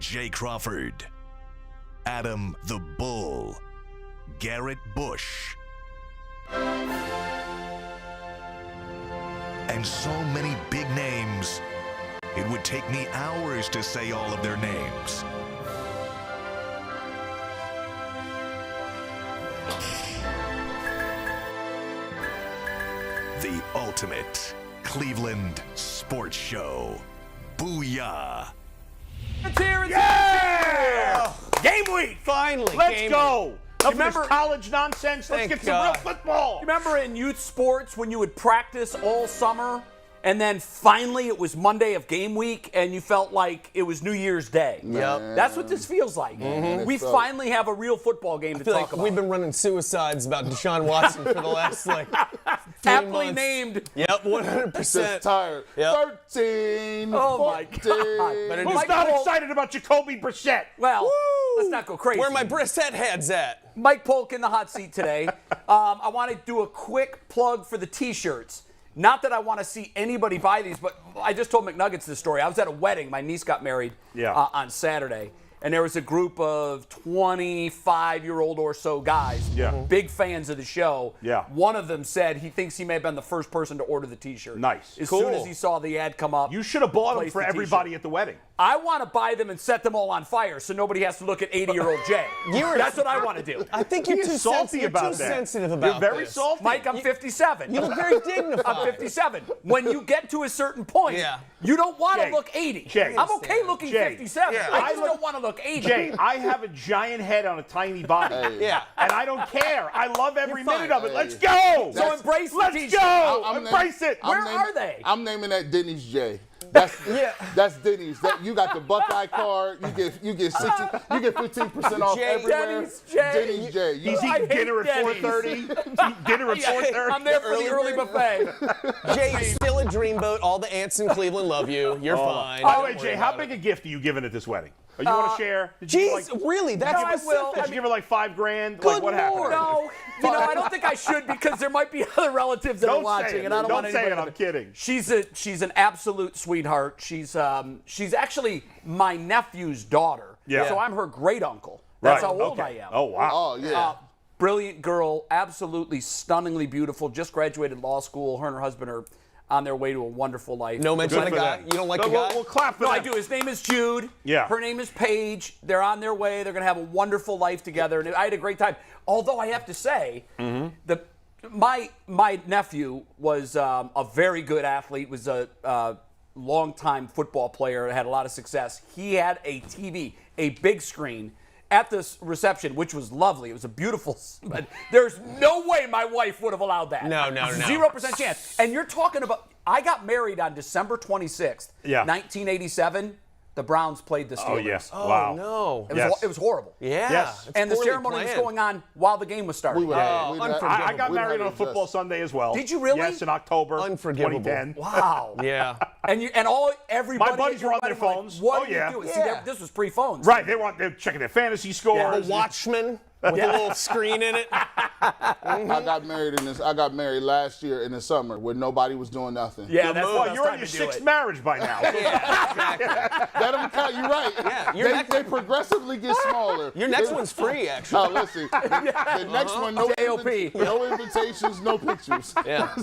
Jay Crawford, Adam the Bull, Garrett Bush, and so many big names, it would take me hours to say all of their names. The ultimate Cleveland sports show. Booyah! It's here, Yeah! Game week! Finally. Let's go! Enough of this college nonsense. Let's get some real football. Remember in youth sports when you would practice all summer and then finally it was Monday of game week and you felt like it was New Year's Day? Yep. That's what this feels like. We finally have a real football game to talk about. We've been running suicides about Deshaun Watson for the last, aptly named. Yep, 100%. Just tired. Yep. 13. Oh, 14. my God. But Who's not excited about Jacoby Brissett? Well, let's not go crazy. Where my Brissett head's at. Mike Polk in the hot seat today. I want to do a quick plug for the T-shirts. Not that I want to see anybody buy these, but I just told McNuggets this story. I was at a wedding. My niece got married on Saturday. And there was a group of 25-year-old or so guys, big fans of the show. Yeah. One of them said he thinks he may have been the first person to order the T-shirt. Nice. As soon as he saw the ad come up. You should have bought them placed for the everybody T-shirt. at the wedding. I want to buy them and set them all on fire so nobody has to look at 80-year-old Jay. That's what I want to do. I think you're too salty about that. sensitive about You're very this. salty. Mike, I'm 57. You look very dignified. I'm 57. When you get to a certain point, you don't want to Jay, look 80. Jay. I'm okay looking Jay. 57. Yeah. I just don't want to look 80. Jay, I have a giant head on a tiny body. Yeah. And I don't care. I love every You're minute fine. of it. Let's go. So embrace the Let's T-shirt. go. Embrace it. Where are they? I'm naming that Denny's J. That's Denny's. You got the Buckeye card. You get 15% off everywhere. Denny's J. Denny's J. He's eating dinner at 4:30. Dinner at 4:30. I'm there for the early buffet. Jay, you're still a dreamboat. All the aunts in Cleveland love you. You're fine. By the way, Jay, how big a gift are you giving at this wedding? You want to share? Jeez, really? That's I will. Did you give her like $5,000? Good Like what happened? Lord. No, I don't think I should because there might be other relatives that are watching, and I don't want say anybody. it. I'm kidding. She's an absolute sweetheart. She's actually my nephew's daughter. Yeah. So I'm her great uncle. That's Right. how old Okay. I am. Oh wow. Oh yeah. Brilliant girl, absolutely stunningly beautiful. Just graduated law school. Her and her husband are on their way to a wonderful life. No mention of the for guy. them. You don't like No, the guy? We'll clap for No, them. I do. His name is Jude. Yeah. Her name is Paige. They're on their way. They're going to have a wonderful life together. And I had a great time. Although I have to say, my nephew was a very good athlete, was a longtime football player, had a lot of success. He had a TV, a big screen, at this reception, which was lovely. It was a beautiful, but there's no way my wife would have allowed that. No. 0% chance. And you're talking about, I got married on December 26th, 1987. The Browns played the Steelers. Oh yes. Oh, Wow. no. It was horrible. Yeah. Yes. it's And the poorly ceremony was planned. going on while the game was starting. Unforgivable. I got married on a football Sunday as well. Did you really? Yes, in October. Unforgivable. 2010. Wow. Yeah. And everybody. My buddies at your were on their wedding were like, phones. what Oh, are yeah. you doing? See, Yeah. this was pre-phones. Right. They're checking their fantasy scores. The Watchman with a little screen in it. I got married last year in the summer when nobody was doing nothing. Yeah, that's Well, what you're on your sixth marriage by now. That don't count. You're right. Yeah, they progressively get smaller. Your next one's free, actually. Oh, listen. The next one, no JOP. no invitations, no pictures. Yeah.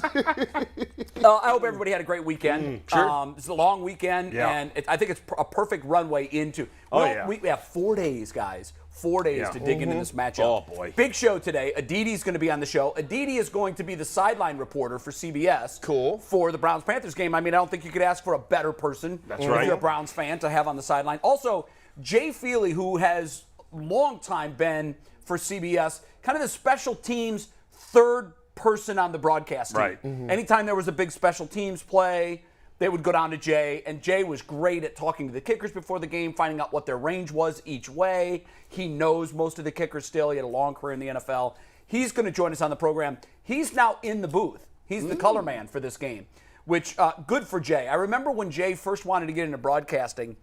I hope everybody had a great weekend. Sure. It's a long weekend, Yeah. and I think it's a perfect runway into. We have 4 days, guys. 4 days to dig into this matchup. Oh, boy. Big show today. Aditi's going to be on the show. Aditi is going to be the sideline reporter for CBS. Cool. For the Browns-Panthers game. I mean, I don't think you could ask for a better person. That's if right. you're a Browns fan to have on the sideline. Also, Jay Feely, who has long time been for CBS, kind of the special teams third person on the broadcast team. Right. Anytime there was a big special teams play, they would go down to Jay, and Jay was great at talking to the kickers before the game, finding out what their range was each way. He knows most of the kickers still. He had a long career in the NFL. He's going to join us on the program. He's now in the booth. He's the color man for this game, which good for Jay. I remember when Jay first wanted to get into broadcasting,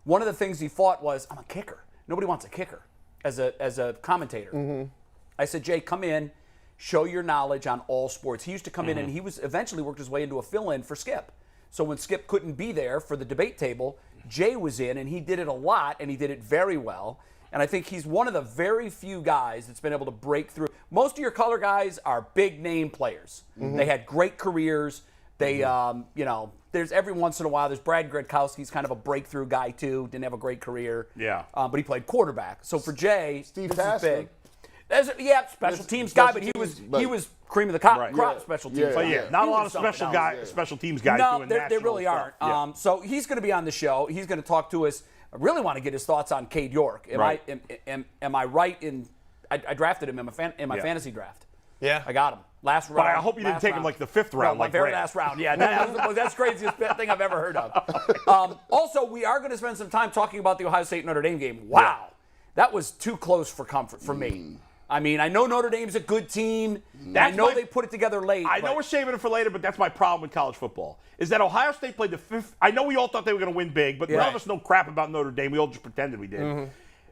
one of the things he fought was, I'm a kicker. Nobody wants a kicker as a commentator. I said, Jay, come in, show your knowledge on all sports. He used to come in, and he was eventually worked his way into a fill-in for Skip. So when Skip couldn't be there for the debate table, Jay was in, and he did it a lot, and he did it very well. And I think he's one of the very few guys that's been able to break through. Most of your color guys are big name players. They had great careers. They, there's every once in a while, there's Brad Gradkowski's kind of a breakthrough guy too. Didn't have a great career. Yeah. But he played quarterback. So for Jay, Steve this Tasker. is big. Special teams guy, but he was cream of the crop special teams. But not He a lot was of something else. special teams guys No, doing they national really stuff. aren't. So he's going to be on the show. He's going to talk to us. I really want to get his thoughts on Cade York. Am I right in? I drafted him in my fantasy draft. Yeah, I got him last round. But I hope you didn't take him like the 5th round. No, like very Grant. last round. Yeah, that's the craziest thing I've ever heard of. Also, we are going to spend some time talking about the Ohio State Notre Dame game. Wow, that was too close for comfort for me. I mean, I know Notre Dame's a good team. I know they put it together late. I know we're saving it for later, but that's my problem with college football, is that Ohio State played the 5th. I know we all thought they were going to win big, but none of us know crap about Notre Dame. We all just pretended we did.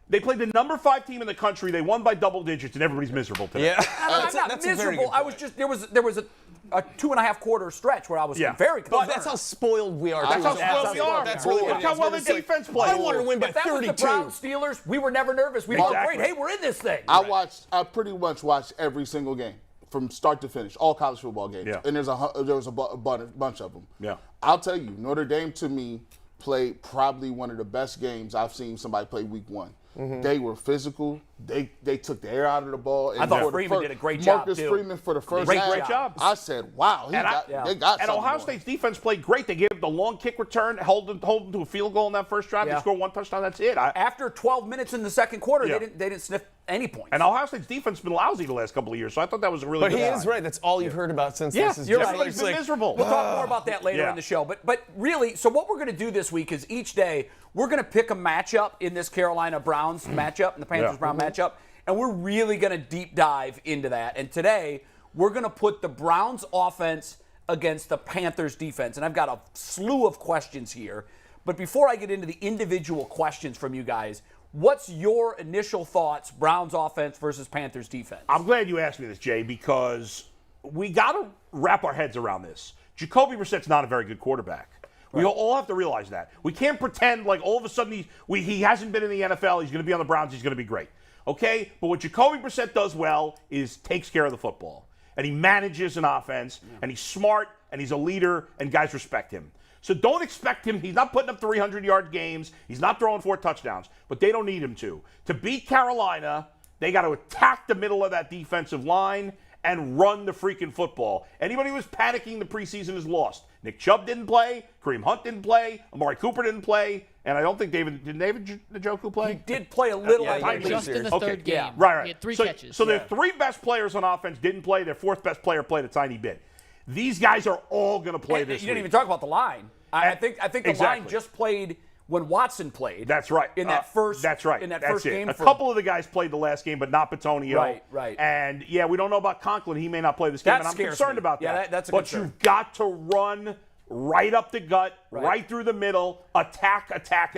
They played the number 5 team in the country. They won by double digits, and everybody's miserable today. Yeah, I'm not miserable. I was just there was a 2.5 quarter stretch where I was very concerned. But that's how spoiled we are. That's how spoiled we are. That's really what Look how well the defense played. I wanted to win by if that 32. was the Browns Steelers, we were never nervous. We felt great. Hey, we're in this thing. I pretty much watched every single game from start to finish, all college football games. Yeah. And there was a bunch of them. Yeah. I'll tell you, Notre Dame to me played probably one of the best games I've seen somebody play week 1. They were physical. They took the air out of the ball. And I thought Freeman did a great job, Marcus too. Freeman for the first Great half. job. I said, wow, they got And something Ohio going. State's defense played great. They gave the long kick return, hold them to a field goal in that first drive. Yeah. They scored 1 touchdown. That's it. After 12 minutes in the second quarter, Yeah. they didn't sniff any points. And Ohio State's defense has been lousy the last couple of years, so I thought that was a really But good he sign. is right. That's all you've heard about since this is you're just right. Everybody's been miserable. We'll talk more about that later in the show. But really, so what we're going to do this week is each day we're going to pick a matchup in this Carolina Browns matchup and the Panthers-Brown matchup, and we're really going to deep dive into that. And today we're going to put the Browns offense against the Panthers defense. And I've got a slew of questions here. But before I get into the individual questions from you guys, what's your initial thoughts, Browns offense versus Panthers defense? I'm glad you asked me this, Jay, because we got to wrap our heads around this. Jacoby Brissett's not a very good quarterback. We all have to realize that. We can't pretend like all of a sudden he hasn't been in the NFL, he's going to be on the Browns, he's going to be great. Okay? But what Jacoby Brissett does well is takes care of the football. And he manages an offense, and he's smart, and he's a leader, and guys respect him. So don't expect him. He's not putting up 300-yard games. He's not throwing 4 touchdowns. But they don't need him to. To beat Carolina, they got to attack the middle of that defensive line and run the freaking football. Anybody who was panicking the preseason is lost. Nick Chubb didn't play. Kareem Hunt didn't play. Amari Cooper didn't play. And I don't think David Njoku play? He did play a little. Just in the third game. Right. He had 3 catches. So their 3 best players on offense didn't play. Their 4th best player played a tiny bit. These guys are all going to play this You didn't week. even talk about the line. I think the line Exactly. just played when Watson played. That's right. In that first. That's right. In that That's first it. game. A couple of the guys played the last game, but not Petonio. Right. And we don't know about Conklin. He may not play this game, That and I'm scares concerned me. about that. Yeah, that's a but concern. you've got to run right up the gut, right through the middle, attack.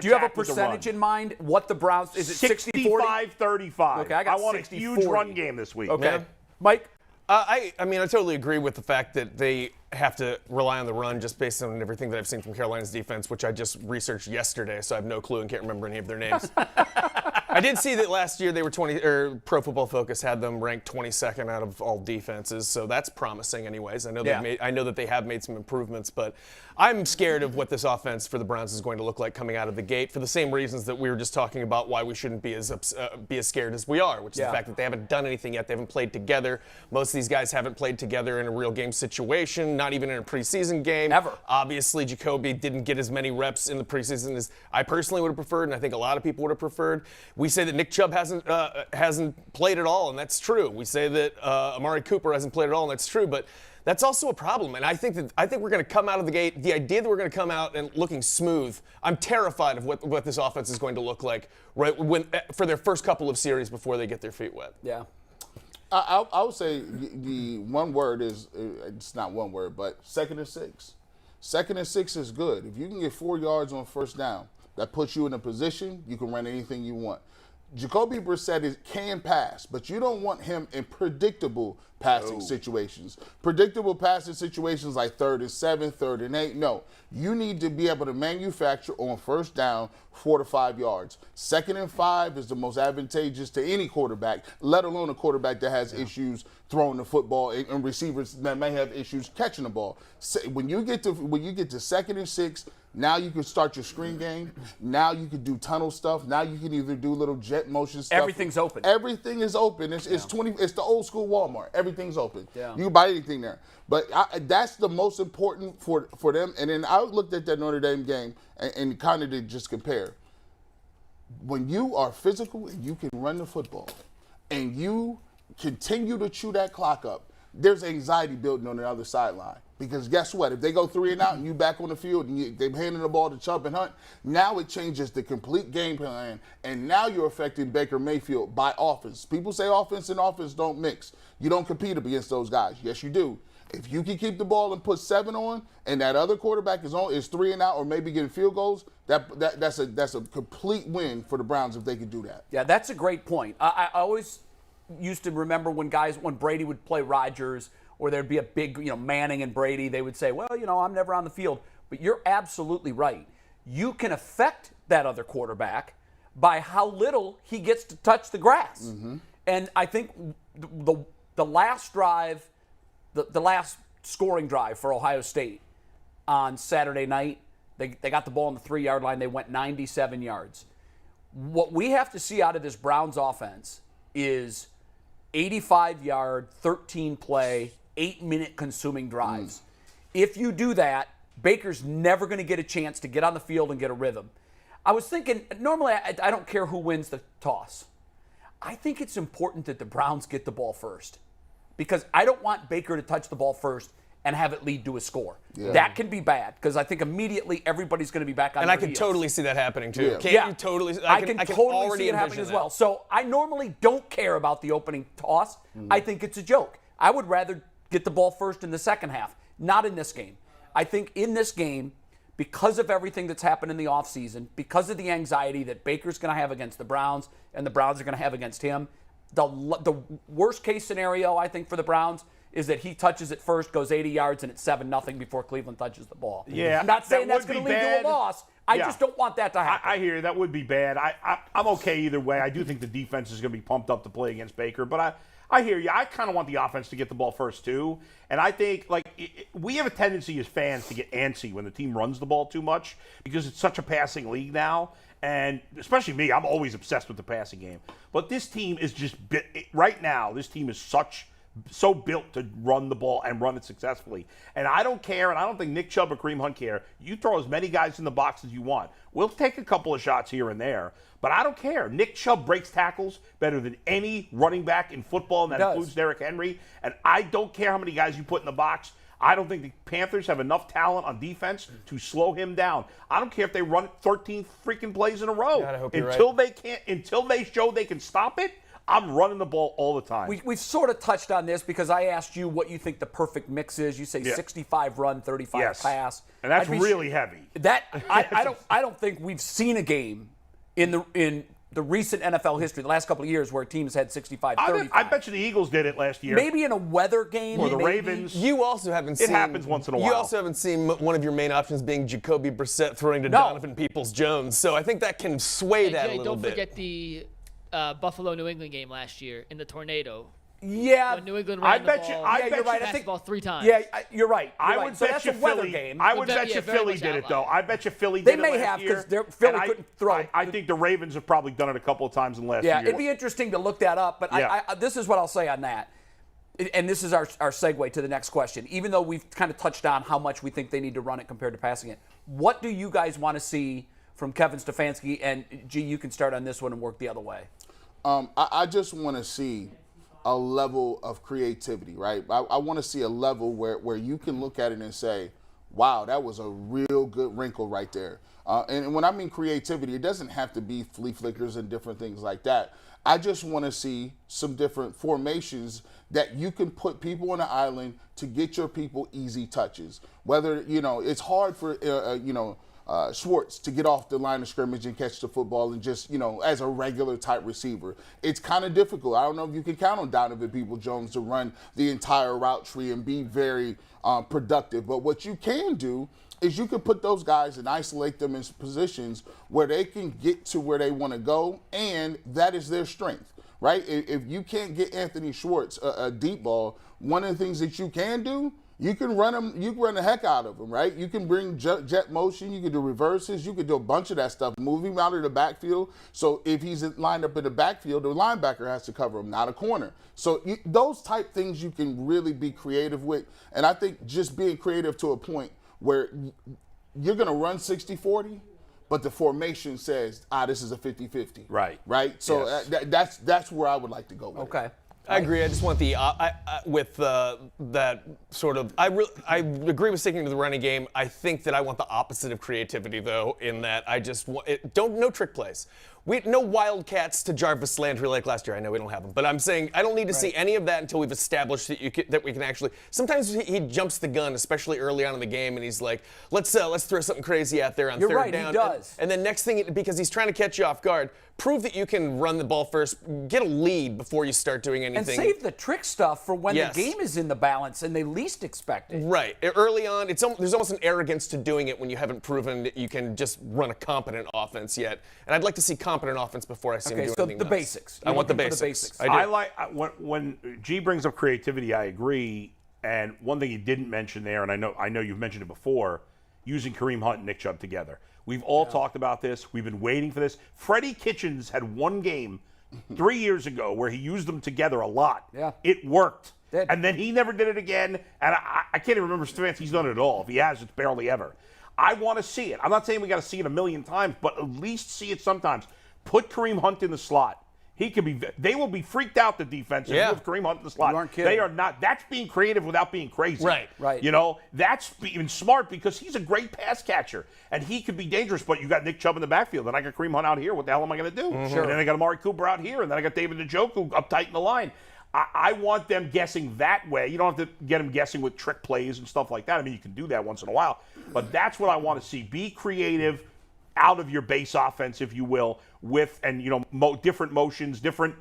Do you have a with the percentage run. in mind? What the Browns is it 60-40? 65-35. Okay, I got want a 60-40. huge run game this week. Okay, Yeah. Mike. I mean, I totally agree with the fact that they have to rely on the run just based on everything that I've seen from Carolina's defense, which I just researched yesterday, so I have no clue and can't remember any of their names. I did see that last year they were Pro Football Focus had them ranked 22nd out of all defenses, so that's promising anyways. I know that they have made some improvements, but I'm scared of what this offense for the Browns is going to look like coming out of the gate for the same reasons that we were just talking about why we shouldn't be as scared as we are, which is the fact that they haven't done anything yet. They haven't played together. Most of these guys haven't played together in a real game situation, not even in a preseason game. Ever. Obviously, Jacoby didn't get as many reps in the preseason as I personally would have preferred, and I think a lot of people would have preferred. We say that Nick Chubb hasn't played at all, and that's true. We say that Amari Cooper hasn't played at all, and that's true. But that's also a problem, and I think we're going to come out of the gate. The idea that we're going to come out and looking smooth, I'm terrified of what this offense is going to look like for their first couple of series before they get their feet wet. Yeah. I would say the one word is, it's not one word, but 2nd and 6. 2nd and 6 is good. If you can get 4 yards on first down, that puts you in a position you can run anything you want. Jacoby Brissett can pass, but you don't want him in predictable passing situations. Predictable passing situations like 3rd and 7, 3rd and 8. No, you need to be able to manufacture on first down 4 to 5 yards. 2nd and 5 is the most advantageous to any quarterback, let alone a quarterback that has issues throwing the football and receivers that may have issues catching the ball. When you get to 2nd and 6, now you can start your screen game. Now you can do tunnel stuff. Now you can either do little jet motion stuff. Everything's open. Everything is open. It's It's the old school Walmart. Everything's open. Yeah. You can buy anything there. But that's the most important for them. And then I looked at that Notre Dame game and kind of did just compare. When you are physical and you can run the football and you continue to chew that clock up, there's anxiety building on the other sideline. Because guess what? If they go 3 and out and you back on the field and they're handing the ball to Chubb and Hunt, now it changes the complete game plan, and now you're affecting Baker Mayfield by offense. People say offense and offense don't mix. You don't compete against those guys. Yes, you do. If you can keep the ball and put 7 on, and that other quarterback is 3 and out or maybe getting field goals, that's a complete win for the Browns if they can do that. Yeah, that's a great point. I always used to remember when Brady would play Rodgers, or there'd be a big, Manning and Brady, they would say, well, I'm never on the field. But you're absolutely right. You can affect that other quarterback by how little he gets to touch the grass. Mm-hmm. And I think the last drive, the last scoring drive for Ohio State on Saturday night, they got the ball on the 3-yard line. They went 97 yards. What we have to see out of this Browns offense is 85-yard, 13-play, 8-minute consuming drives. If you do that, Baker's never going to get a chance to get on the field and get a rhythm. I was thinking, normally I don't care who wins the toss. I think it's important that the Browns get the ball first, because I don't want Baker to touch the ball first and have it lead to a score. Yeah. That can be bad, because I think immediately everybody's going to be back on and their I can heels. totally see that happening too. Yeah. Can't you totally? I can totally see it happening as well. So I normally don't care about the opening toss. I think it's a joke. I would rather get the ball first in the second half. Not in this game. I think in this game, because of everything that's happened in the offseason, because of the anxiety that Baker's going to have against the Browns and the Browns are going to have against him, the worst case scenario, I think, for the Browns is that he touches it first, goes 80 yards, and it's 7-0 before Cleveland touches the ball. Yeah, I'm not saying that's going to lead to a loss. I just don't want that to happen. I hear you. That would be bad. I'm okay either way. I do think the defense is going to be pumped up to play against Baker, but I hear you. I kind of want the offense to get the ball first, too. And I think, we have a tendency as fans to get antsy when the team runs the ball too much, because it's such a passing league now. And especially me, I'm always obsessed with the passing game. But this team is right now, this team is so built to run the ball and run it successfully. And I don't care, and I don't think Nick Chubb or Kareem Hunt care. You throw as many guys in the box as you want. We'll take a couple of shots here and there, but I don't care. Nick Chubb breaks tackles better than any running back in football, and that includes Derrick Henry. And I don't care how many guys you put in the box. I don't think the Panthers have enough talent on defense to slow him down. I don't care if they run 13 freaking plays in a row. God, I hope you're until right. until they show they can stop it, I'm running the ball all the time. We've sort of touched on this because I asked you what you think the perfect mix is. You say 65 run, 35 pass. And that's really heavy. I don't think we've seen a game in the recent NFL history, the last couple of years, where teams had 65, 35. I bet you the Eagles did it last year. Maybe in a weather game. Or the Ravens. You also haven't seen... It happens once in a while. You also haven't seen one of your main options being Jacoby Brissett throwing to Donovan Peoples-Jones. So I think that can sway that a little bit. Don't forget the Buffalo-New England game last year in the tornado. Yeah, when New England ran the ball. You're right. I think ball 3 times. Yeah, you're right. I would bet you Philly. I would bet you Philly did it though. I bet you Philly did it last year. They may have because Philly couldn't throw. I think the Ravens have probably done it a couple of times in the last year. Yeah, it'd be interesting to look that up. But this is what I'll say on that, and this is our segue to the next question. Even though we've kind of touched on how much we think they need to run it compared to passing it, what do you guys want to see from Kevin Stefanski? And G, you can start on this one and work the other way. I just want to see a level of creativity, right? I want to see a level where you can look at it and say, wow, that was a real good wrinkle right there. And when I mean creativity, it doesn't have to be flea flickers and different things like that. I just want to see some different formations that you can put people on the island to get your people easy touches. Whether, it's hard for, Schwartz to get off the line of scrimmage and catch the football and just, as a regular type receiver. It's kind of difficult. I don't know if you can count on Donovan Peoples-Jones to run the entire route tree and be very productive. But what you can do is you can put those guys and isolate them in positions where they can get to where they want to go, and that is their strength, right? If you can't get Anthony Schwartz a deep ball, one of the things that you can do, you can run him. You can run the heck out of him, right? You can bring jet motion. You can do reverses. You can do a bunch of that stuff. Move him out of the backfield. So if he's lined up in the backfield, the linebacker has to cover him, not a corner. So those type things you can really be creative with. And I think just being creative to a point where you're going to run 60-40, but the formation says, this is a 50-50. Right. Right? So that's where I would like to go with it. I agree. I just want the that sort of. I agree with sticking to the running game. I think that I want the opposite of creativity, though, in that I just want no trick plays. No Wildcats to Jarvis Landry like last year. I know we don't have them, but I'm saying I don't need to see any of that until we've established that we can actually. Sometimes he jumps the gun, especially early on in the game, and he's like, let's throw something crazy out there on third down. He does. And then next thing, because he's trying to catch you off guard, prove that you can run the ball first, get a lead before you start doing anything. And save the trick stuff for when the game is in the balance and they least expect it. Right. Early on, there's almost an arrogance to doing it when you haven't proven that you can just run a competent offense yet. And I'd like to see competent offense before I see him do anything the nuts. basics. I want the basics. I like when G brings up creativity, I agree. And one thing he didn't mention there, and I know you've mentioned it before, using Kareem Hunt and Nick Chubb together. We've all talked about this. We've been waiting for this. Freddie Kitchens had one game 3 years ago where he used them together a lot. Yeah. It worked. Did. And then he never did it again. And I can't even remember if Stefanski's done it at all. If he has, it's barely ever. I want to see it. I'm not saying we got to see it a million times, but at least see it sometimes. Put Kareem Hunt in the slot. He could be. They will be freaked out, the defense, if you have Kareem Hunt in the slot. You aren't kidding. They are not. That's being creative without being crazy. Right. That's being smart because he's a great pass catcher and he could be dangerous. But you got Nick Chubb in the backfield, and I got Kareem Hunt out here. What the hell am I going to do? Sure. And then I got Amari Cooper out here, and then I got David Njoku up tight in the line. I want them guessing that way. You don't have to get them guessing with trick plays and stuff like that. I mean, you can do that once in a while, but that's what I want to see. Be creative out of your base offense, if you will, with different motions, different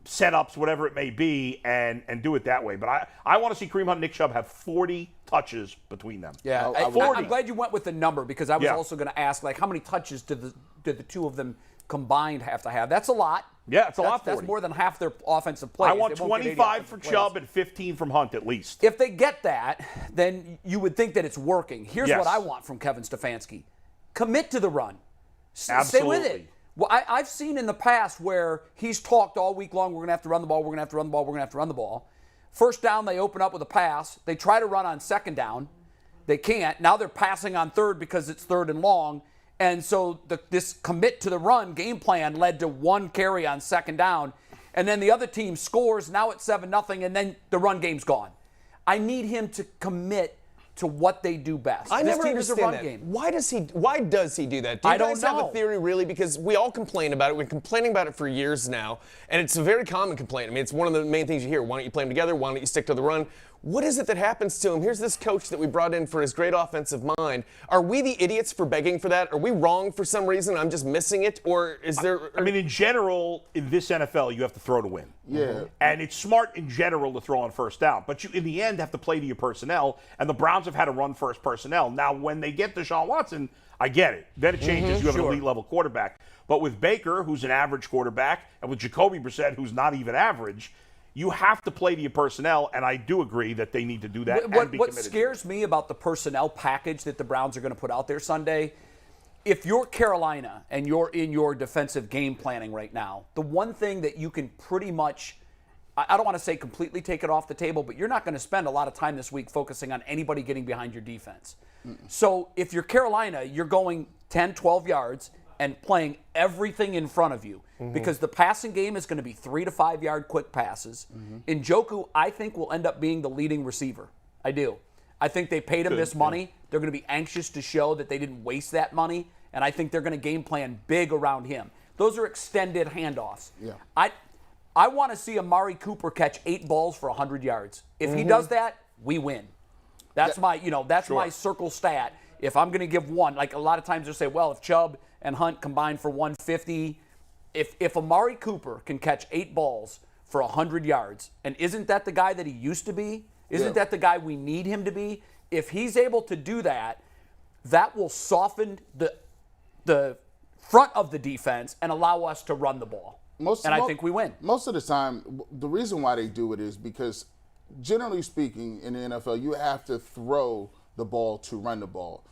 setups, whatever it may be, and do it that way. But I want to see Kareem Hunt and Nick Chubb have 40 touches between them. Yeah, I'm glad you went with the number because I was also going to ask, how many touches did the two of them combined have to have? That's a lot. Yeah, it's a lot. That's more than half their offensive plays. I want 25 for Chubb and 15 from Hunt at least. If they get that, then you would think that it's working. Here's what I want from Kevin Stefanski. Commit to the run. Stay with it. Well, I've seen in the past where he's talked all week long, we're going to have to run the ball, we're going to have to run the ball, we're going to have to run the ball. First down, they open up with a pass. They try to run on second down. They can't. Now they're passing on third because it's third and long. And so this commit to the run game plan led to one carry on second down. And then the other team scores. Now it's 7-0, and then the run game's gone. I need him to commit to what they do best. I never understand that. Game. Why does he do that? Do you guys have a theory, really? Because we all complain about it. We've been complaining about it for years now, and it's a very common complaint. I mean, it's one of the main things you hear. Why don't you play them together? Why don't you stick to the run? What is it that happens to him? Here's this coach that we brought in for his great offensive mind. Are we the idiots for begging for that? Are we wrong for some reason? I'm just missing it? Or is there... I mean, in general, in this NFL, you have to throw to win. Yeah. And it's smart in general to throw on first down. But you, in the end, have to play to your personnel. And the Browns have had to run first personnel. Now, when they get Deshaun Watson, I get it. Then it changes. You have an elite-level quarterback. But with Baker, who's an average quarterback, and with Jacoby Brissett, who's not even average... You have to play to your personnel, and I do agree that they need to do that. What scares me about the personnel package that the Browns are going to put out there Sunday, if you're Carolina and you're in your defensive game planning right now, the one thing that you can pretty much, I don't want to say completely take it off the table, but you're not going to spend a lot of time this week focusing on anybody getting behind your defense. So if you're Carolina, you're going 10, 12 yards and playing everything in front of you. Because the passing game is going to be 3 to 5 yard quick passes. Njoku, I think, will end up being the leading receiver. I do. I think they paid him this money. They're going to be anxious to show that they didn't waste that money, and I think they're going to game plan big around him. Those are extended handoffs. Yeah. I want to see Amari Cooper catch 8 balls for 100 yards. If he does that, we win. That's my, my circle stat. if I'm going to give one, like a lot of times they'll say, well, if Chubb and Hunt combine for 150, if Amari Cooper can catch 8 balls for 100 yards, and isn't that the guy that he used to be? Isn't that the guy we need him to be? If he's able to do that, that will soften the front of the defense and allow us to run the ball. I think we win. Most of the time, the reason why they do it is because, generally speaking, in the NFL, you have to throw the ball to run the ball.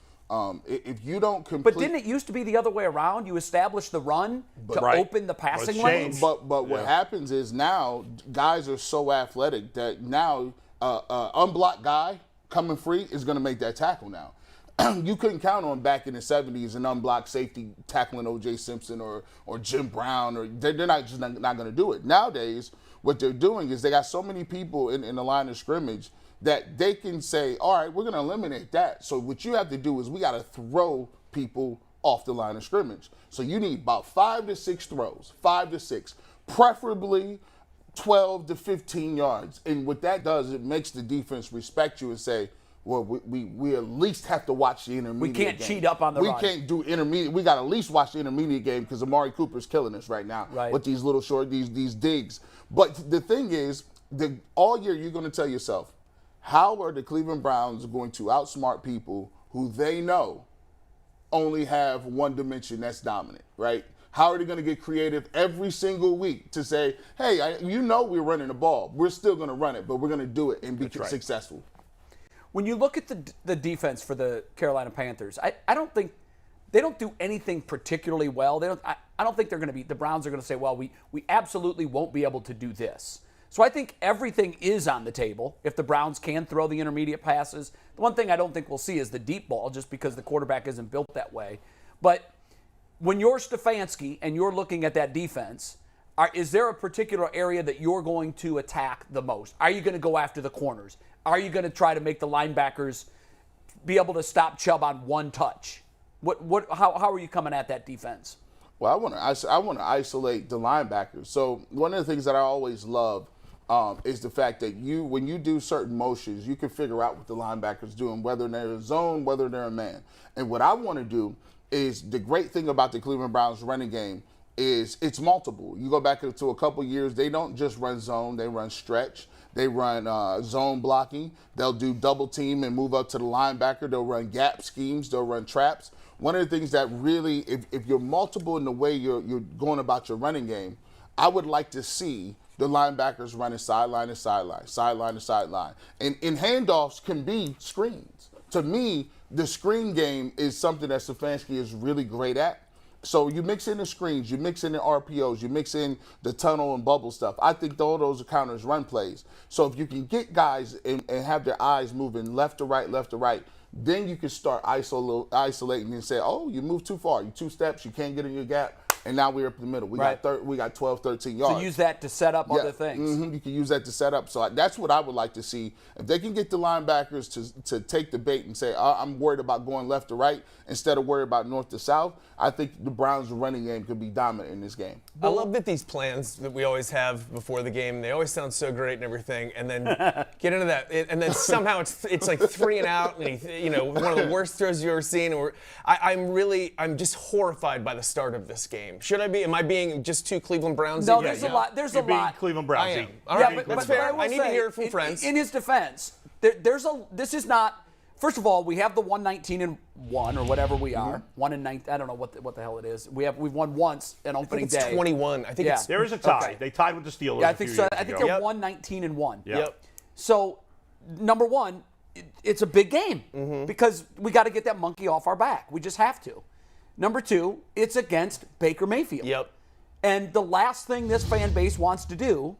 If you don't complete, but didn't it used to be the other way around? You establish the run to open the passing lanes. But what happens is now guys are so athletic that now unblocked guy coming free is going to make that tackle now. You couldn't count on back in the 70s an unblocked safety tackling O.J. Simpson or Jim Brown, or they're not going to do it. Nowadays, what they're doing is they got so many people in the line of scrimmage that they can say, all right, we're going to eliminate that. So what you have to do is we got to throw people off the line of scrimmage. So you need about 5 to 6 throws, 5 to 6, preferably 12 to 15 yards. And what that does, it makes the defense respect you and say, well, we at least have to watch the intermediate game. We can't cheat up on the run. We can't do intermediate. We got to at least watch the intermediate game because Amari Cooper's killing us right now with these little short, these digs. But the thing is, all year you're going to tell yourself, how are the Cleveland Browns going to outsmart people who they know only have one dimension that's dominant, right? How are they going to get creative every single week to say, hey, we're running the ball. We're still going to run it, but we're going to do it and be successful. When you look at the defense for the Carolina Panthers, I don't think they don't do anything particularly well. I don't think they're going to be, the Browns are going to say, well, we absolutely won't be able to do this. So I think everything is on the table if the Browns can throw the intermediate passes. The one thing I don't think we'll see is the deep ball, just because the quarterback isn't built that way. But when you're Stefanski and you're looking at that defense, is there a particular area that you're going to attack the most? Are you going to go after the corners? Are you going to try to make the linebackers be able to stop Chubb on one touch? How are you coming at that defense? Well, I want to isolate the linebackers. So one of the things that I always love is the fact that when you do certain motions, you can figure out what the linebackers doing, whether they're in zone, whether they're a man. And what I want to do is, the great thing about the Cleveland Browns running game is it's multiple. You go back to a couple years, they don't just run zone, they run stretch. They run zone blocking. They'll do double team and move up to the linebacker. They'll run gap schemes. They'll run traps. One of the things that really, if you're multiple in the way you're going about your running game, I would like to see the linebackers running sideline to sideline, sideline to sideline. And handoffs can be screens. To me, the screen game is something that Stefanski is really great at. So you mix in the screens, you mix in the RPOs, you mix in the tunnel and bubble stuff. I think all those are counters run plays. So if you can get guys and have their eyes moving left to right, then you can start isolating and say, oh, you moved too far. You 2 steps, you can't get in your gap, and now we're up in the middle. We got 12, 13 yards. So use that to set up other things. You can use that to set up. So that's what I would like to see. If they can get the linebackers to take the bait and say, I'm worried about going left to right instead of worried about north to south, I think the Browns' running game could be dominant in this game. I love that these plans that we always have before the game, they always sound so great and everything, and then get into that, and then somehow it's like 3 and out, and one of the worst throws you've ever seen. I'm just horrified by the start of this game. Am I being just too Cleveland Browns? No, there's a lot. There's You're a being lot. Cleveland Browns. I am. All right, that's fair. I need to hear it from friends. In his defense, this is not. First of all, we have the 119-1 or whatever we are. 1-19. I don't know what the hell it is. We've won once on opening day. I think it's 21. I think it's. There is a tie. Okay. They tied with the Steelers. Yeah, I think so. I think they're 119-1. Yep. So, number one, it's a big game because we got to get that monkey off our back. We just have to. Number two, it's against Baker Mayfield. Yep. And the last thing this fan base wants to do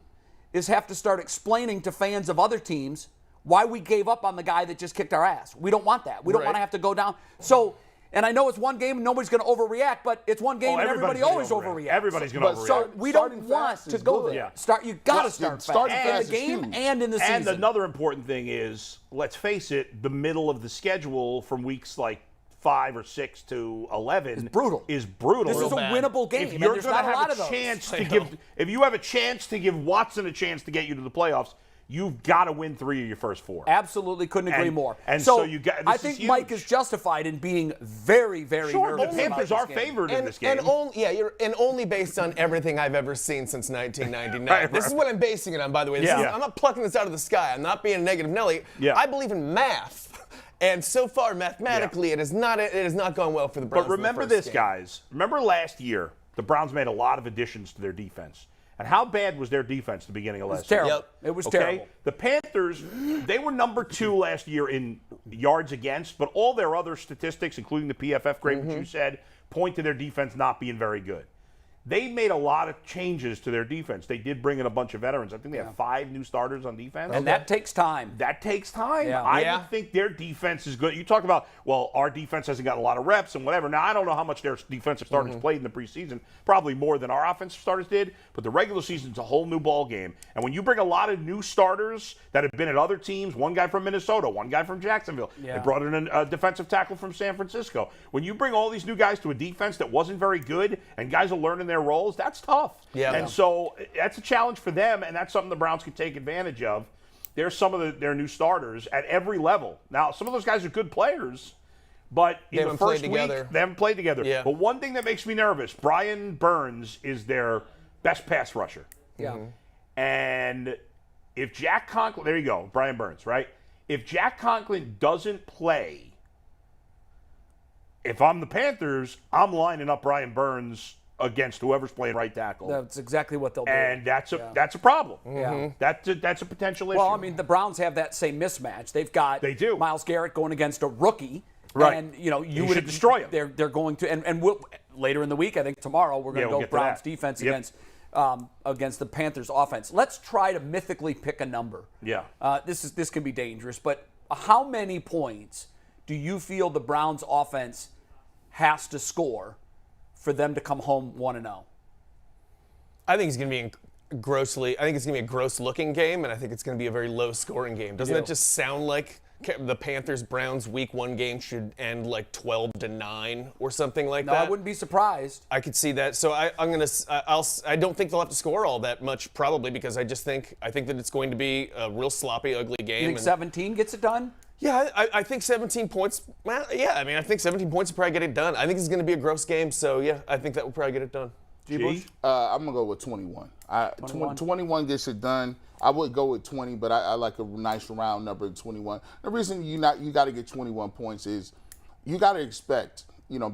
is have to start explaining to fans of other teams why we gave up on the guy that just kicked our ass. We don't want that. We don't want to have to go down. So, and I know it's one game and nobody's going to overreact, but it's one game and everybody always overreacts. Everybody's going to overreact. So we don't want to go there. Yeah. You got to start fast. In the game and in the season. And another important thing is, let's face it, the middle of the schedule from weeks like 5 or 6 to 11 is brutal. This is a winnable game. If you're going to have a chance to give, if you have a chance to give Watson a chance to get you to the playoffs, you've got to win 3 of your first 4. Absolutely, couldn't agree more. And so you got. I think Mike is justified in being very, very Sure, nervous. the Panthers are favored in this game. And only based on everything I've ever seen since 1999. This is what I'm basing it on, by the way. I'm not plucking this out of the sky. I'm not being a negative Nelly. Yeah. I believe in math. And so far, mathematically, it has not gone well for the Browns. But remember this, guys. Remember last year, the Browns made a lot of additions to their defense. And how bad was their defense at the beginning of last year? Terrible. It was terrible. The Panthers, they were number 2 last year in yards against, but all their other statistics, including the PFF grade, which you said, point to their defense not being very good. They made a lot of changes to their defense. They did bring in a bunch of veterans. I think they have 5 new starters on defense. And that takes time. That takes time. Yeah. I would think their defense is good. You talk about, well, our defense hasn't got a lot of reps and whatever. Now, I don't know how much their defensive starters played in the preseason. Probably more than our offensive starters did. But the regular season's a whole new ball game. And when you bring a lot of new starters that have been at other teams, one guy from Minnesota, one guy from Jacksonville, they brought in a defensive tackle from San Francisco. When you bring all these new guys to a defense that wasn't very good and guys are learning their roles, that's tough. Yeah. And so that's a challenge for them, and that's something the Browns can take advantage of. There's some of their new starters at every level. Now, some of those guys are good players, but in the first week, they haven't played together. Yeah. But one thing that makes me nervous, Brian Burns is their best pass rusher. Yeah. And if Jack Conklin, there you go, Brian Burns, right? If Jack Conklin doesn't play, if I'm the Panthers, I'm lining up Brian Burns against whoever's playing right tackle. That's exactly what they'll do. And that's a problem. Yeah. That's a potential issue. Well, I mean, the Browns have that same mismatch. They've got Myles Garrett going against a rookie. Right. And, you should destroy him. They're going to, and we'll, later in the week, I think tomorrow, we're going to go Browns defense against the Panthers offense. Let's try to mythically pick a number. Yeah. This can be dangerous, but how many points do you feel the Browns offense has to score for them to come home 1-0? I think it's going to be I think it's going to be a gross-looking game, and I think it's going to be a very low-scoring game. Doesn't that just sound like the Panthers-Browns Week 1 game should end like 12-9 or something like that? No, I wouldn't be surprised. I could see that. So I don't think they'll have to score all that much, probably, because I think that it's going to be a real sloppy, ugly game. You think 17 gets it done? Yeah, I think 17 points. Well, yeah, I mean, I think 17 points will probably get it done. I think it's going to be a gross game, so yeah, I think that will probably get it done. G-Bush? I'm going to go with 21. 21 gets it done. I would go with 20, but I like a nice round number, 21. The reason you got to get 21 points is you got to expect,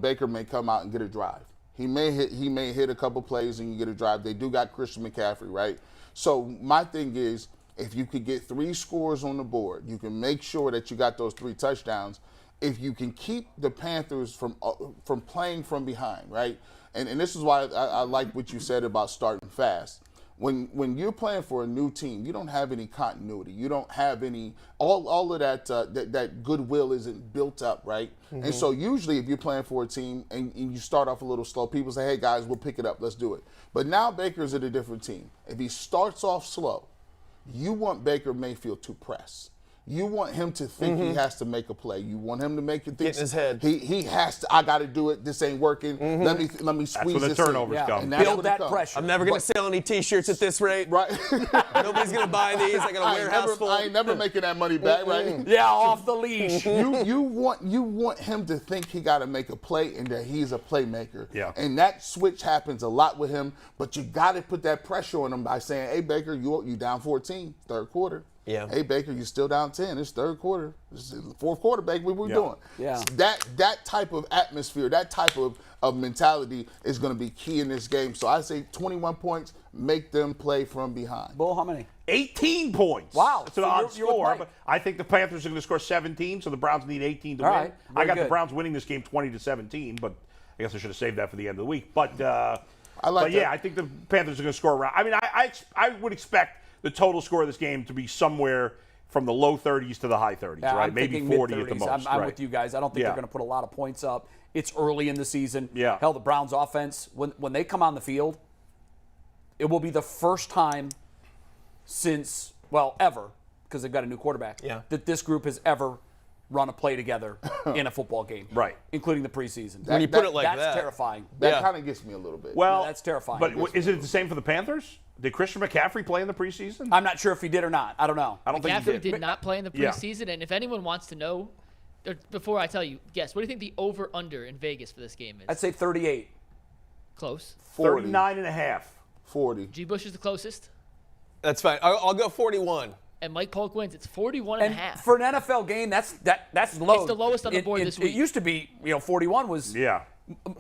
Baker may come out and get a drive. He may hit a couple plays and you get a drive. They do got Christian McCaffrey, right? So my thing is, if you could get 3 scores on the board, you can make sure that you got those 3 touchdowns. If you can keep the Panthers from playing from behind, right? And this is why I like what you said about starting fast. When you're playing for a new team, you don't have any continuity. You don't have any all of that that goodwill isn't built up, right? Mm-hmm. And so usually if you're playing for a team and you start off a little slow, people say, "Hey guys, we'll pick it up. Let's do it." But now Baker's at a different team. If he starts off slow, you want Baker Mayfield to press. You want him to think he has to make a play. You want him to make it think get in his head. He has to. I got to do it. This ain't working. Let me squeeze this. That's where the turnovers come. Build that pressure. I'm never going to sell any T-shirts at this rate. Right. Nobody's going to buy these. I got a warehouse full. I ain't never making that money back, right? Yeah, off the leash. You want him to think he got to make a play and that he's a playmaker. Yeah. And that switch happens a lot with him, but you got to put that pressure on him by saying, "Hey Baker, you down 14, third quarter." Yeah. Hey Baker, you still down 10. It's third quarter. This is fourth quarter, Baker. What we doing? Yeah. So that type of atmosphere, that type of mentality is going to be key in this game. So I say 21 points, make them play from behind. Bull, how many? 18 points. Wow. It's an odd score, but I think the Panthers are going to score 17, so the Browns need 18 to win. Right. I got good. the Browns winning this game 20-17, but I guess I should have saved that for the end of the week. But I think the Panthers are going to score around. I mean, I would expect the total score of this game to be somewhere from the low 30s to the high 30s, right? I'm Maybe thinking 40 mid-30s. at the most. I'm right. with you guys. I don't think they're going to put a lot of points up. It's early in the season. Yeah. Hell, the Browns offense, when they come on the field, it will be the first time since, ever, because they've got a new quarterback, that this group has ever run a play together in a football game. Right. Including the preseason. When you put it like that's that. terrifying. That kind of gets me a little bit. Well, that's terrifying. But is it the same for the Panthers? Did Christian McCaffrey play in the preseason? I'm not sure if he did or not. I don't know. I don't think McCaffrey he did not play in the Yeah. preseason, and if anyone wants to know, before I tell you, guess, what do you think the over-under in Vegas for this game is? I'd say 38. Close. 39.5. 40. G. Bush is the closest, That's fine. I'll go 41. and Mike Polk wins. It's 41 and a And half. for an NFL game, that's low. It's the lowest on the board this week. It used to be, 41 was Yeah.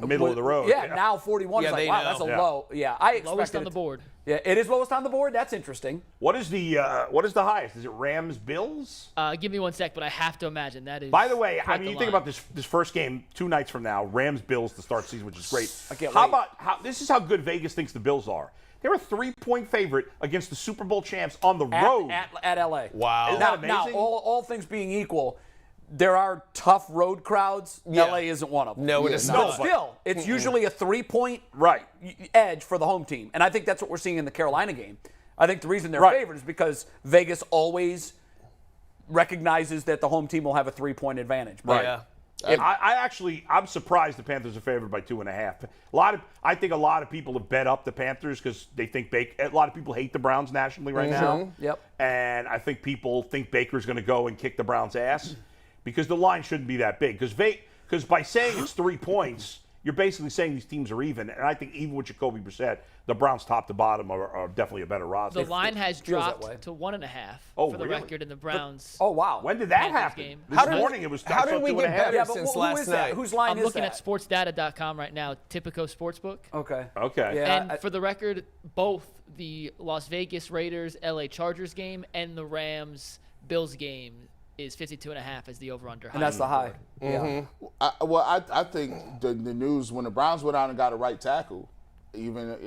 Middle of the road. Yeah, now 41 is Yeah, like, they wow, know. that's a Yeah. low. Yeah, I expected Lowest on it the to- board. Yeah, it is lowest on the board. That's interesting. What is the highest? Is it Rams Bills? Give me 1 sec, but I have to imagine that is. By the way, quite I mean, the you think line. about this first game 2 nights from now, Rams Bills to start the season, which is great. I can't How wait. about this is how good Vegas thinks the Bills are. They're a 3-point favorite against the Super Bowl champs on the road. At LA. Wow. Isn't Now, that amazing? all things being equal, there are tough road crowds. Yeah. LA isn't one of them. No, it Yeah, is no, But not. still, it's usually a 3-point Right. edge for the home team. And I think that's what we're seeing in the Carolina game. I think the reason they're Right. favored is because Vegas recognizes that the home team will have a 3-point advantage. But Yeah. I'm surprised the Panthers are favored by 2.5. I think a lot of people have bet up the Panthers because they think a lot of people hate the Browns nationally right now. Yep. And I think people think Baker's going to go and kick the Browns' ass because the line shouldn't be that big. Because by saying it's 3 points, you're basically saying these teams are even. And I think even with Jacoby Brissett, the Browns top to bottom are definitely a better roster. The line has feels that way. dropped to 1.5 Oh, for the really? record in the Browns. Oh, wow. When did that Panthers happen? game. This morning it was. how I did saw we 2.5. get better? Yeah, but Since who last is that? night. Whose line I'm is looking that? at sportsdata.com right now, Tipico Sportsbook. Okay. Okay. Yeah. And for the record, both the Las Vegas Raiders LA Chargers game and the Rams Bills game is 52.5 as the over-under. And that's the high. Mm-hmm. Yeah. I think the news when the Browns went out and got a right tackle, even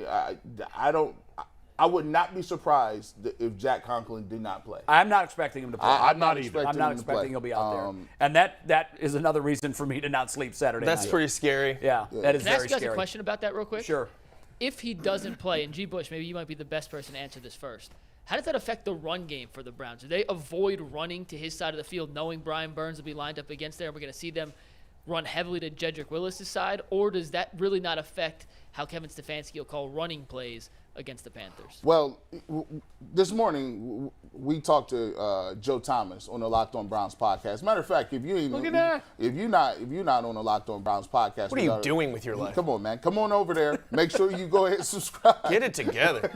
I would not be surprised if Jack Conklin did not play. I'm not expecting him to play. I'm not either. I'm not expecting he'll be out there. And that is another reason for me to not sleep Saturday That's night. pretty scary. Yeah, that is Can I ask very you guys scary. a question about that real quick? Sure. If he doesn't play, and G. Bush, maybe you might be the best person to answer this first. How does that affect the run game for the Browns? Do they avoid running to his side of the field knowing Brian Burns will be lined up against there and we're going to see them run heavily to Jedrick Willis' side? Or does that really not affect how Kevin Stefanski will call running plays against the Panthers? Well, this morning we talked to Joe Thomas on the Locked On Browns podcast. Matter of fact, if you're not on the Locked On Browns podcast, What are you doing with your life? Come on, man. Come on over there. Make sure you go ahead and subscribe. Get it together.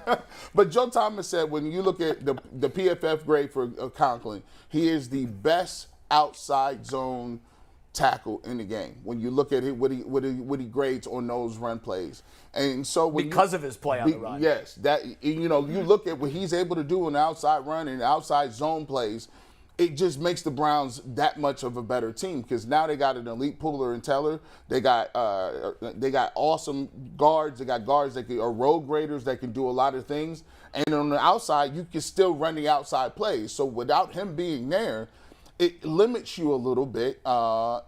But Joe Thomas said when you look at the PFF grade for Conklin, he is the best outside zone tackle in the game. When you look at it, what he grades on those run plays, and so Because of his play on the run. Yes, that you look at what he's able to do on the outside run and outside zone plays. It just makes the Browns that much of a better team because now they got an elite Puller and Teller. They got awesome guards. They got guards that are road graders that can do a lot of things. And on the outside, you can still run the outside plays. So without him being there, it limits you a little bit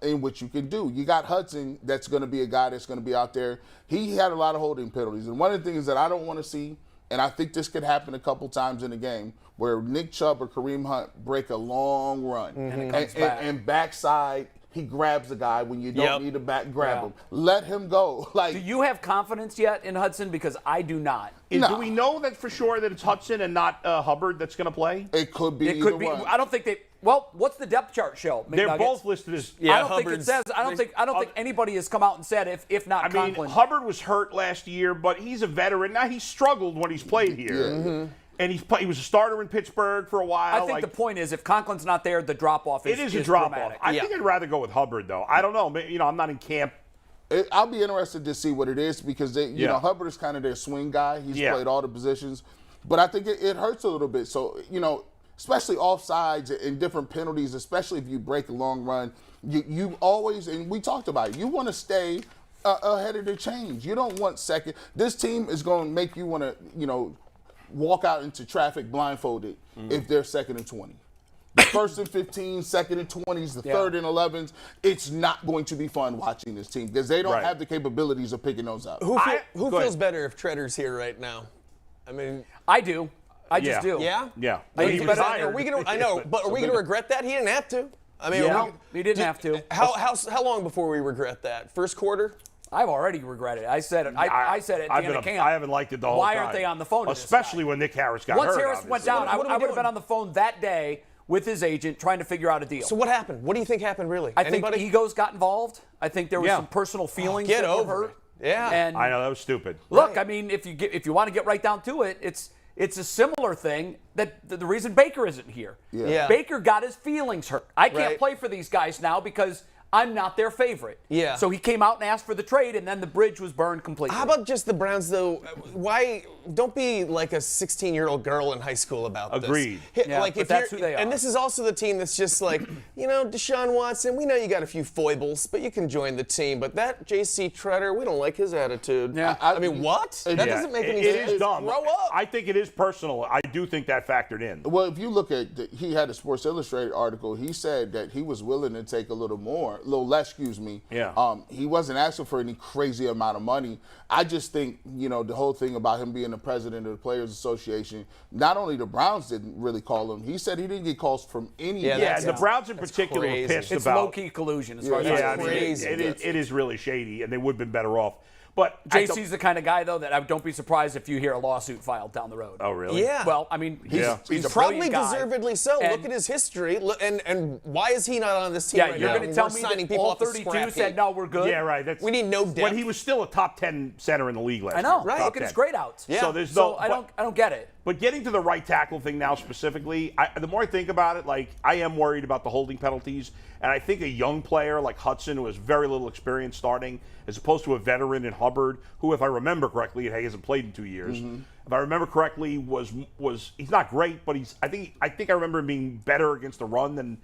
in what you can do. You got Hudson that's going to be a guy that's going to be out there. He had a lot of holding penalties. And one of the things that I don't want to see, and I think this could happen a couple times in the game, where Nick Chubb or Kareem Hunt break a long run. And backside, he grabs the guy when you don't need to back grab him. Let him go. Do you have confidence yet in Hudson? Because I do not. Do we know that for sure that it's Hudson and not Hubbard that's going to play? It could be. It could be. One. I don't think they. Well, what's the depth chart show? They're McNuggets? both listed as. I don't Hubbard's- think it says. I don't think anybody has come out and said if not I mean, Conklin. Hubbard was hurt last year, but he's a veteran. Now he's struggled when he's played here. And he was a starter in Pittsburgh for a while. I think the point is if Conklin's not there, the drop off is it is a drop off. dramatic. I think I'd rather go with Hubbard though. I don't know. I'm not in camp. I'll be interested to see what it is because Hubbard is kind of their swing guy. He's played all the positions, but I think it hurts a little bit. So especially offsides and different penalties, especially if you break a long run, you always, and we talked about it, you want to stay ahead of the change. You don't want second. This team is going to make you want to walk out into traffic blindfolded if they're 2nd and 20. The 1st and 15, 2nd and 20s, the 3rd and 11s, it's not going to be fun watching this team because they don't have the capabilities of picking those up. Who Go feels ahead. better if Tretter's here right now? I mean, I do. I just do. yeah? Yeah. I think He he's was better- hired. Are we gonna? I know, but are we gonna regret that? He didn't have to. I mean, Yeah, he didn't have to. How long before we regret that? First quarter? I've already regretted it. I said it. I said it at the end of camp. I haven't liked it the whole Why time. aren't they on the phone to this Especially guy? when Nick Harris got Once hurt. Harris went down, I would have been on the phone that day with his agent trying to figure out a deal. So what happened? What do you think happened, really? I think egos got involved. I think there was some personal feelings Get that were over hurt. it. Yeah. And I know, that was stupid. look, I mean, if you want to get right down to it, it's a similar thing that the reason Baker isn't here. Yeah. Baker got his feelings hurt. I can't Right. play for these guys now because I'm not their favorite. Yeah. So he came out and asked for the trade, and then the bridge was burned completely. How about just the Browns, though? Why don't be like a 16-year-old girl in high school about this? Agreed. Yeah, but that's who they are. And this is also the team that's just like, Deshaun Watson, we know you got a few foibles, but you can join the team. But that J.C. Treader, we don't like his attitude. Yeah. I mean, what? That doesn't make any sense. It is dumb. Grow up. I think it is personal. I do think that factored in. Well, if you look at, he had a Sports Illustrated article. He said that he was willing to take a little less, excuse me. Yeah. He wasn't asking for any crazy amount of money. I just think, the whole thing about him being the president of the Players Association, not only the Browns didn't really call him, he said he didn't get calls from any. Yeah, the Browns in particular were crazy. pissed it's about. low-key collusion as far as Yeah, I'm I mean, crazy. it is really shady, and they would have been better off. But JC's the kind of guy, though, that I don't be surprised if you hear a lawsuit filed down the road. Oh, really? Yeah. Well, I mean, he's a Probably brilliant guy. deservedly so. And- Look at his history. And why is he not on this team Yeah, right you're now? going to tell We're me signing that people all off the 32 scrap said, heap. no, we're good? Yeah, right. That's, We need no depth. when he was still a top 10 center in the league last I know. year. Right. Top Look at his 10. grade outs. Yeah. So there's So no. I don't get it. But getting to the right tackle thing now specifically, the more I think about it, I am worried about the holding penalties. And I think a young player like Hudson, who has very little experience starting, as opposed to a veteran in Hubbard, who, if I remember correctly, he hasn't played in 2 years. If I remember correctly, was he's not great, but I think I remember him being better against the run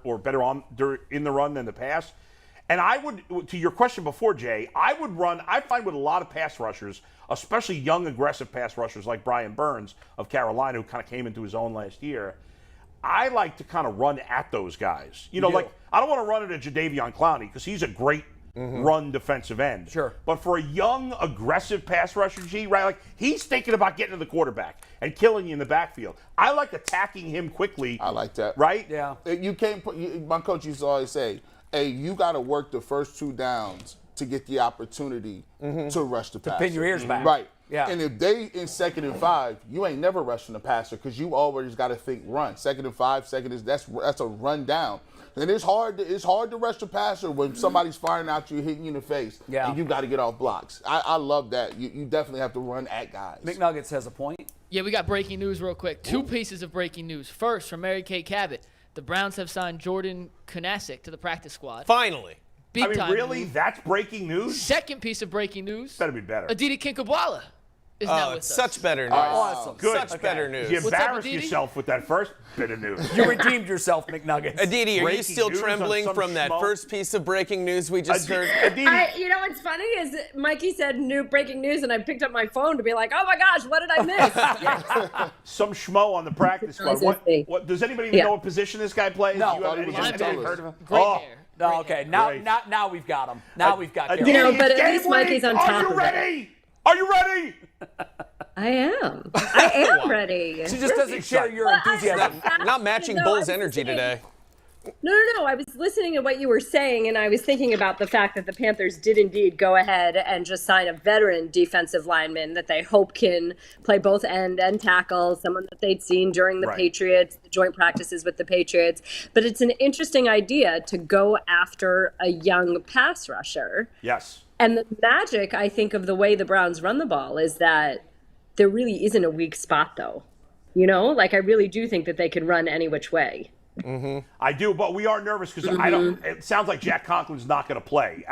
or better in the run than the pass. And I would, to your question before, Jay, I find with a lot of pass rushers, especially young, aggressive pass rushers like Brian Burns of Carolina, who kind of came into his own last year, I like to kind of run at those guys. I don't want to run at a Jadeveon Clowney because he's a great run defensive end. Sure. But for a young, aggressive pass rusher, he's thinking about getting to the quarterback and killing you in the backfield. I like attacking him quickly. I like that. Right? Yeah. You can't my coach used to always say, hey, you got to work the first 2 downs to get the opportunity to rush the passer. Pin your ears back. Right. Yeah. And if they in 2nd and 5, you ain't never rushing the passer because you always got to think run. 2nd and 5, that's a run down. And it's hard to rush the passer when somebody's firing at you, hitting you in the face. Yeah. And you got to get off blocks. I love that. You definitely have to run at guys. McNuggets has a point. Yeah, we got breaking news real quick. 2 pieces of breaking news. First, from Mary Kay Cabot, the Browns have signed Jordan Kunasek to the practice squad. Finally. Big time really? move. That's breaking news? Second piece of breaking news. Better be better. Aditi Kinkhabwala is now with It's us. such better news. Awesome. Good. Such better news. You What's up, embarrassed Aditi? yourself with that first bit of news. You redeemed yourself, McNuggets. Aditi, are you Breaking still news on trembling some from that schmo? first piece of breaking news we just heard? Aditi, What's funny is that Mikey said new breaking news, and I picked up my phone to be like, oh my gosh, what did I miss? some schmo on the practice squad. What does anybody even know what position this guy plays? No. You have Thought he any- was any- Linebacker. heard of him? Great Oh. hair. No, Great okay. hair. Now we've got him. Now we've got Aditi, Carolina. but it's at least game Mikey's week. on top Are you of it. ready? Are you ready? I am. I am ready. She just doesn't share your Well, enthusiasm. Not matching No, Bull's I was energy saying- today. No. I was listening to what you were saying, and I was thinking about the fact that the Panthers did indeed go ahead and just sign a veteran defensive lineman that they hope can play both end and tackle, someone that they'd seen during the Right. Patriots, the joint practices with the Patriots. But it's an interesting idea to go after a young pass rusher. Yes. And the magic, I think, of the way the Browns run the ball is that there really isn't a weak spot, though. I really do think that they can run any which way. I do, but we are nervous because I don't. It sounds like Jack Conklin's not going to play.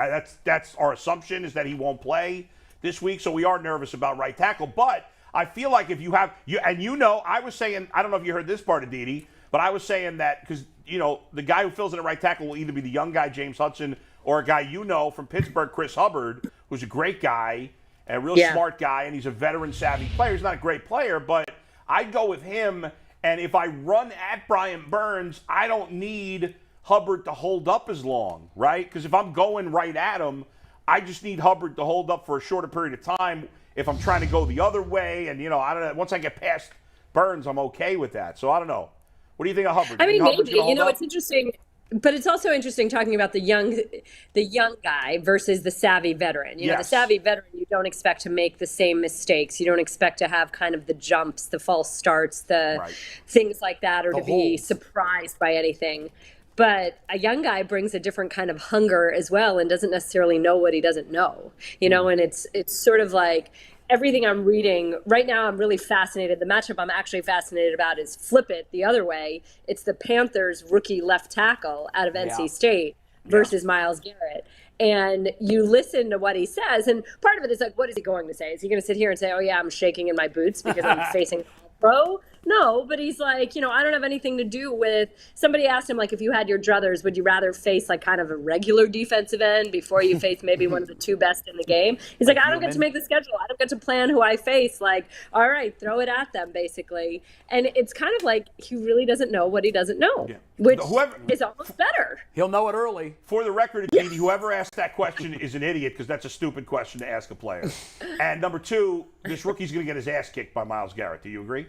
That's our assumption is that he won't play this week. So we are nervous about right tackle. But I feel like if you have I was saying, I don't know if you heard this part of Aditi, but I was saying that because the guy who fills in at right tackle will either be the young guy James Hudson or a guy from Pittsburgh, Chris Hubbard, who's a great guy and a real smart guy, and he's a veteran savvy player. He's not a great player, but I'd go with him. And if I run at Brian Burns, I don't need Hubbard to hold up as long, right? Because if I'm going right at him, I just need Hubbard to hold up for a shorter period of time if I'm trying to go the other way. And, I don't know. Once I get past Burns, I'm okay with that. So I don't know. What do you think of Hubbard? I You mean, think Hubbard's maybe. gonna hold up? It's interesting. But it's also interesting talking about the young guy versus the savvy veteran. You know, the Yes. savvy veteran, you don't expect to make the same mistakes. You don't expect to have kind of the jumps, the false starts, the Right. things like that, or The to be holds. surprised by anything. But a young guy brings a different kind of hunger as well, and doesn't necessarily know what he doesn't know. You know, and it's sort of like everything I'm reading right now, I'm really fascinated. The matchup I'm actually fascinated about is flip it the other way. It's the Panthers rookie left tackle out of NC State versus Myles Garrett. And you listen to what he says, and part of it is like, what is he going to say? Is he going to sit here and say, oh yeah, I'm shaking in my boots because I'm facing a pro? No, but he's like, you know, I don't have anything to do with, somebody asked him, like, if you had your druthers, would you rather face like kind of a regular defensive end before you face maybe one of the two best in the game? He's like, I don't get to make the schedule. I don't get to plan who I face. Like, all right, throw it at them, basically. And it's kind of like he really doesn't know what he doesn't know, which is almost better. He'll know it early. For the record, Aditi, whoever asked that question is an idiot because that's a stupid question to ask a player. And number two, this rookie's going to get his ass kicked by Myles Garrett. Do you agree?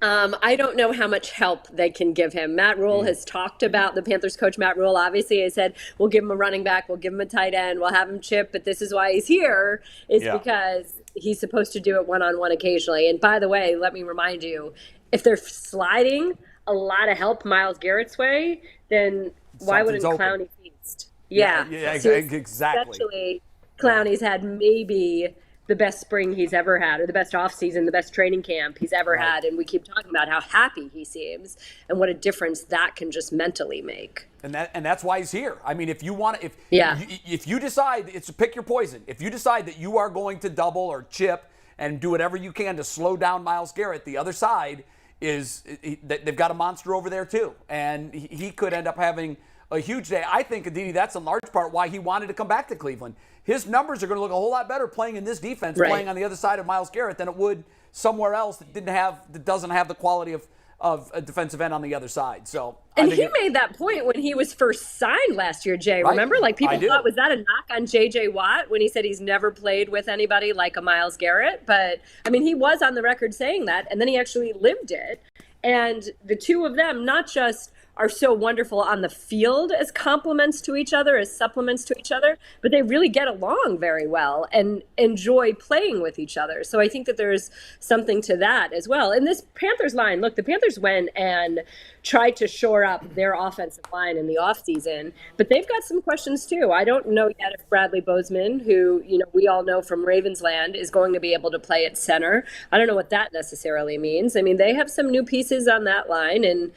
I don't know how much help they can give him. Matt Rule has talked about, the Panthers coach Matt Rule obviously has said, we'll give him a running back, we'll give him a tight end, we'll have him chip, but this is why he's here, is because he's supposed to do it one-on-one occasionally. And by the way, let me remind you, if they're sliding a lot of help Myles Garrett's way, then why wouldn't Clowney feast? Yeah, exactly. Essentially, Clowney's had maybe the best spring he's ever had, or the best offseason, the best training camp he's ever had. And we keep talking about how happy he seems and what a difference that can just mentally make. And that's why he's here. I mean, if you want to, if you decide, it's pick your poison. If you decide that you are going to double or chip and do whatever you can to slow down Myles Garrett, the other side is they've got a monster over there too, and he could end up having a huge day. I think, Aditi, that's in large part why he wanted to come back to Cleveland. His numbers are going to look a whole lot better playing in this defense, playing on the other side of Myles Garrett, than it would somewhere else that doesn't have the quality of a defensive end on the other side. So, and he made that point when he was first signed last year, Jay. Right. Remember, like people thought, was that a knock on J.J. Watt when he said he's never played with anybody like a Myles Garrett? But I mean, he was on the record saying that, and then he actually lived it. And the two of them, not just are so wonderful on the field as complements to each other, as supplements to each other, but they really get along very well and enjoy playing with each other. So I think that there's something to that as well. And this Panthers line, look, the Panthers went and tried to shore up their offensive line in the offseason, but they've got some questions too. I don't know yet if Bradley Bozeman, who, you know, we all know from Ravensland, is going to be able to play at center. I don't know what that necessarily means. I mean, they have some new pieces on that line. And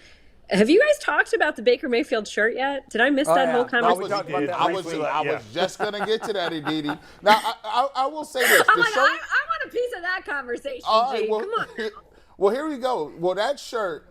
have you guys talked about the Baker Mayfield shirt yet? Did I miss that whole conversation? I was just going to get to that, Aditi. Now, I will say this. I'm like, I want a piece of that conversation, G. Come on. Well, here we go. Well, that shirt,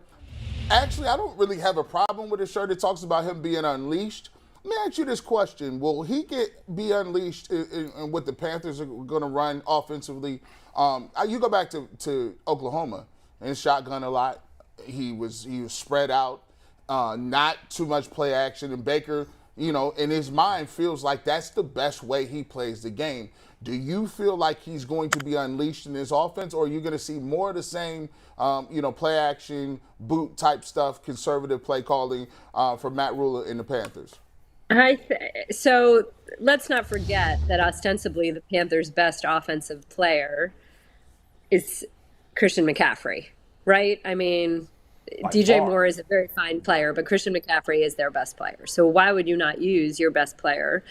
actually, I don't really have a problem with the shirt. It talks about him being unleashed. Let me ask you this question. Will he be unleashed in what the Panthers are going to run offensively? You go back to Oklahoma and shotgun a lot. He was spread out, not too much play action. And Baker, you know, in his mind feels like that's the best way he plays the game. Do you feel like he's going to be unleashed in his offense, or are you going to see more of the same, play action, boot type stuff, conservative play calling from Matt Rule in the Panthers? So let's not forget that ostensibly the Panthers' best offensive player is Christian McCaffrey, right? I mean, DJ Moore is a very fine player, but Christian McCaffrey is their best player. So why would you not use your best player?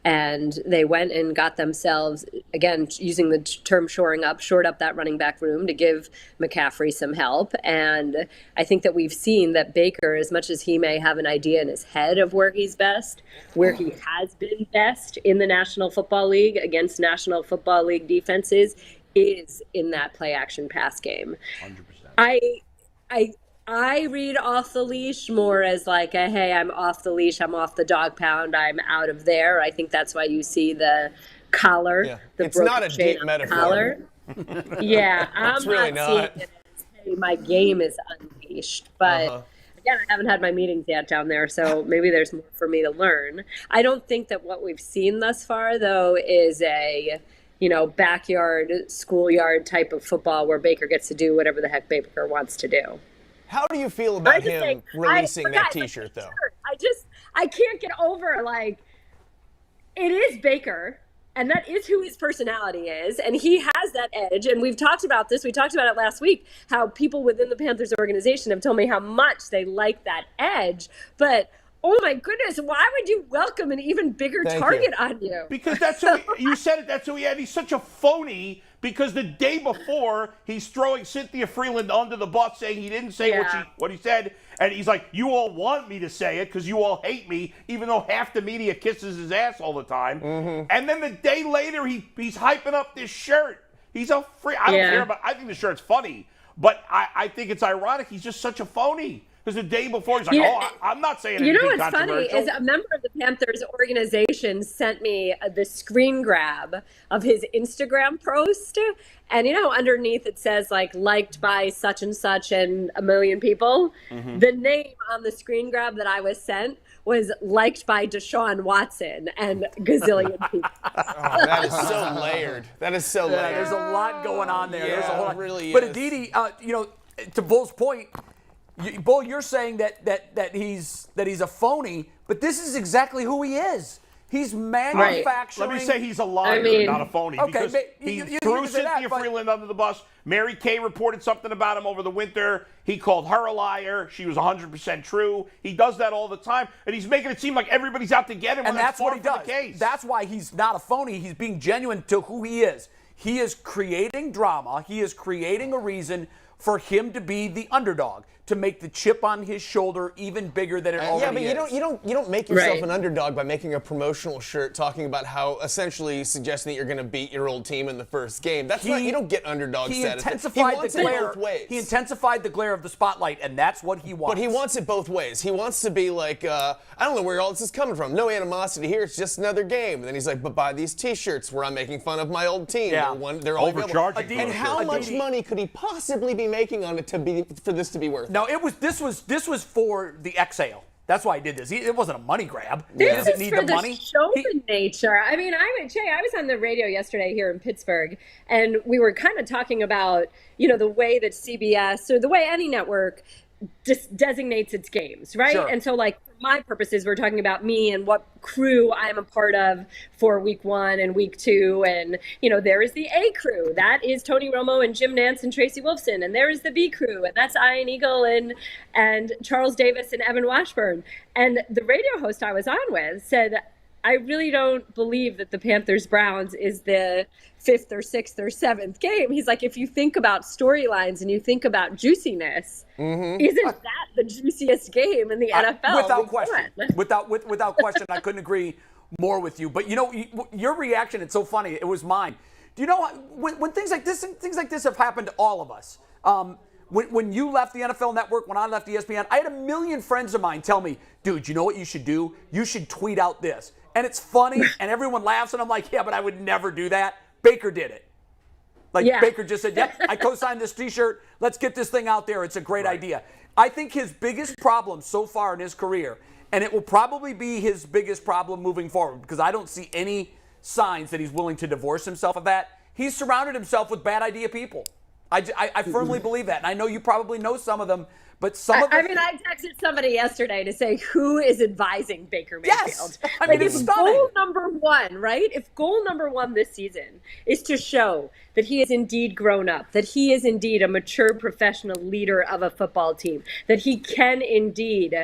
And they went and got themselves, again, using the term shored up that running back room to give McCaffrey some help. And I think that we've seen that Baker, as much as he may have an idea in his head of where he's best, where he has been best in the National Football League against National Football League defenses, is in that play action pass game. 100%. I read off the leash more as like hey, I'm off the leash, I'm off the dog pound, I'm out of there. I think that's why you see the collar. Yeah. It's not a deep metaphor. Collar. Yeah, I'm really not seeing it as, hey, my game is unleashed. But again, I haven't had my meetings yet down there, so maybe there's more for me to learn. I don't think that what we've seen thus far, though, is a backyard, schoolyard type of football where Baker gets to do whatever the heck Baker wants to do. How do you feel about him releasing that T-shirt, though? I can't get over, like, it is Baker. And that is who his personality is. And he has that edge. And we've talked about this. We talked about it last week, how people within the Panthers organization have told me how much they like that edge. But, oh my goodness, why would you welcome an even bigger target on you? Because that's who you said it. That's who he had. He's such a phony because the day before he's throwing Cynthia Freeland under the bus, saying he didn't say what he said, and he's like, "You all want me to say it because you all hate me," even though half the media kisses his ass all the time. Mm-hmm. And then the day later, he's hyping up this shirt. He's a free. I don't care about. I think the shirt's funny, but I think it's ironic. He's just such a phony. Because the day before, he's like, I'm not saying anything controversial. What's funny is a member of the Panthers organization sent me the screen grab of his Instagram post. And, underneath it says, like, liked by such and such and a million people. Mm-hmm. The name on the screen grab that I was sent was liked by Deshaun Watson and gazillion people. Oh, that is so layered. That is so layered. There's a lot going on there. Yeah, there's a whole lot. It really but is. Aditi, to Bull's point, Bull, you're saying that he's a phony, but this is exactly who he is. He's manufacturing. Let me say he's a liar, not a phony. Okay, because he threw Cynthia Freeland under the bus. Mary Kay reported something about him over the winter. He called her a liar. She was 100% true. He does that all the time, and he's making it seem like everybody's out to get him. And that's what he does. The case. That's why he's not a phony. He's being genuine to who he is. He is creating drama. He is creating a reason for him to be the underdog, to make the chip on his shoulder even bigger than it already is. Yeah, but you don't make yourself an underdog by making a promotional shirt talking about how essentially suggesting that you're going to beat your old team in the first game. That's not, you don't get underdog status. He intensified the glare of the spotlight, and that's what he wants. But he wants it both ways. He wants to be like, I don't know where all this is coming from. No animosity here. It's just another game. And then he's like, but buy these T-shirts where I'm making fun of my old team. Yeah. They're all overcharging. And how much money could he possibly be making on it for this to be worth? No, this was for the exhale. That's why I did this. It wasn't a money grab. He This doesn't is need for the money. Showman nature. I mean, I was on the radio yesterday here in Pittsburgh, and we were kind of talking about, the way that CBS or the way any network designates its games, right? Sure. And so, like, for my purposes, we're talking about me and what crew I'm a part of for week 1 and week 2. And, there is the A crew. That is Tony Romo and Jim Nantz and Tracy Wolfson. And there is the B crew. And that's Ian Eagle and Charles Davis and Evan Washburn. And the radio host I was on with said, I really don't believe that the Panthers-Browns is the 5th or 6th or 7th game. He's like, if you think about storylines and you think about juiciness, isn't that the juiciest game in the NFL? Without question. Without question, I couldn't agree more with you. But, your reaction, it's so funny. It was mine. Do you know when things like this have happened to all of us? When you left the NFL Network, when I left ESPN, I had a million friends of mine tell me, dude, you know what you should do? You should tweet out this. And it's funny, and everyone laughs, and I'm like, yeah, but I would never do that. Baker did it. Baker just said, yep, I co-signed this T-shirt. Let's get this thing out there. It's a great idea. I think his biggest problem so far in his career, and it will probably be his biggest problem moving forward, because I don't see any signs that he's willing to divorce himself of that. He's surrounded himself with bad idea people. I firmly believe that, and I know you probably know some of them, but some of them... I texted somebody yesterday to say, who is advising Baker Mayfield? Yes! It's stunning. Goal number 1, right? If goal number 1 this season is to show that he is indeed grown up, that he is indeed a mature professional leader of a football team, that he can indeed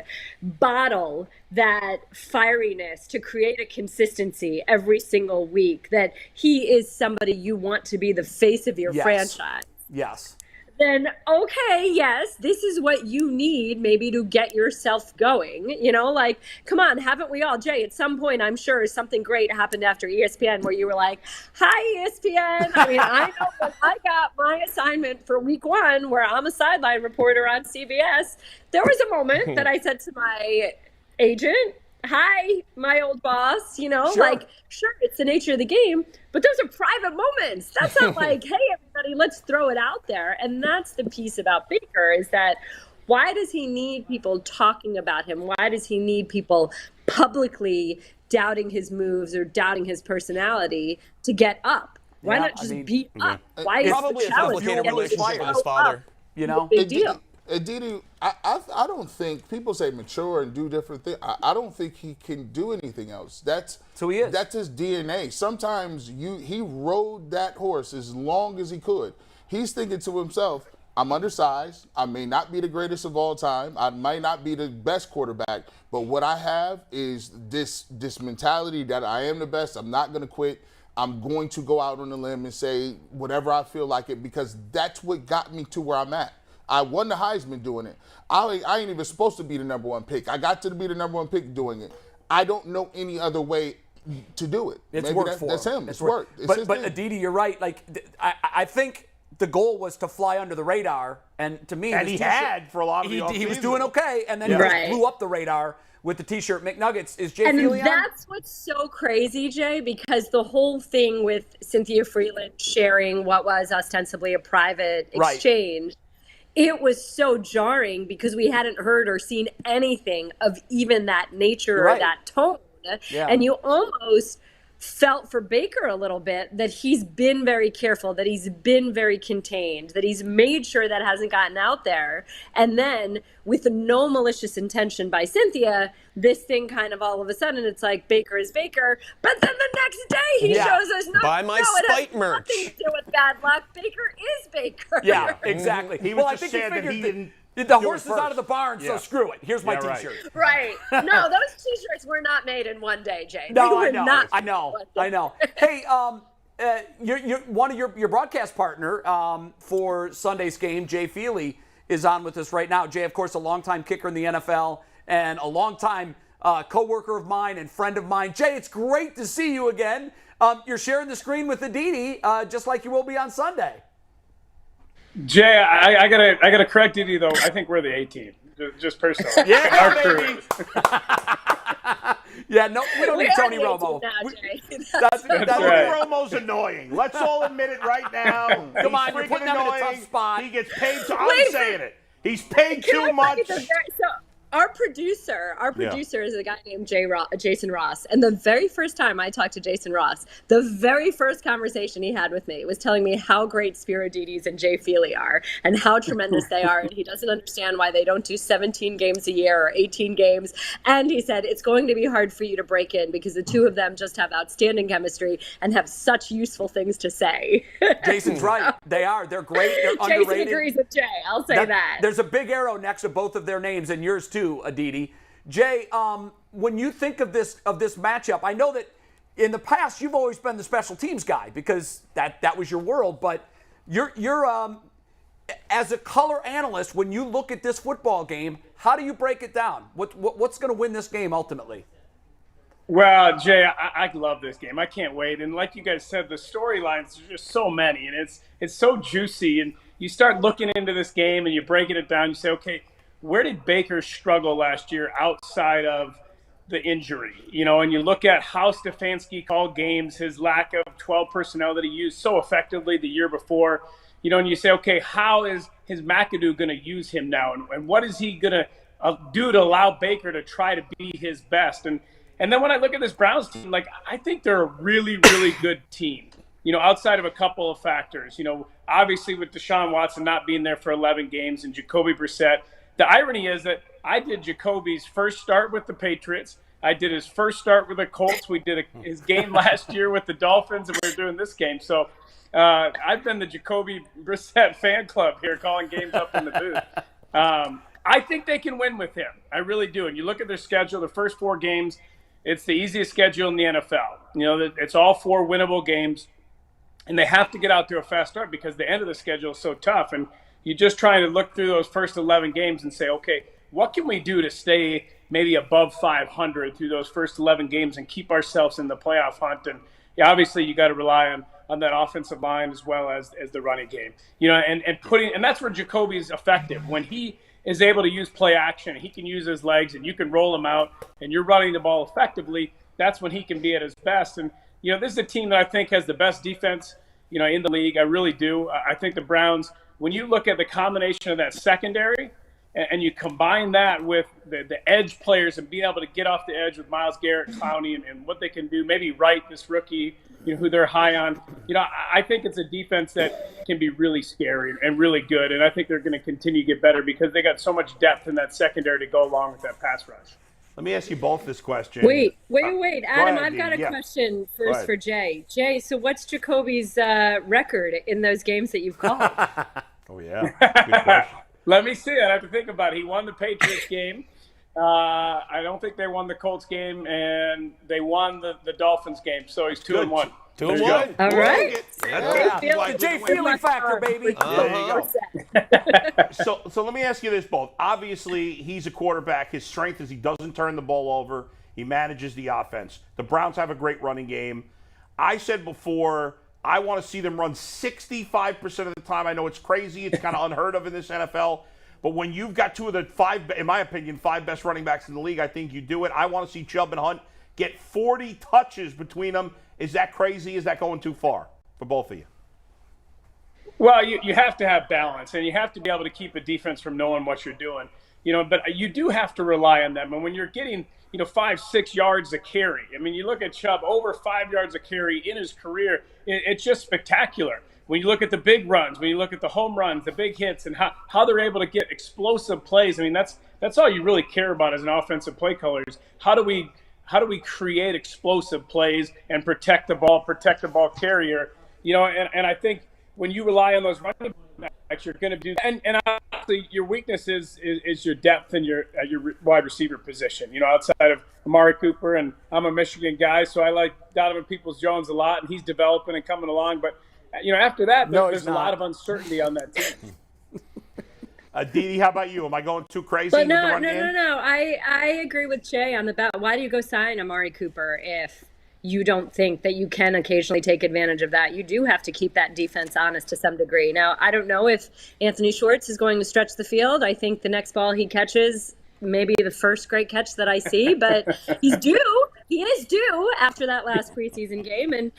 bottle that fieriness to create a consistency every single week, that he is somebody you want to be the face of your franchise. Yes. Then, okay, yes, this is what you need maybe to get yourself going. Come on, haven't we all? Jay, at some point, I'm sure something great happened after ESPN where you were like, hi, ESPN. I mean, I know when I got my assignment for week 1 where I'm a sideline reporter on CBS, there was a moment that I said to my agent, hi, my old boss, sure, it's the nature of the game, but those are private moments. That's not like, hey, everybody, let's throw it out there. And that's the piece about Baker is that why does he need people talking about him? Why does he need people publicly doubting his moves or doubting his personality to get up? Why not just be up? Why is probably the a challenge complicated getting relationship with his up? father? Big deal. Aditi, I don't think people say mature and do different things. I don't think he can do anything else. So he is. That's his DNA. Sometimes he rode that horse as long as he could. He's thinking to himself, I'm undersized. I may not be the greatest of all time. I might not be the best quarterback, but what I have is this mentality that I am the best. I'm not going to quit. I'm going to go out on a limb and say whatever I feel like it, because that's what got me to where I'm at. I won the Heisman doing it. I ain't even supposed to be the number one pick. I got to be the number one pick doing it. I don't know any other way to do it. It's Maybe worked for that's him. him. It's worked. It's his But thing. Aditi, you're right. Like I think the goal was to fly under the radar, and to me, And he had for a lot of the he was offseason. doing okay, and then he Right. just blew up the radar with the T-shirt McNuggets. Is Jay And Feely on? that's what's so crazy, Jay, because the whole thing with Cynthia Freeland sharing what was ostensibly a private Right. exchange, it was so jarring because we hadn't heard or seen anything of even that nature Right. or that tone. Yeah. And you almost felt for Baker a little bit that he's been very careful, that he's been very contained, that he's made sure that hasn't gotten out there. And then with no malicious intention by Cynthia, this thing kind of all of a sudden it's like Baker is Baker. But then the next day he Yeah. shows us no, Buy my it has spite merch. nothing to do with bad luck. Baker is Baker. Yeah, exactly. He was well, just I think sad that figured he that didn't the do it horse is out of the first. barn, so Yeah. screw it. Here's my Yeah, right. T-shirt. Right. No, those T-shirts were not made in one day, Jay. No, They I were know. not I made know. in one I day. know. Hey, you're one of your broadcast partner for Sunday's game, Jay Feely, is on with us right now. Jay, of course, a longtime kicker in the NFL and a longtime co-worker of mine and friend of mine. Jay, it's great to see you again. You're sharing the screen with Aditi, just like you will be on Sunday. Jay, I gotta correct you though. I think we're the A team, just personally. Yeah, Our crew. baby. Yeah, no, we don't We need are Tony the Romo. 18 now, Jay. That's right. Tony Romo's annoying. Let's all admit it right now. Come on, He's you're freaking putting him in a annoying. tough spot. He gets paid. Wait I'm for- saying it. He's paid Can too I tell much. you the so our producer is a guy named Jason Ross. And the very first time I talked to Jason Ross, the very first conversation he had with me was telling me how great Spirodides and Jay Feely are and how tremendous they are. And he doesn't understand why they don't do 17 games a year or 18 games. And he said, it's going to be hard for you to break in because the two of them just have outstanding chemistry and have such useful things to say. Jason's right. They are. They're great. They're Jason underrated. agrees with Jay. I'll say that. There's a big arrow next to both of their names, and yours too, Aditi. Jay, when you think of this matchup, I know that in the past you've always been the special teams guy because that was your world. But you're as a color analyst, when you look at this football game, how do you break it down? What's going to win this game ultimately? Well, Jay, I love this game. I can't wait. And like you guys said, the storylines are just so many, and it's so juicy. And you start looking into this game, and you're breaking it down. You say, okay, where did Baker struggle last year outside of the injury? You know, and you look at how Stefanski called games, his lack of 12 personnel that he used so effectively the year before. You know, and you say, okay, how is his McAdoo going to use him now? And what is he going to do to allow Baker to try to be his best? And then when I look at this Browns team, like, I think they're a really, really good team, you know, outside of a couple of factors. You know, obviously with Deshaun Watson not being there for 11 games and Jacoby Brissett. The irony is that I did Jacoby's first start with the Patriots. I did his first start with the Colts. We did his game last year with the Dolphins, and we're doing this game. So I've been the Jacoby Brissett fan club here, calling games up in the booth. I think they can win with him. I really do. And you look at their schedule, the first 4 games, it's the easiest schedule in the NFL. You know, it's all 4 winnable games, and they have to get out to a fast start because the end of the schedule is so tough. And you're just trying to look through those first 11 games and say, okay, what can we do to stay maybe above 500 through those first 11 games and keep ourselves in the playoff hunt? And obviously you got to rely on that offensive line as well as the running game. You know, and that's where Jacoby is effective. When he is able to use play action, he can use his legs and you can roll him out and you're running the ball effectively. That's when he can be at his best. And, you know, this is a team that I think has the best defense, you know, in the league. I really do. I think the Browns, when you look at the combination of that secondary, and you combine that with the edge players and being able to get off the edge with Myles Garrett, Clowney, and what they can do, maybe Wright, this rookie, who they're high on. I think it's a defense that can be really scary and really good, and I think they're going to continue to get better because they got so much depth in that secondary to go along with that pass rush. Let me ask you both this question. Wait. Adam, ahead, I've got a yeah. question first for Jay. Jay, so what's Jacoby's record in those games that you've called? Oh, yeah. Good question. Let me see. I have to think about it. He won the Patriots game. I don't think they won the Colts game, and they won the Dolphins game. So he's 2-1. 2-1. All right. The Jay Feely factor, baby. There you go. So let me ask you this, both. Obviously, he's a quarterback. His strength is he doesn't turn the ball over. He manages the offense. The Browns have a great running game. I said before, I want to see them run 65% of the time. I know it's crazy. It's kind of unheard of in this NFL. But when you've got two of the five, in my opinion, five best running backs in the league, I think you do it. I want to see Chubb and Hunt get 40 touches between them. Is that crazy? Is that going too far for both of you? Well, you have to have balance, and you have to be able to keep a defense from knowing what you're doing. But you do have to rely on them. And when you're getting 5-6 yards a carry, I mean, you look at Chubb, over 5 yards a carry in his career, it's just spectacular. When you look at the big runs, when you look at the home runs, the big hits, and how they're able to get explosive plays, I mean, that's all you really care about as an offensive play caller is how do we create explosive plays and protect the ball carrier, and I think when you rely on those running backs, you're going to do that. And obviously your weakness is your depth and your wide receiver position. Outside of Amari Cooper, and I'm a Michigan guy, so I like Donovan Peoples-Jones a lot, and he's developing and coming along. But after that, there's a lot of uncertainty on that team. Aditi, how about you? Am I going too crazy? But with the run game? no. I agree with Jay on the bat. Why do you go sign Amari Cooper if you don't think that you can occasionally take advantage of that? You do have to keep that defense honest to some degree. Now, I don't know if Anthony Schwartz is going to stretch the field. I think the next ball he catches, maybe the first great catch that I see, but he's due. He is due after that last preseason game. And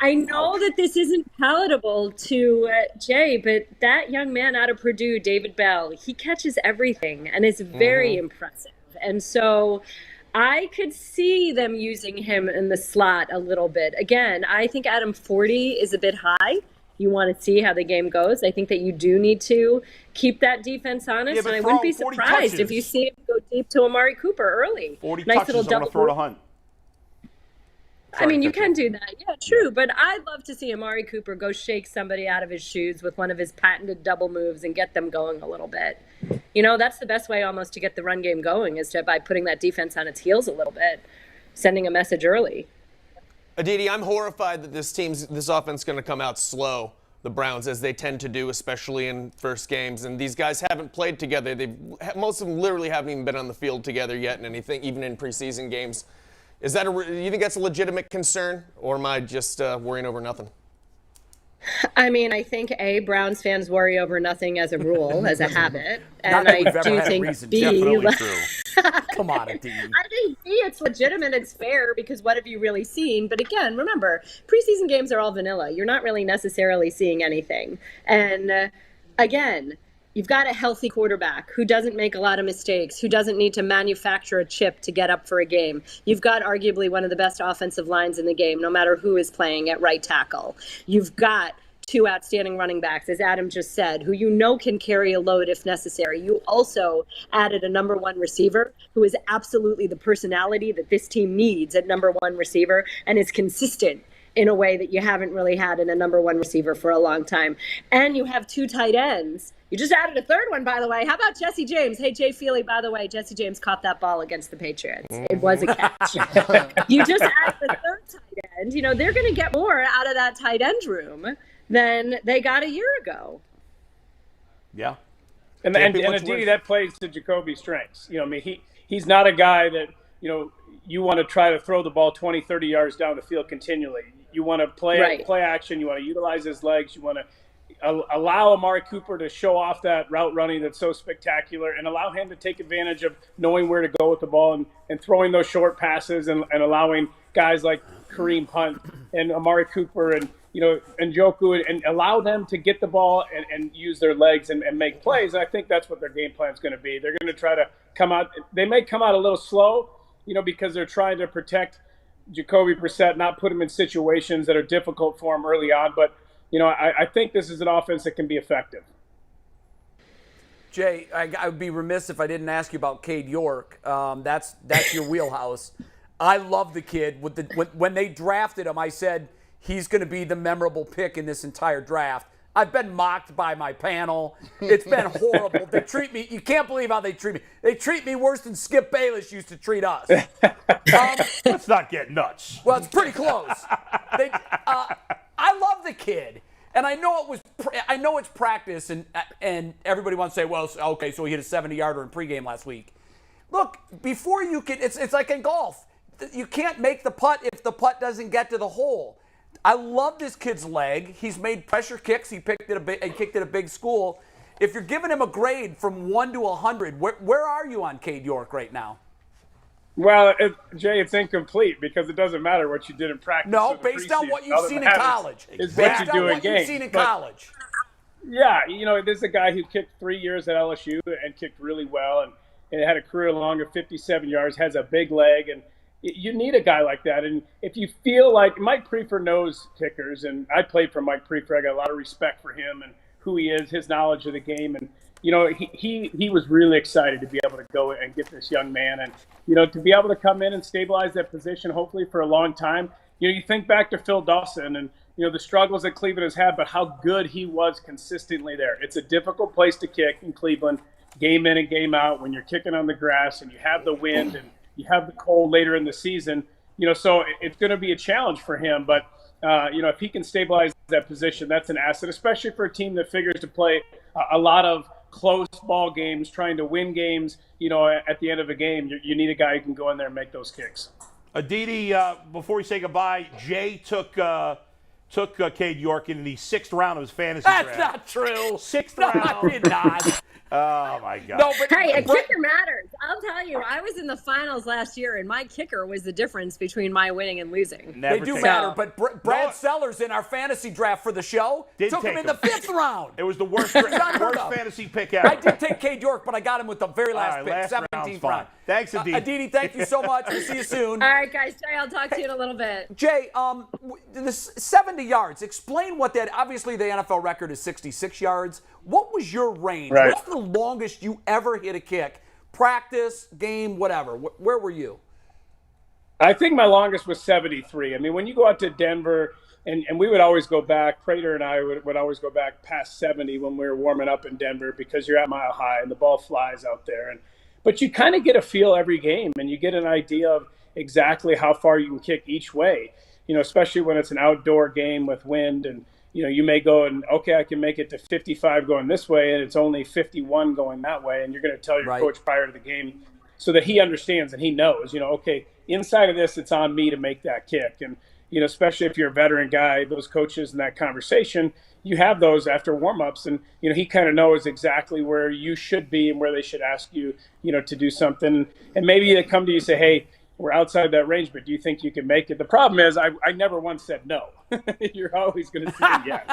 I know that this isn't palatable to Jay, but that young man out of Purdue, David Bell, he catches everything and is very impressive. And so I could see them using him in the slot a little bit. Again, I think Adam 40 is a bit high. You want to see how the game goes. I think that you do need to keep that defense honest, and I wouldn't be surprised if you see him go deep to Amari Cooper early. 40 nice touches, little I'm going to throw to Hunt. I mean, you can do that. Yeah, true. But I'd love to see Amari Cooper go shake somebody out of his shoes with one of his patented double moves and get them going a little bit. That's the best way almost to get the run game going is by putting that defense on its heels a little bit, sending a message early. Aditi, I'm horrified that this offense is going to come out slow, the Browns, as they tend to do, especially in first games. And these guys haven't played together. Most of them literally haven't even been on the field together yet in anything, even in preseason games. Do you think that's a legitimate concern, or am I just worrying over nothing? I mean, I think Browns fans worry over nothing as a rule, as a habit, and Not that I we've ever do had a think reason. B. Definitely true. Come on, Aditi. I think B, it's legitimate, it's fair, because what have you really seen? But again, remember, preseason games are all vanilla. You're not really necessarily seeing anything, and again, you've got a healthy quarterback who doesn't make a lot of mistakes, who doesn't need to manufacture a chip to get up for a game. You've got arguably one of the best offensive lines in the game, no matter who is playing at right tackle. You've got two outstanding running backs, as Adam just said, who can carry a load if necessary. You also added a number one receiver who is absolutely the personality that this team needs at number one receiver and is consistent in a way that you haven't really had in a number one receiver for a long time. And you have two tight ends. You just added a third one, by the way. How about Jesse James? Hey, Jay Feely, by the way, Jesse James caught that ball against the Patriots. It was a catch. You just added the third tight end. They're going to get more out of that tight end room than they got a year ago. Yeah. And Aditi, that plays to Jacoby's strengths. He's not a guy that, you want to try to throw the ball 20, 30 yards down the field continually. You want to play action. You want to utilize his legs. You want to allow Amari Cooper to show off that route running that's so spectacular and allow him to take advantage of knowing where to go with the ball and throwing those short passes and allowing guys like Kareem Hunt and Amari Cooper and Njoku and allow them to get the ball and use their legs and make plays. And I think that's what their game plan is going to be. They're going to try to come out. They may come out a little slow, because they're trying to protect Jacoby Brissett, not put him in situations that are difficult for him early on. But, I think this is an offense that can be effective. Jay, I would be remiss if I didn't ask you about Cade York. That's your wheelhouse. I love the kid. When they drafted him, I said he's going to be the memorable pick in this entire draft. I've been mocked by my panel. It's been horrible. They treat me. You can't believe how they treat me. They treat me worse than Skip Bayless used to treat us. Let's not get nuts. Well, it's pretty close. I love the kid, and I know it's practice, and everybody wants to say, well, okay, so he hit a 70-yarder in pregame last week. Look, before you can, it's like in golf. You can't make the putt if the putt doesn't get to the hole. I love this kid's leg. He's made pressure kicks. He kicked at a big school. If you're giving him a grade from 1 to 100, where are you on Cade York right now? Well, Jay, it's incomplete because it doesn't matter what you did in practice. No, based on what you've seen in college. It's what you do in games. You've seen in college. Yeah, there's a guy who kicked 3 years at LSU and kicked really well and had a career long of 57 yards, has a big leg, and you need a guy like that. And if you feel like Mike Prefer knows kickers, and I played for Mike Prefer, I got a lot of respect for him and who he is, his knowledge of the game. And, he was really excited to be able to go and get this young man and, to be able to come in and stabilize that position, hopefully for a long time. You think back to Phil Dawson and, the struggles that Cleveland has had, but how good he was consistently there. It's a difficult place to kick in Cleveland, game in and game out, when you're kicking on the grass and you have the wind and you have the cold later in the season, so it's going to be a challenge for him. But, if he can stabilize that position, that's an asset, especially for a team that figures to play a lot of close ball games, trying to win games, at the end of a game. You need a guy who can go in there and make those kicks. Aditi, before we say goodbye, Jay took Cade York in the 6th round of his fantasy draft. That's not true. 6th No, round. I did not. Oh, my God. No, but Hey, a kicker matters. I'll tell you, I was in the finals last year, and my kicker was the difference between my winning and losing. They do matter, but Brad Sellers in our fantasy draft for the show took him in the 5th round. It was the worst fantasy pick ever. I did take Cade York, but I got him with the very last pick, 17th round. Thanks, Aditi. Aditi, thank you so much. We'll see you soon. All right, guys. Jay, I'll talk to you in a little bit. Jay, this 70 yards, explain what that, obviously the NFL record is 66 yards. What was your range? Right. What's the longest you ever hit a kick? Practice, game, whatever. Where were you? I think my longest was 73. I mean, when you go out to Denver, and we would always go back, Prater and I would always go back past 70 when we were warming up in Denver because you're at Mile High and the ball flies out there. But you kind of get a feel every game, and you get an idea of exactly how far you can kick each way, especially when it's an outdoor game with wind and, you may go and, okay, I can make it to 55 going this way, and it's only 51 going that way. And you're going to tell your coach prior to the game so that he understands and he knows, okay, inside of this, it's on me to make that kick. And, especially if you're a veteran guy, those coaches in that conversation, you have those after warmups. And, he kind of knows exactly where you should be and where they should ask you, to do something. And maybe they come to you and say, hey, we're outside that range, but do you think you can make it? The problem is I never once said no. You're always going to say yes.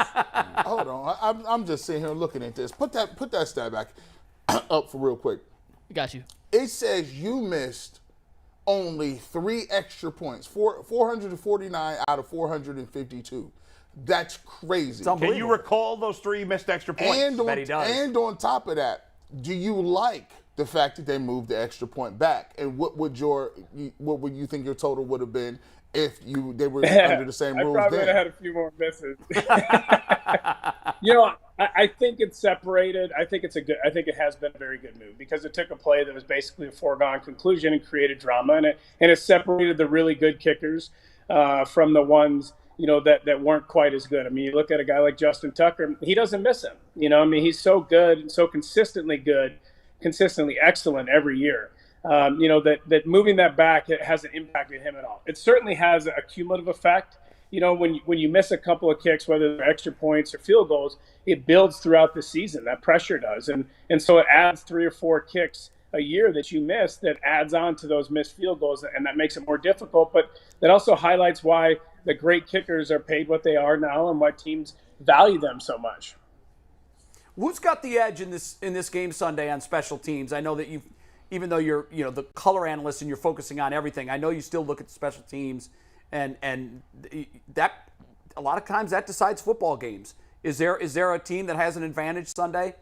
Hold on. I'm just sitting here looking at this. Put that stat back up for real quick. Got you. It says you missed only 3 extra points, 449 out of 452. That's crazy. Can you recall those 3 missed extra points? And on top of that, do you like the fact that they moved the extra point back? And what would you think your total would have been if they were under the same rules? I probably would have had a few more misses. I think it's separated. I think it has been a very good move because it took a play that was basically a foregone conclusion and created drama, and it separated the really good kickers from the ones that weren't quite as good. I mean, you look at a guy like Justin Tucker, he doesn't miss him. He's so good and so consistently excellent every year. That moving that back, it hasn't impacted him at all. It certainly has a cumulative effect. When you miss a couple of kicks, whether they're extra points or field goals, it builds throughout the season. That pressure does, and so it adds 3 or 4 kicks a year that you miss that adds on to those missed field goals, and that makes it more difficult. But that also highlights why the great kickers are paid what they are now and why teams value them so much. Who's got the edge in this game Sunday on special teams? I know that even though you're the color analyst and you're focusing on everything, I know you still look at the special teams, and that a lot of times that decides football games. Is there a team that has an advantage Sunday?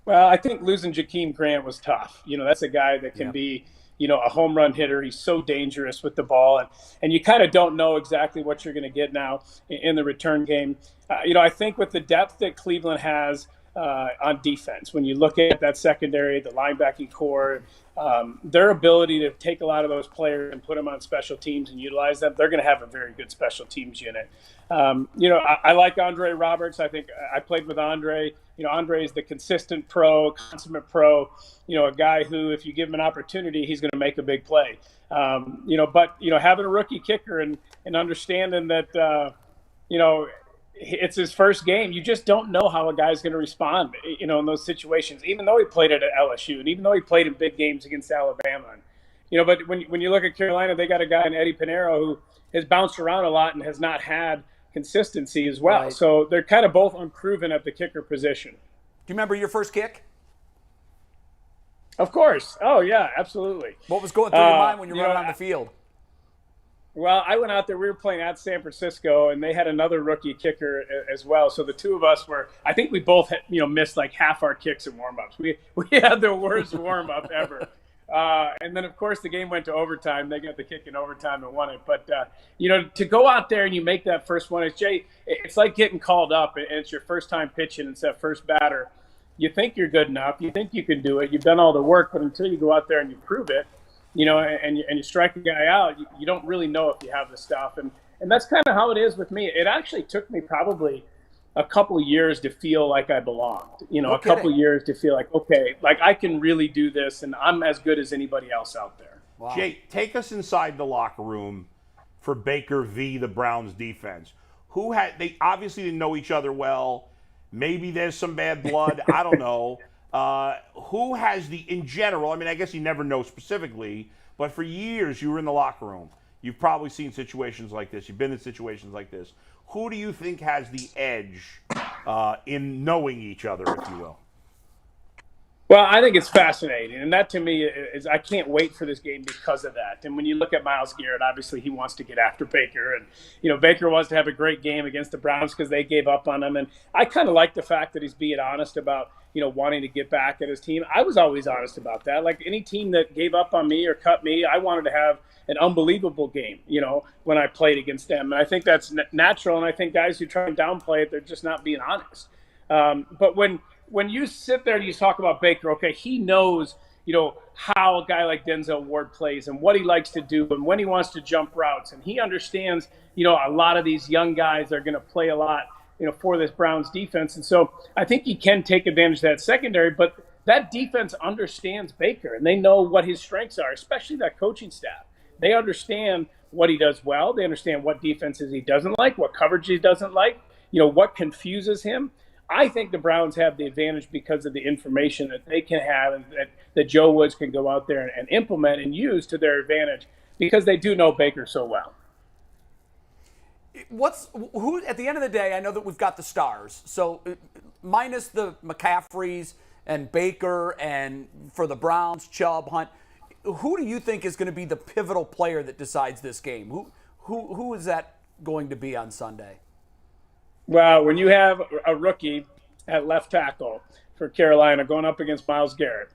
Well, I think losing Jakeem Grant was tough. That's a guy that can be, a home run hitter. He's so dangerous with the ball, and you kind of don't know exactly what you're going to get now in the return game. I think with the depth that Cleveland has on defense, when you look at that secondary, the linebacking core, their ability to take a lot of those players and put them on special teams and utilize them, they're going to have a very good special teams unit. I like Andre Roberts. I think I played with Andre. Andre is the consistent pro, consummate pro, a guy who, if you give him an opportunity, he's going to make a big play. But having a rookie kicker and understanding that, it's his first game, you just don't know how a guy's going to respond, in those situations, even though he played at LSU and even though he played in big games against Alabama. But when you look at Carolina, they got a guy in Eddie Pinheiro who has bounced around a lot and has not had consistency as well. Right. So they're kind of both unproven at the kicker position. Do you remember your first kick? Of course. Oh, yeah, absolutely. What was going through your mind when you were running on the field? Well, I went out there. We were playing at San Francisco, and they had another rookie kicker as well. So the two of us I think we both had, missed like half our kicks in warmups. We had the worst warm-up ever. And then, of course, the game went to overtime. They got the kick in overtime and won it. But, to go out there and you make that first one, it's like getting called up, and it's your first time pitching. It's that first batter. You think you're good enough. You think you can do it. You've done all the work. But until you go out there and you prove it, and you strike a guy out, you don't really know if you have the stuff. And that's kind of how it is with me. It actually took me probably a couple of years to feel like I belonged, a couple of years to feel like, okay, like I can really do this and I'm as good as anybody else out there. Wow. Jay, take us inside the locker room for Baker v. the Browns defense. They obviously didn't know each other well. Maybe there's some bad blood. I don't know. Who has in general, I guess you never know specifically, but for years you were in the locker room. You've probably seen situations like this. You've been in situations like this. Who do you think has the edge in knowing each other, if you will? Well, I think it's fascinating, and that to me is I can't wait for this game because of that. And when you look at Myles Garrett, obviously he wants to get after Baker, and Baker wants to have a great game against the Browns because they gave up on him. And I kind of like the fact that he's being honest about wanting to get back at his team. I was always honest about that. Like any team that gave up on me or cut me, I wanted to have an unbelievable game, when I played against them. And I think that's natural. And I think guys who try and downplay it, they're just not being honest. But when you sit there and you talk about Baker, okay, he knows, how a guy like Denzel Ward plays and what he likes to do and when he wants to jump routes. And he understands, a lot of these young guys are going to play a lot, for this Browns defense. And so I think he can take advantage of that secondary, but that defense understands Baker and they know what his strengths are, especially that coaching staff. They understand what he does well. They understand what defenses he doesn't like, what coverage he doesn't like, what confuses him. I think the Browns have the advantage because of the information that they can have and that Joe Woods can go out there and implement and use to their advantage because they do know Baker so well. Who at the end of the day, I know that we've got the stars. So minus the McCaffreys and Baker and for the Browns, Chubb, Hunt, who do you think is going to be the pivotal player that decides this game? Who is that going to be on Sunday? Well, when you have a rookie at left tackle for Carolina going up against Myles Garrett,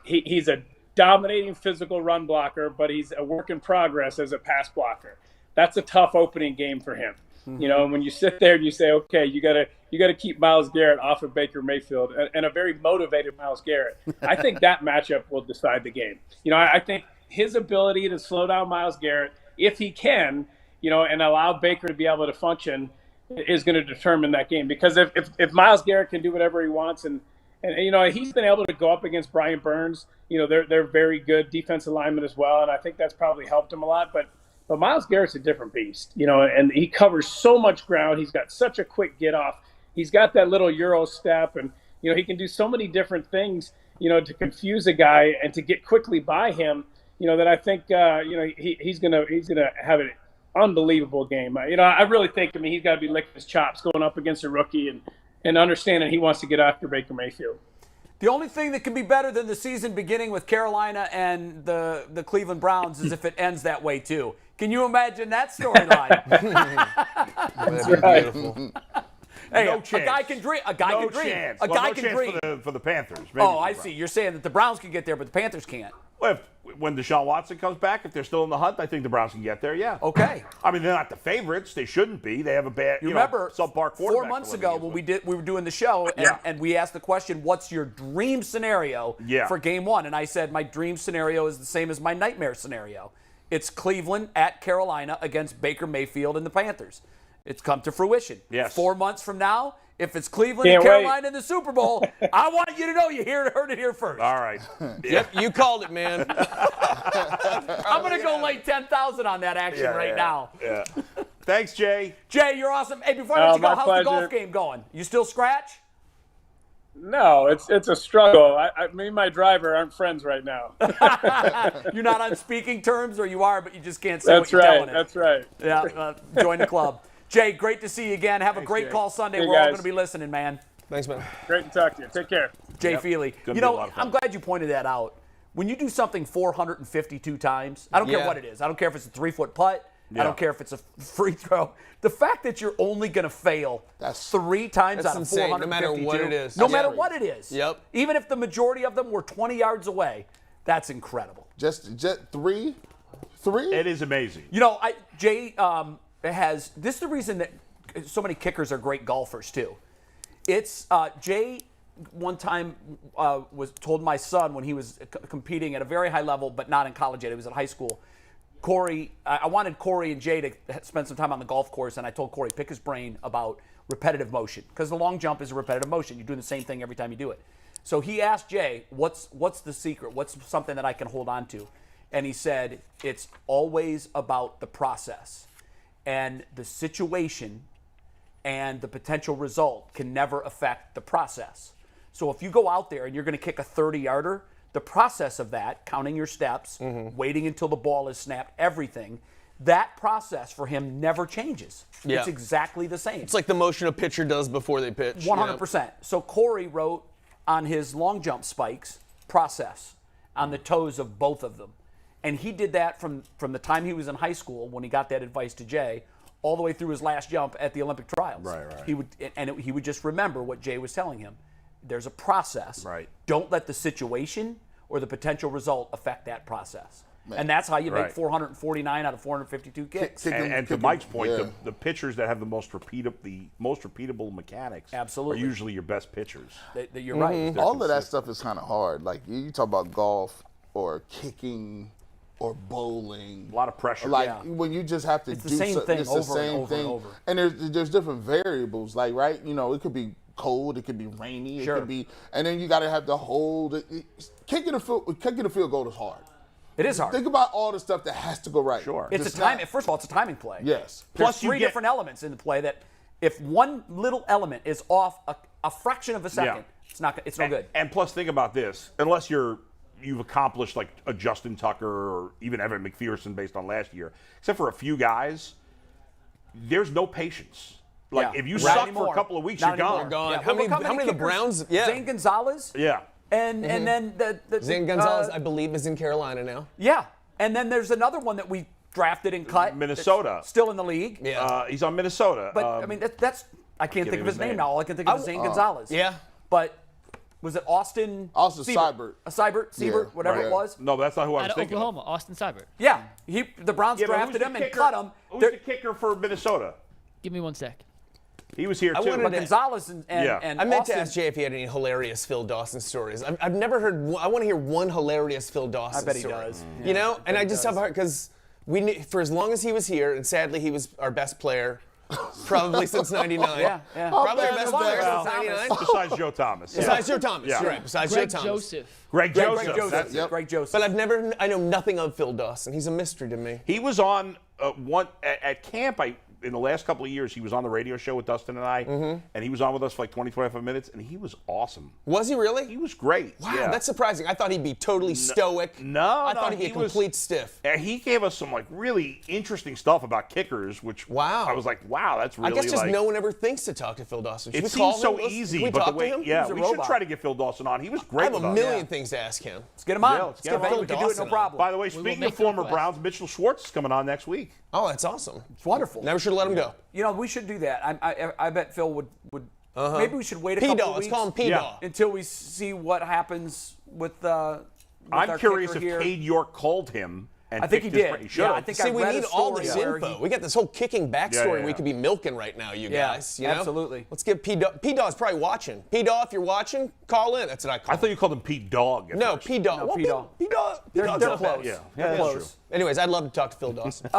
he's a dominating physical run blocker, but he's a work in progress as a pass blocker. That's a tough opening game for him. And when you sit there and you say, okay, you gotta keep Myles Garrett off of Baker Mayfield and a very motivated Myles Garrett, I think that matchup will decide the game. I think his ability to slow down Myles Garrett, if he can, and allow Baker to be able to function, is going to determine that game. Because if Myles Garrett can do whatever he wants, and he's been able to go up against Brian Burns, they're very good defensive linemen as well, and I think that's probably helped him a lot. But Myles Garrett's a different beast, and he covers so much ground. He's got such a quick get off. He's got that little Euro step, and he can do so many different things. to confuse a guy and to get quickly by him, that I think, he's gonna have an unbelievable game. I really think, he's got to be licking his chops going up against a rookie and understanding he wants to get after Baker Mayfield. The only thing that can be better than the season beginning with Carolina and the Cleveland Browns is if it ends that way too. Can you imagine that storyline? That'd be beautiful. Hey, No a chance. guy can dream. A guy No can dream. chance. A Well, guy no can chance dream. for the Panthers. Maybe Oh, for I the see. Browns. You're saying that the Browns can get there, but the Panthers can't. Well, when Deshaun Watson comes back, if they're still in the hunt, I think the Browns can get there. Yeah. Okay. I mean, they're not the favorites. They shouldn't be. They have a bad, You remember subpar quarterback. 4 months ago when we were doing the show and we asked the question, what's your dream scenario for game one? And I said my dream scenario is the same as my nightmare scenario. It's Cleveland at Carolina against Baker Mayfield and the Panthers. It's come to fruition. Yes. 4 months from now, if it's Cleveland Can't and wait. Carolina in the Super Bowl, I want you to know you heard it here first. All right. Yep, you called it, man. I'm going to go lay 10,000 on that action now. Yeah. Thanks, Jay. Jay, you're awesome. Hey, before I let you go, my how's the golf pleasure. game going? You still scratch? No, it's a struggle. Me and my driver aren't friends right now. You're not on speaking terms, or you are, but you just can't say That's what you're right. telling it. That's right. Yeah, join the club. Jay, great to see you again. Have a great Jay. call Sunday. Hey, We're all guys. going to be listening, man. Thanks, man. Great to talk to you. Take care. Jay Feely. Gonna be a lot of fun. I'm glad you pointed that out. When you do something 452 times, I don't care Yeah. what it is. I don't care if it's a 3-foot putt. I Yeah. don't care if it's a free throw. The fact that you're only going to fail That's- 3 times That's out of insane, no 452. matter what it is. No Yeah. matter what it is. Yep. Even if the majority of them were 20 yards away, that's incredible. Just three? It is amazing. Jay has – this is the reason that so many kickers are great golfers too. It's Jay one time told my son when he was competing at a very high level, but not in college yet. He was at high school. Corey, I wanted Corey and Jay to spend some time on the golf course, and I told Corey, pick his brain about repetitive motion, because the long jump is a repetitive motion. You're doing the same thing every time you do it. So he asked Jay, what's the secret? What's something that I can hold on to? And he said, it's always about the process. And the situation and the potential result can never affect the process. So if you go out there and you're going to kick a 30-yarder, the process of that, counting your steps, waiting until the ball is snapped, everything, that process for him never changes. Yeah. It's exactly the same. It's like the motion a pitcher does before they pitch. 100%. So Corey wrote on his long jump spikes, process, on the toes of both of them. And he did that from the time he was in high school when he got that advice to Jay, all the way through his last jump at the Olympic trials. Right. He would just remember what Jay was telling him. There's a process. Right. Don't let the situation or the potential result affect that process. And that's how you make Right. 449 out of 452 kicks. And to Mike's point, the pitchers that have the most repeatable mechanics Absolutely. are usually your best pitchers. You're right. All of that stuff is kind of hard. Like you talk about golf or kicking or bowling. A lot of pressure. Like when you just have to It's the do same something, thing it's over the and same over and thing. over. And there's different variables. Like it could be cold, it could be rainy, Sure. it could be, and then you got to have the hold. Kicking a field goal is hard. It is hard. Think about all the stuff that has to go right. Sure. It's Just a time. not- First of all, it's a timing play. Yes. There's Plus you three get- different elements in the play that, if one little element is off a fraction of a second, it's no good. And plus, think about this: unless you've accomplished like a Justin Tucker or even Evan McPherson based on last year, except for a few guys, there's no patience. Like Yeah. if you Not suck anymore. for a couple of weeks, Not you're anymore. gone. Yeah. How Well, many look of the kickers- Browns? Yeah. Zane Gonzalez. Yeah. And then the Zane Gonzalez, I believe, is in Carolina now. Yeah. And then there's another one that we drafted and cut. Minnesota. that's still in the league. Yeah. He's on Minnesota. But I mean that's I can't think of his name now. All I can think of is Zane Gonzalez. Yeah. But was it Austin? Austin Seibert, Yeah, whatever right. it was. no, that's not who I Out was of thinking. Oklahoma, Austin Seibert. Yeah. The Browns Yeah, but who's drafted the him and kicker? cut him. Who's They're- the kicker for Minnesota? Give me 1 sec. He was here I too. wanted But to- Gonzalez and Yeah. and I meant Austin, to ask Jay if he had any hilarious Phil Dawson stories. I've never heard. I want to hear one hilarious Phil Dawson I bet he story. does. You know, and I just have heard because we knew, for as long as he was here, and sadly he was our best player, probably since '99. Yeah. Probably our bad best is player that? since '99. Besides Joe Thomas. Besides Joe Thomas, Yeah. you're right. Besides Greg Joe Thomas. Joseph. Greg Joseph. Greg Joseph. That's it. Yep. Greg Joseph. But I know nothing of Phil Dawson. He's a mystery to me. He was on one at camp. in the last couple of years, he was on the radio show with Dustin and I, and he was on with us for like 20, 25 minutes, and he was awesome. Was he really? He was great. Wow, yeah. that's surprising. I thought he'd be totally stoic. I thought he'd be a complete stiff. He gave us some like really interesting stuff about kickers, which I was like, wow, that's really. I guess just no one ever thinks to talk to Phil Dawson. Should it we seems call so him? easy, Can we but talk the way, to him? yeah, we should try to get Phil Dawson on. He was great. I have a million things to ask him. Let's get him on. Yeah, let's get him on. We can do it, no problem. By the way, speaking of former Browns, Mitchell Schwartz is coming on next week. Oh, that's awesome. It's wonderful. Never should have let him go. You know, we should do that. I bet Phil would. Maybe we should wait a couple of weeks. Let's call him P-Dog. Until we see what happens with I'm curious if here. Cade York called him. And I think he did. He should have. I think See, I we read need a all story this where info. We got this whole kicking backstory we could be milking right now, you guys. You know? Absolutely. Let's give P-Dog's probably watching. P-Dog, if you're watching, call in. That's what I call I thought you called him Pete Dog. No, P-Dog. No, P-Dog. P-Dog. They're P-Dog's close. Yeah, They're that's close. true. Anyways, I'd love to talk to Phil Dawson.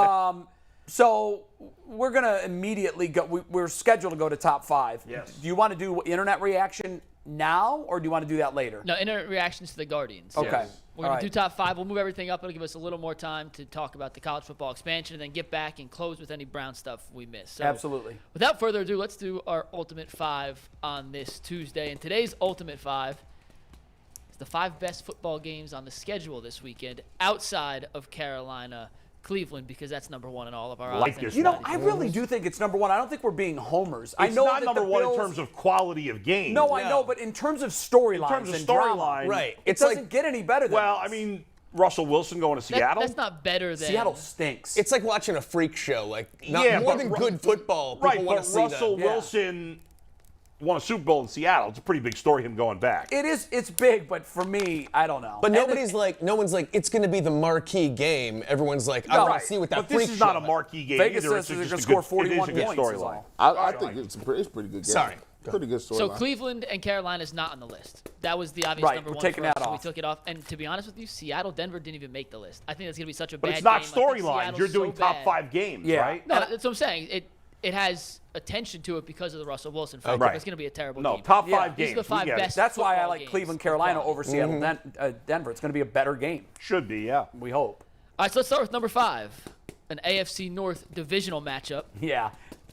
So we're going to immediately go. We're scheduled to go to top 5. Yes. Do you want to do internet reaction now, or do you want to do that later? No, internet reactions to the Guardians. Okay. Yes. We're going to do top 5. We'll move everything up. It'll give us a little more time to talk about the college football expansion and then get back and close with any Brown stuff we missed. So, Absolutely. Without further ado, let's do our Ultimate 5 on this Tuesday. And today's Ultimate 5 is the 5 best football games on the schedule this weekend outside of Carolina, Cleveland, because that's number 1 in all of our Like offense. this. I really do think it's number 1. I don't think we're being homers. It's I know not that number the 1 Bills, in terms of quality of game. No, I know, but in terms of storylines, In terms of and drama, storyline, right. it doesn't get any better than Well, this. I mean, Russell Wilson going to Seattle. That's not better than Seattle stinks. It's like watching a freak show. Like, Yeah, more but than Ru- good football. People Right, want but to see Russell that. Wilson won a Super Bowl in Seattle. It's a pretty big story, him going back. It's big, but for me, I don't know. But And no one's like, it's going to be the marquee game. Everyone's like, I want to see what that But freak this is not show a marquee game Vegas either. says It's they're just gonna a score good, 41 it is a good points, is storyline. all. I think it's a pretty good game. Sorry. Pretty good So storyline. Cleveland and Carolina is not on the list. That was the obvious Right, number we're 1 taking for us, that so we off. took it off. And to be honest with you, Seattle, Denver didn't even make the list. I think that's going to be such a But bad it's not game. I think storylines. Seattle's You're doing so top bad. 5 games, Yeah. right? No, that's what I'm saying. It has attention to it because of the Russell Wilson factor. Right. It's going to be a terrible No, game. top Yeah. 5 These are games. the 5 We get it. best. That's why I football like games Cleveland, of Carolina quality. over Seattle, Denver. It's going to be a better game. Should be, yeah. We hope. All right, so let's start with number 5, an AFC North divisional matchup. Yeah.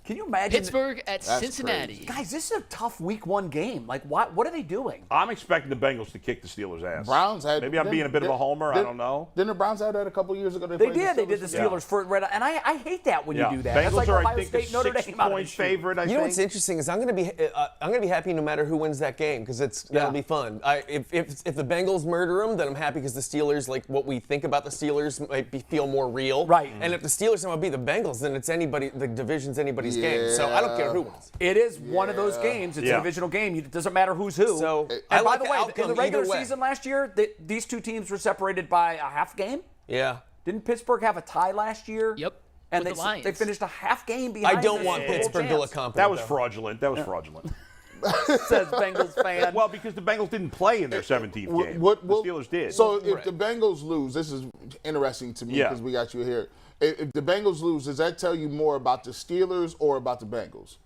Can you imagine? Pittsburgh at Cincinnati. crazy. Guys, this is a tough week 1 game. Like, what are they doing? I'm expecting the Bengals to kick the Steelers' ass. Browns had. Maybe I'm being a bit of a homer. I don't know. Didn't the Browns have that a couple years ago? They played did. They did the Steelers? Steelers for right, and I hate that when you do that. That's Bengals like are, Ohio I think, State, a Notre Dame out of the 6-point chute. favorite. I You think. know what's interesting is I'm going to be happy no matter who wins that game because that'll be fun. If the Bengals murder them, then I'm happy because the Steelers, like what we think about the Steelers, might feel more real. Right. And if the Steelers somehow beat the Bengals, then it's the division's anybody's game. So I don't care who wins. It is one of those games. It's a divisional game. It doesn't matter who's who. So, and I by like the the way, outcome in the regular either way. season last year, these two teams were separated by a half game. Yeah. Didn't Pittsburgh have a tie last year? Yep. And with the Lions. they finished a half game behind. I don't the want Super Bowl Pittsburgh to champs. look confident. That was though. fraudulent. That was fraudulent. Says Bengals fan. Well, because the Bengals didn't play in their 17th game. The Steelers did. So if the Bengals lose, this is interesting to me because we got you here. If the Bengals lose, does that tell you more about the Steelers or about the Bengals?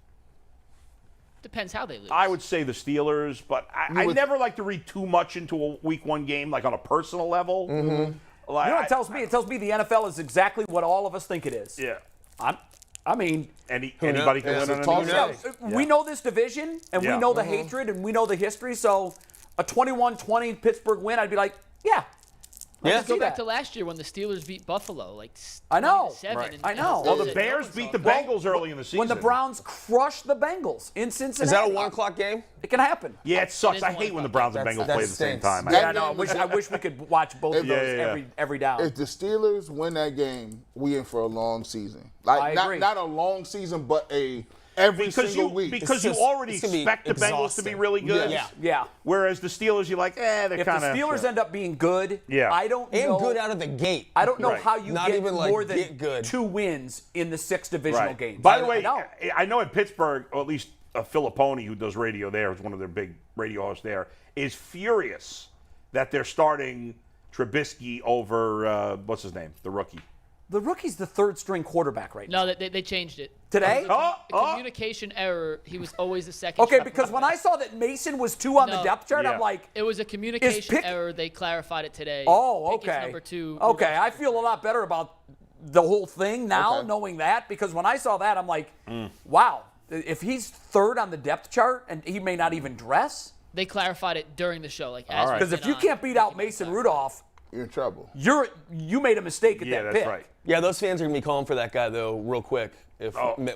Depends how they lose. I would say the Steelers, but I never like to read too much into a week 1 game, like on a personal level. Like, You know what it tells me? It tells me the NFL is exactly what all of us think it is. Yeah. I mean, Anybody can win on Toss any up. day. we know this division, and we Yeah. know the hatred, and we know the history. So a 21-20 Pittsburgh win, I'd be like, yeah. Let's go see back that. to last year when the Steelers beat Buffalo, like I know. 20-7 Right. and- I know. Well, and the Bears no beat one the saw it. Bengals early in the season. When the Browns crushed the Bengals in Cincinnati. Is that a 1 o'clock game? It can happen. Yeah, it sucks. is I one hate when the o'clock. Browns and Bengals That play at the same stinks. time. That Yeah, I know. I wish we could watch both of Yeah, those every down. If the Steelers win that game, we in for a long season. I Like agree. not a long season, but every single week. Because you just- already it's gonna be expect the Bengals to exhausting. be really good. Yeah. Yeah. Whereas the Steelers, you're like, they're If kind the of. Steelers end up being good, Yeah. I don't And know. good out of the gate. I don't know Right. how you Not get even, like, more than get good. 2 wins in the 6 divisional Right. games. By the way, I know. I know in Pittsburgh, or at least Filipponi, who does radio there, is one of their big radio hosts there, is furious that they're starting Trubisky over, what's his name, the rookie. The rookie's the 3rd-string quarterback right now. No, they changed it. Today? A communication error. He was always the second. Okay, string because when I quarterback. saw that Mason was 2 on the No. depth chart, Yeah. I'm like, It was a communication Pick- error. They clarified it today. oh, Pickett's okay. number 2. Okay, I feel a lot better about the whole thing now, knowing that, because when I saw that, I'm like, wow, if he's third on the depth chart and he may not even dress. They clarified it during the show, Because if you can't beat out Mason Rudolph, you're in trouble. You made a mistake at that pick. Yeah, that's right. Yeah, those fans are going to be calling for that guy, though, real quick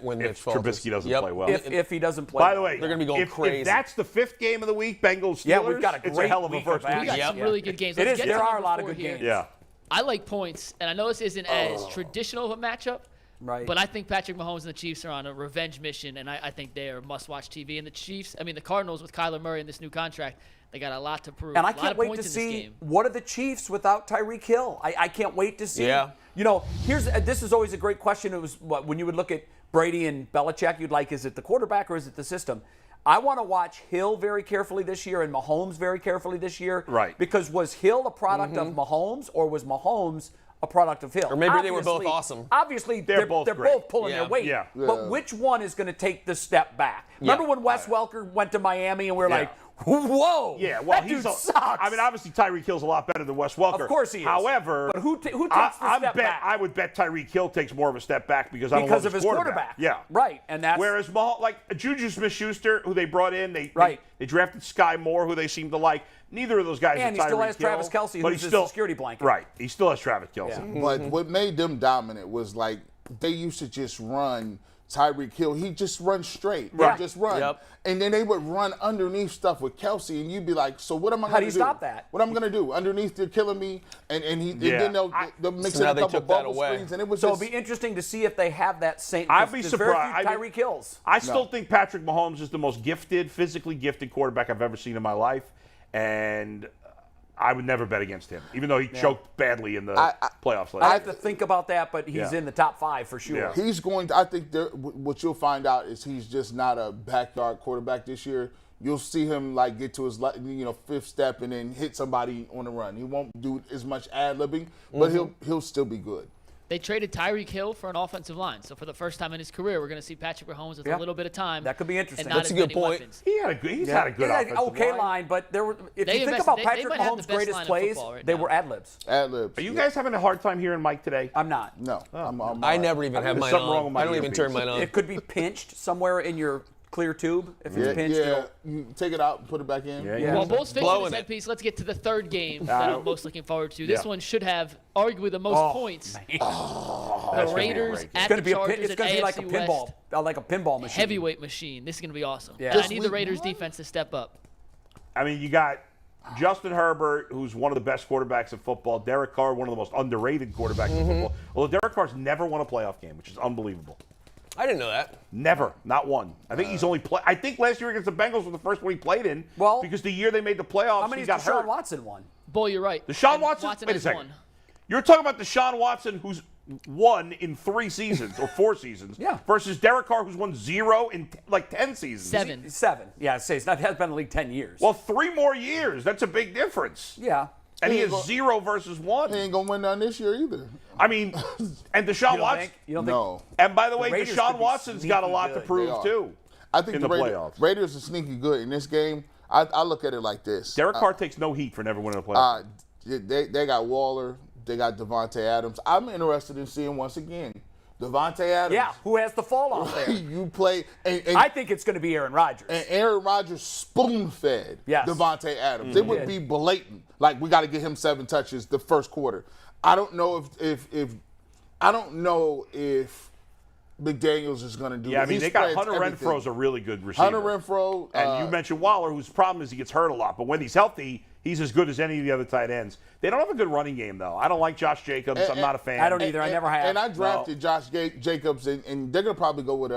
when Mitch falls. Trubisky doesn't play well. If he doesn't play By the way, they're going to be going crazy. If that's the 5th game of the week, Bengals Steelers, yeah, we've got a it's great a hell of a week first of week. We got some really good games. It Let's is. get to There are a number lot of 4 good here. games. Yeah. I like points, and I know this isn't as traditional of a matchup, Right. but I think Patrick Mahomes and the Chiefs are on a revenge mission, and I think they are must-watch TV. And the Cardinals with Kyler Murray in this new contract, they got a lot to prove. And I A lot can't of wait points to in this see game. what are the Chiefs without Tyreek Hill. I can't wait to see. Yeah. You know, this is always a great question. It was when you would look at Brady and Belichick, you'd like, is it the quarterback or is it the system? I want to watch Hill very carefully this year and Mahomes very carefully this year. Right. Because was Hill a product of Mahomes or was Mahomes a product of Hill? Or maybe they were both awesome. Obviously, They're both pulling their weight. Yeah. But which one is going to take the step back? Remember when Wes Welker went to Miami and we were like, whoa, Yeah, well, that dude sucks. I mean, obviously Tyreek Hill's a lot better than Wes Welker. Of course he is. However, but who takes the step back? I would bet Tyreek Hill takes more of a step back because I don't love of his quarterback. Yeah, right, and that's whereas like Juju Smith-Schuster, who they brought in, they drafted Sky Moore, who they seem to like. Neither of those guys. And are he still Tyreek has Travis Hill, Kelce, but who's he's his security blanket. Right, he still has Travis Kelce. Yeah. But what made them dominant was like they used to just run Tyreek Hill. He just run straight. Right. Just run. Yep. And then they would run underneath stuff with Kelce, and you'd be like, so what am I going to do? How do you stop that? What am I going to do? Underneath, they're killing me. And then they'll mix So in now a they couple took that bubble away. screens, and it was So just... it'll be interesting to see if they have that same. I'd be there's very surprised. few Tyreek Hills. I still think Patrick Mahomes is the most physically gifted quarterback I've ever seen in my life, and I would never bet against him, even though he choked badly in the playoffs last I year. have to think about that, but he's in the top 5 for sure. Yeah. He's going to, I think what you'll find out is he's just not a backyard quarterback this year. You'll see him like get to his 5th step and then hit somebody on the run. He won't do as much ad-libbing, but he'll still be good. They traded Tyreek Hill for an offensive line. So for the first time in his career, we're going to see Patrick Mahomes with a little bit of time. That could be interesting. And not That's as a good many point. weapons. He's had a good offensive okay line. line, but there were. If They you think invested- about they Patrick might have the Mahomes' best greatest line of plays, football right they now. were ad-libs. Ad-libs. Are you guys having a hard time hearing Mike today? I'm not. No. I'm I never even I think have there's mine something wrong with on. my I don't even earpiece. turn mine on. It could be pinched somewhere in your clear tube. If it's pinched, Yeah, you take it out and put it back in. Yeah. Well, Bull's fixing Blowing his it. headpiece. Let's get to the third game that I'm most looking forward to. This one should have arguably the most points. The Raiders at the Chargers it's at going to be like a AFC pinball, West. like a pinball machine. Heavyweight machine. This is going to be awesome. Yeah. And I This need the Raiders defense to step up. I mean, you got Justin Herbert, who's one of the best quarterbacks in football. Derek Carr, one of the most underrated quarterbacks in football. Although Derek Carr's never won a playoff game, which is unbelievable. I didn't know that. Never, not one. I think he's only played. I think last year against the Bengals was the first one he played in. Well, because the year they made the playoffs, How many he has got Deshaun hurt. Watson won? Bull, you're right. Deshaun And Watson. Wait a has second. won. You're talking about Deshaun Watson, who's won in 3 seasons or 4 seasons, Yeah. versus Derek Carr, who's won 0 in like 10 seasons. 7. 7. Yeah, it hasn't been in the league 10 years. Well, 3 more years. That's a big difference. yeah. And he He has ain't 0 versus 1. He ain't going to win none this year either. I mean, and Deshaun Watson. You don't No. think? And by the way, Raiders Deshaun could be Watson's got a sneaky lot to good. They prove are. too. I think in the the Raiders, playoffs. Raiders are sneaky good in this game. I look at it like this. Derek Carr takes no heat for never winning a playoff. They got Waller. They got Devontae Adams. I'm interested in seeing once again Devontae Adams. Yeah, who has the fall off there? You play, and I think it's going to be Aaron Rodgers. and Aaron Rodgers spoon-fed Yes. Devontae Adams. It would be blatant. Like, we got to get him 7 touches the first quarter. I don't know if McDaniels is going to do Yeah, I that. mean, He they got spreads Hunter everything. Renfro's a really good receiver. Hunter Renfro. And you mentioned Waller, whose problem is he gets hurt a lot. But when he's healthy, he's as good as any of the other tight ends. They don't have a good running game, though. I don't like Josh Jacobs. I'm not a fan. I don't either. I never have. And I drafted Josh Jacobs, and they're going to probably go with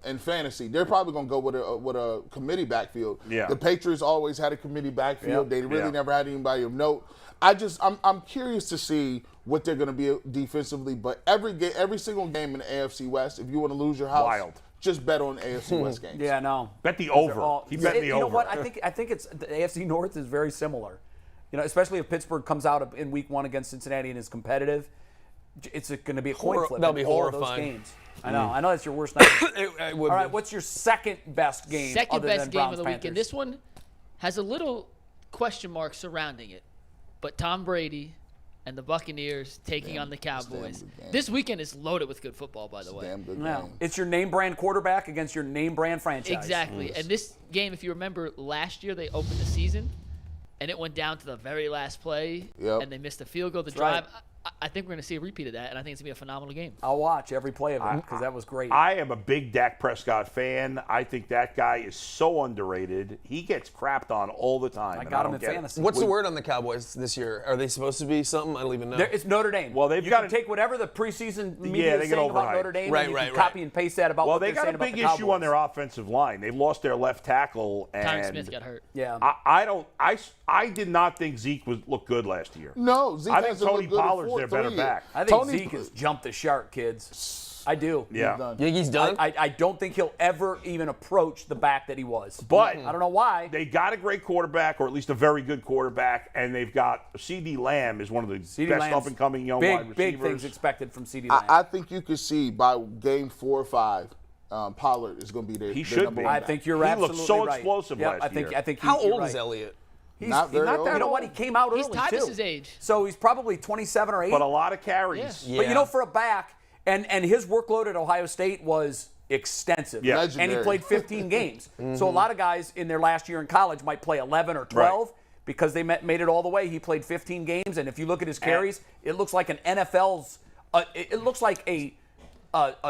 in fantasy, they're probably going to go with a committee backfield. Yeah. The Patriots always had a committee backfield. Yep. They really Yeah. never had anybody of note. I'm curious to see what they're going to be defensively. But every single game in the AFC West, if you want to lose your house, Wild. just bet on the AFC West games. Yeah, no. Bet the over. All- He bet the you over. know what? I think it's the AFC North is very similar. You know, especially if Pittsburgh comes out in Week 1 against Cincinnati and is competitive, it's going to be a coin flip. That'll be in all of those horrifying. games. I know. I know that's your worst night. It would All right, be. what's your second best game? Second other best than game of Browns the Panthers? weekend. This one has a little question mark surrounding it. But Tom Brady and the Buccaneers taking on the Cowboys. good game. This weekend is loaded with good football, by the way. Damn good No, game. it's your name brand quarterback against your name brand franchise. Exactly. And this game, if you remember last year, they opened the season, and it went down to the very last play, Yep. and they missed a field goal to That's right. drive. I think we're going to see a repeat of that, and I think it's going to be a phenomenal game. I'll watch every play of it because that was great. I am a big Dak Prescott fan. I think that guy is so underrated. He gets crapped on all the time. I and got him don't in get it. fantasy. What's the word on the Cowboys this year? Are they supposed to be something? I don't even know. It's Notre Dame. Well, they've you got can to take whatever the preseason media Yeah, they is get saying about overhyped. Notre Dame, Right, and you right, can right. copy and paste that about Well, what they they're got saying a about big the issue Cowboys. on their offensive line. They've lost their left tackle, and Tyron Smith got hurt. Yeah. I did not think Zeke looked good last year. No, Zeke I think hasn't Tony looked good in Pollard's their 4-3 better years. back. I think Tony- Zeke has jumped the shark, kids. I do. Yeah. Done. You think he's done? I don't think he'll ever even approach the back that he was. But I don't know why. they got a great quarterback, or at least a very good quarterback, and they've got C.D. Lamb is one of the CeeDee best Lamb's up-and-coming young wide receivers. Big things expected from CeeDee Lamb. I think you could see by game 4 or 5, Pollard is going to be there. He should be. I think you're He absolutely looked so right. explosive Yeah, last I think year. How you're old right. is Elliott? Not very old. You know what? He came out early He's Tyvus's too. age. So he's probably 27 or 8. But a lot of carries. Yeah. But you know, for a back, and his workload at Ohio State was extensive. Yeah. And he Legendary. played 15 games. So a lot of guys in their last year in college might play 11 or 12 because they made it all the way. He played 15 games, and if you look at his carries, it looks like an NFL's. It looks like a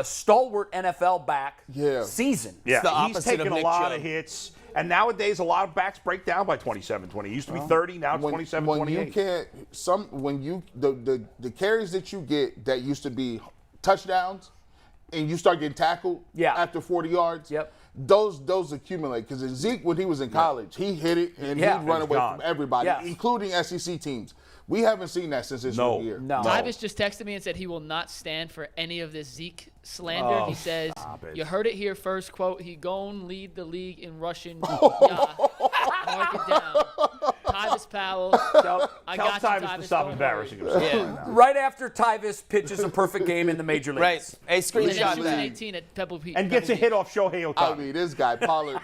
stalwart NFL back season. Yeah, the he's opposite taken of a Nick lot Chubb. of hits. And nowadays, a lot of backs break down by 27-20. It used to be 30, now it's 27-28. When you can't, the carries that you get that used to be touchdowns, and you start getting tackled after 40 yards. Yep. Those accumulate because Zeke, when he was in college, he hit it and he'd run away gone. from everybody, Yes. including SEC teams. We haven't seen that since his rookie year. No. Tyvus just texted me and said he will not stand for any of this Zeke slander. He says, "You heard it here first." Quote: "He gon' lead the league in rushing." Yeah. Mark it down. Tyvus Powell. Tell I got you, Tyvus to Tyvus, stop don't embarrassing worry. himself. Right after Tyvus pitches a perfect game in the major leagues. Right. Hey, And then screenshot shoots an that. 18 at Pebble Beach. And gets a hit off Shohei I Ohtani. mean, this guy Pollard's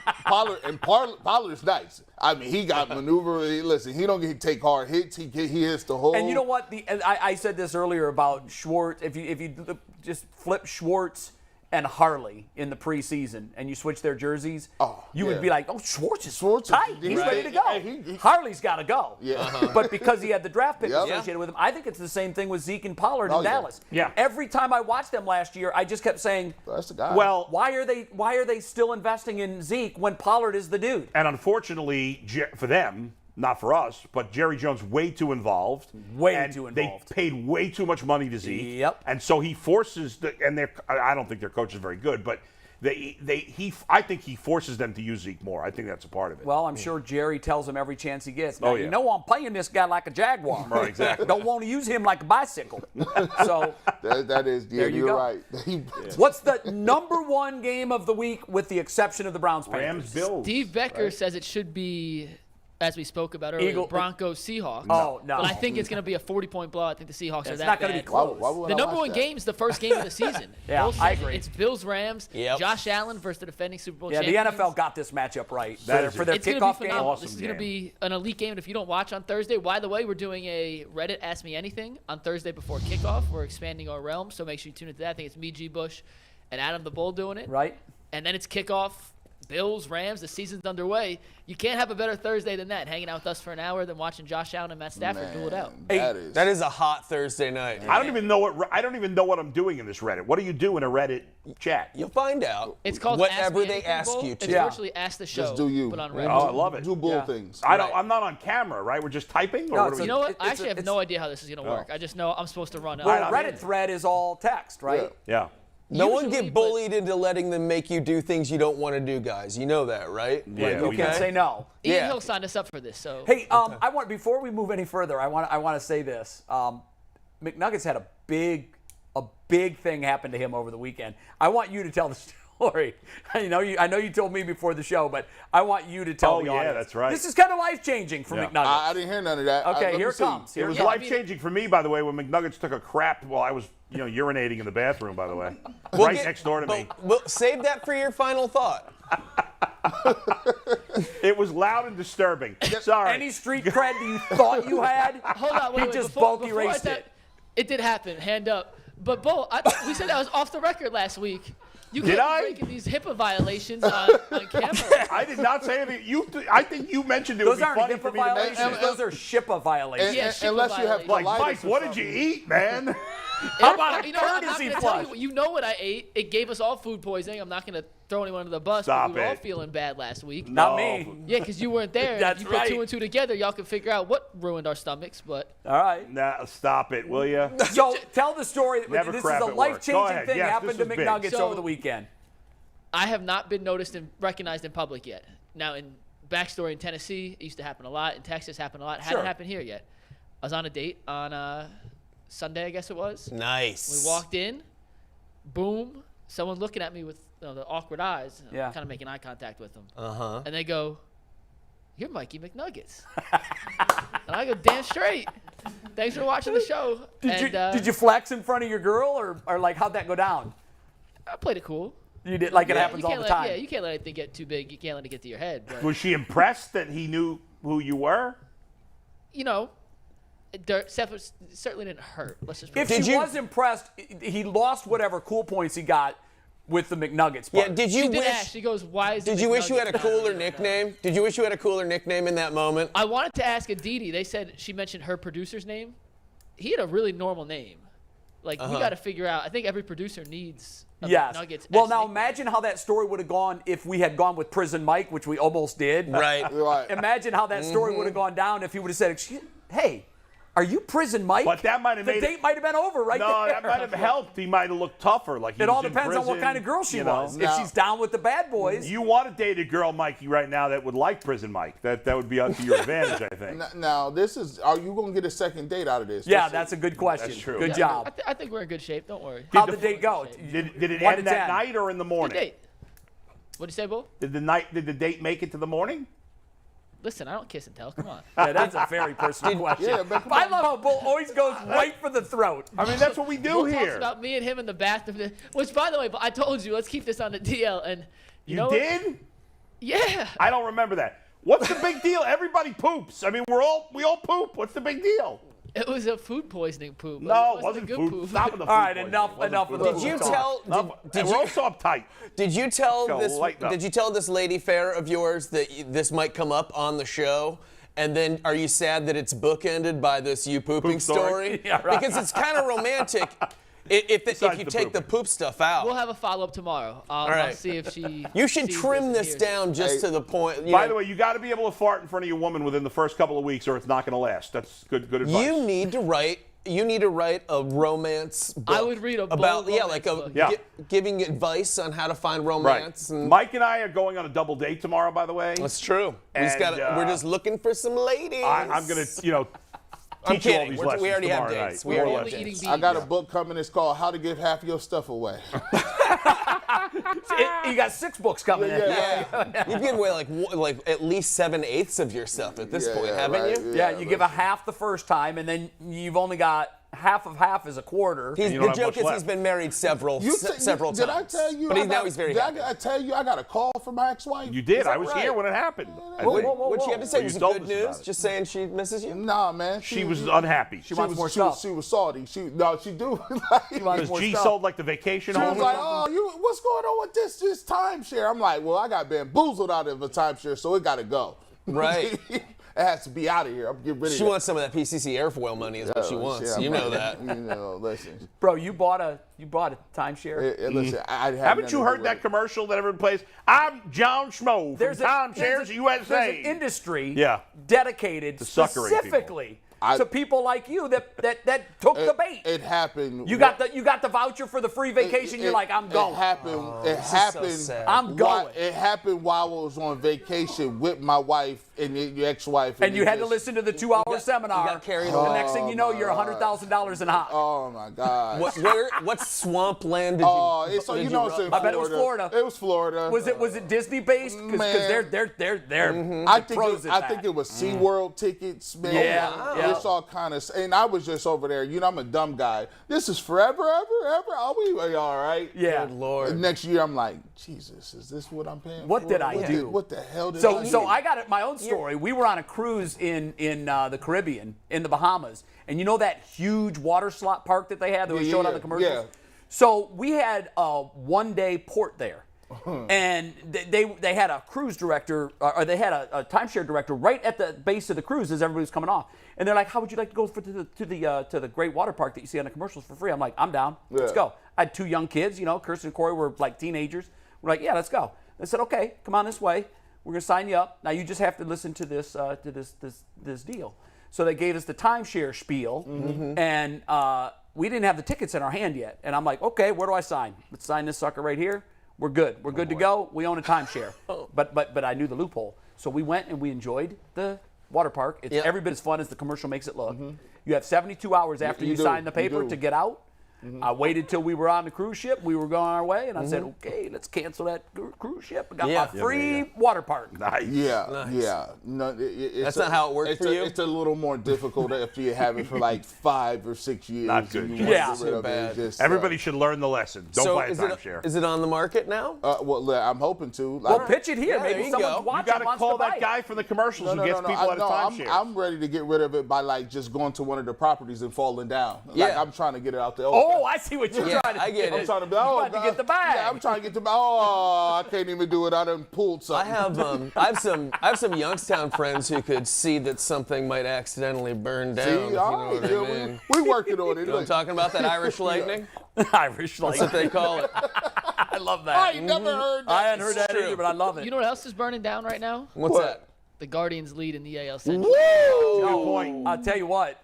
nice. I mean, he got maneuver. Listen, he don't take hard hits. He hits the hole. And you know what? I said this earlier about Schwartz. If you just flip Schwartz and Harley in the preseason and you switch their jerseys, you would be like, "Oh, Schwartz is tight. He's ready to go. Harley's got to go." Yeah. But because he had the draft pick Yep. associated with him, I think it's the same thing with Zeke and Pollard in yeah. Dallas. Yeah. Every time I watched them last year, I just kept saying, That's the guy. Well, "Why are they still investing in Zeke when Pollard is the dude?" and unfortunately for them, not for us, but Jerry Jones way too involved. Way and too They involved. paid way too much money to Zeke. Yep. And so he forces I don't think their coach is very good, but I think he forces them to use Zeke more. I think that's a part of it. Well, I'm sure Jerry tells him every chance he gets. Now, Oh, yeah. You know I'm playing this guy like a Jaguar. Right, exactly. Don't want to use him like a bicycle. So that is, There you you're go. right. what's the number one game of the week with the exception of the Browns Panthers? Rams Bills. Steve Becker says it should be, as we spoke about earlier, Broncos Seahawks. Oh, no. But I think it's going to be a 40-point blowout. I think the Seahawks are It's that not going to bad. be close. Why would The I number watch one that? game is the first game of the season. Yeah, Both I seasons. agree. It's Bills Rams. Yep. Josh Allen versus the defending Super Bowl Yeah, the champions. NFL got this matchup right That for their It's going to kickoff be game. phenomenal. Awesome This is going to game. be an elite game. And if you don't watch on Thursday, by the way, we're doing a Reddit Ask Me Anything on Thursday before kickoff. We're expanding our realm, so make sure you tune into that. I think it's me, G. Bush, and Adam the Bull doing it. Right? And then it's kickoff. Bills, Rams, the season's underway. You can't have a better Thursday than that, hanging out with us for an hour than watching Josh Allen and Matt Stafford duel it out. That is a hot Thursday night. I don't even know what I'm doing in this Reddit. What do you do in a Reddit chat? You'll find out. It's called whatever Ask Me they Anything ask Bowl. you to. It's Yeah. virtually Ask the Show. Just do you. But on Right. Reddit. Oh, I love it. Do bull Yeah. things. I'm not on camera, right? We're just typing? Or No, what it's do we You know what? It's I actually have it's- no idea how this is going to work. I just know I'm supposed to run it. Well, I'm Reddit in. thread is all text, right? Yeah. No one Usually, get but- bullied into letting them make you do things you don't want to do, guys. You know that, right? Yeah, You we can't know. say no. Ian Yeah. Hill signed us up for this, so Hey, I want before we move any further, I want to say this. McNuggets had a big thing happen to him over the weekend. I want you to tell the story. I know you told me before the show, but I want you to tell Oh, the yeah, audience. that's right. This is kind of life-changing for Yeah. McNuggets. I didn't hear none of that. Okay, Let me here it see. comes. It Here was it comes. life-changing for me, by the way, when McNuggets took a crap while I was, urinating in the bathroom, by the way. We'll right get- next door to me. But we'll save that for your final thought. It was loud and disturbing. Sorry. Any street cred you thought you had, Hold on, wait, he just before bulk I erased said- it. It did happen, hand up. But Bo, we said that was off the record last week. You Did can't I? be breaking these HIPAA violations on camera. I did not say anything. I think you mentioned it Those would be aren't funny HIPAA for me to mention. violations. Those are SHIPAA violations. Yeah, HIPAA Unless you have violations. Like, colitis Mike, or what did you something. eat, man? How about a I'm not courtesy gonna flush? tell you. You know what I ate. It gave us all food poisoning. I'm not going to throw anyone under the bus. Stop but we were all it. feeling bad last week. Not me. Yeah, because you weren't there. That's if you put right. 2 and 2 together, y'all can figure out what ruined our stomachs. But All right. Nah, stop it, will you? So tell the story. Never This is crap a at work. Go life-changing ahead. thing Yes, happened this to was big. McNuggets So- over the weekend. I have not been noticed and recognized in public yet. Now, in backstory in Tennessee, it used to happen a lot. In Texas, happened a lot. Hadn't Sure. happened here yet. I was on a date on Sunday, I guess it was. Nice. We walked in. Boom. Someone looking at me with the awkward eyes. Yeah. Kind of making eye contact with them. Uh-huh. And they go, "You're Mikey McNuggets." And I go, "Damn straight. Thanks for watching the show." Did you flex in front of your girl, or like how'd that go down? I played it cool. You did like it Yeah, happens you all can't the let- time. Yeah, you can't let anything get too big. You can't let it get to your head. But, Was she impressed that he knew who you were? you know, certainly didn't hurt. Let's just. If Did she you- was impressed, he lost whatever cool points he got with the McNuggets Yeah, part. did you she did wish? ask. She goes, "Why is?" Did it you wish you had a McNuggets?" cooler nickname? Did you wish you had a cooler nickname in that moment? I wanted to ask Aditi. They said she mentioned her producer's name. He had a really normal name. Like we got to figure out. I think every producer needs a Yes. McNuggets. Well, S now nickname. imagine how that story would have gone if we had gone with Prison Mike, which we almost did. Right. Right. Imagine how that story would have gone down if he would have said, "Hey, are you Prison Mike?" But that might have the made date might have been over right No, there. that might have helped. He might have looked tougher. Like he It all was in depends on what prison, kind of girl she you know. was. Now- If she's down with the bad boys, You want to date a girl, Mikey, right now that would like Prison Mike. That would be up to your advantage, I think. Now, are you going to get a second date out of this? yeah, This that's a is- good question. That's true. Good Yeah, job. I think we're in good shape. Don't worry. How'd the date go? Did it 1 to end that 10? night or in the Good morning? date. What'd you say, Bull? Did the date make it to the morning? Listen, I don't kiss and tell. Come on. Yeah, that's a very personal question. Yeah, but come I on. love how Bull always goes right for the throat. I mean, that's what we do Bull talks here. about me and him in the bathroom. Which, by the way, I told you, let's keep this on the DL. And you know what? did? Yeah. I don't remember that. What's the big deal? Everybody poops. I mean, we all poop. What's the big deal? It was a food poisoning poop. No, it wasn't a wasn't good food. poop. Stop with the food. All right, poisoning. enough It wasn't of food the Did poisoning. you talk. tell? Did We're all you? so uptight. Did you tell Go, this? lighten up. Did you tell this lady fair of yours that this might come up on the show? And then, are you sad that it's bookended by this you pooping Poop story? Yeah, right. Because it's kind of romantic if Besides you the take the pooping. poop stuff out. We'll have a follow-up tomorrow. I'll right. see if she. You should sees trim and this hears it. down just to the point. By the way, you got to be able to fart in front of your woman within the first couple of weeks, or it's not going to last. That's good advice. you need to write. You need to write a romance book. I would read a about bold like a romance book. Yeah. giving advice on how to find Right. romance. And Mike and I are going on a double date tomorrow, by the way. that's true. And, We're just looking for some ladies. I'm going to, I'm teach you all kidding. these We lessons already have tomorrow dates. night. We More already or have less. Only dates. eating I got a beans. book coming. It's called How to Give Half Your Stuff Away. You got 6 books coming in. Yeah, you've given away like at least 7/8 of your stuff at this point, haven't right, you? Yeah, you give a half the first time, and then you've only got half is a quarter. He's, you the don't have joke much is he's left. been married several times. Did I tell you? But I now he's very did happy. I tell you I got a call from my ex-wife? You did. Is that I was right? here when it happened. I What, think. what she had to say Well, was you good told us news. about it. Just saying she misses you. Nah, man. She was unhappy. She wants more she was, stuff. she was salty. She do. wants more She stuff. sold like the vacation She home. was like, "Oh, what's going on with this timeshare?" I'm like, "Well, I got bamboozled out of a timeshare, so it got to go. Right. It has to be out of here. I'm getting rid of She it." wants some of that PCC airfoil money is what she wants. You know that. You know, listen. Bro, you bought a timeshare. Listen, I had Haven't you heard that commercial that everyone plays? I'm John Schmo from There's Timeshares USA. There's an industry Yeah. dedicated suckering people. specifically to people like you that took the bait. It happened. You got the voucher for the free vacation. You're like, I'm going. It happened. It this is so happened. sad. I'm going. It happened while I was on vacation with my wife and your ex-wife. And you it had to just- listen to the 2-hour seminar. you got carried The away. next thing you know, you're $100,000 in hot. Oh my God. What swampland did Oh, you? it's did you know it's in I Florida. bet it was Florida. It was Florida. Was it Disney based? Because Man. they're I think pros at I that. think it was SeaWorld tickets, man. Yeah, yeah. just all kind of, and I was just over there. You know, I'm a dumb guy. This is forever, ever. Are we all right? Yeah. Good Lord. And next year, I'm like, Jesus, is this what I'm paying What for? did I do? What the hell did I do? So I got my own story. We were on a cruise in the Caribbean, in the Bahamas, and you know that huge water slot park that they had that was showing on the commercials? Yeah. So we had a one-day port there. And they had a cruise director, or they had a timeshare director right at the base of the cruise as everybody was coming off. And they're like, "How would you like to go to the great water park that you see on the commercials for free?" I'm like, "I'm down. Let's Yeah. go." I had 2 young kids, you know, Kirsten and Corey were like teenagers. We're like, "Yeah, let's go." They said, "Okay, come on this way. We're gonna sign you up. Now you just have to listen to this deal." So they gave us the timeshare spiel, and we didn't have the tickets in our hand yet. And I'm like, "Okay, where do I sign? Let's sign this sucker right here. We're good. We're good to go. We own a timeshare." But I knew the loophole. So we went and we enjoyed the water park. It's every bit as fun as the commercial makes it look. You have 72 hours after you do. sign the You paper do. to get out. I waited till we were on the cruise ship. We were going our way, and I said, "Okay, let's cancel that cruise ship. I got my free water park." Nice. Yeah. No, That's not how it worked for you? It's a little more difficult after you have it for like 5 or 6 years. Not good. and you Yeah. want to get rid of it. Too It's just, Everybody should learn the lesson. Don't buy a timeshare. Is it on the market now? well, I'm hoping to. Well, pitch it here. Yeah, Maybe there you someone's go. You watching got to wants call to buy that it. guy from the commercials who gets people out of timeshares. I'm ready to get rid of it by like just going to one of the properties and falling down. Like Yeah. I'm trying to get it out the Oh, I see what you're trying to I get do. it. I'm trying to be. You're about to get the bag. Yeah, I'm trying to get the bag. Oh, I can't even do it. I done pulled something. I have some Youngstown friends who could see that something might accidentally burn down. See, if you know all what right, I yeah, mean. we working on it. You know what I'm talking about? That Irish lightning? Irish That's what they call it. I love that. I ain't never heard that. I hadn't heard that True. either, but I love it. You know what else is burning down right now? What's that? The Guardians lead in the AL Central. Good point. I'll tell you what,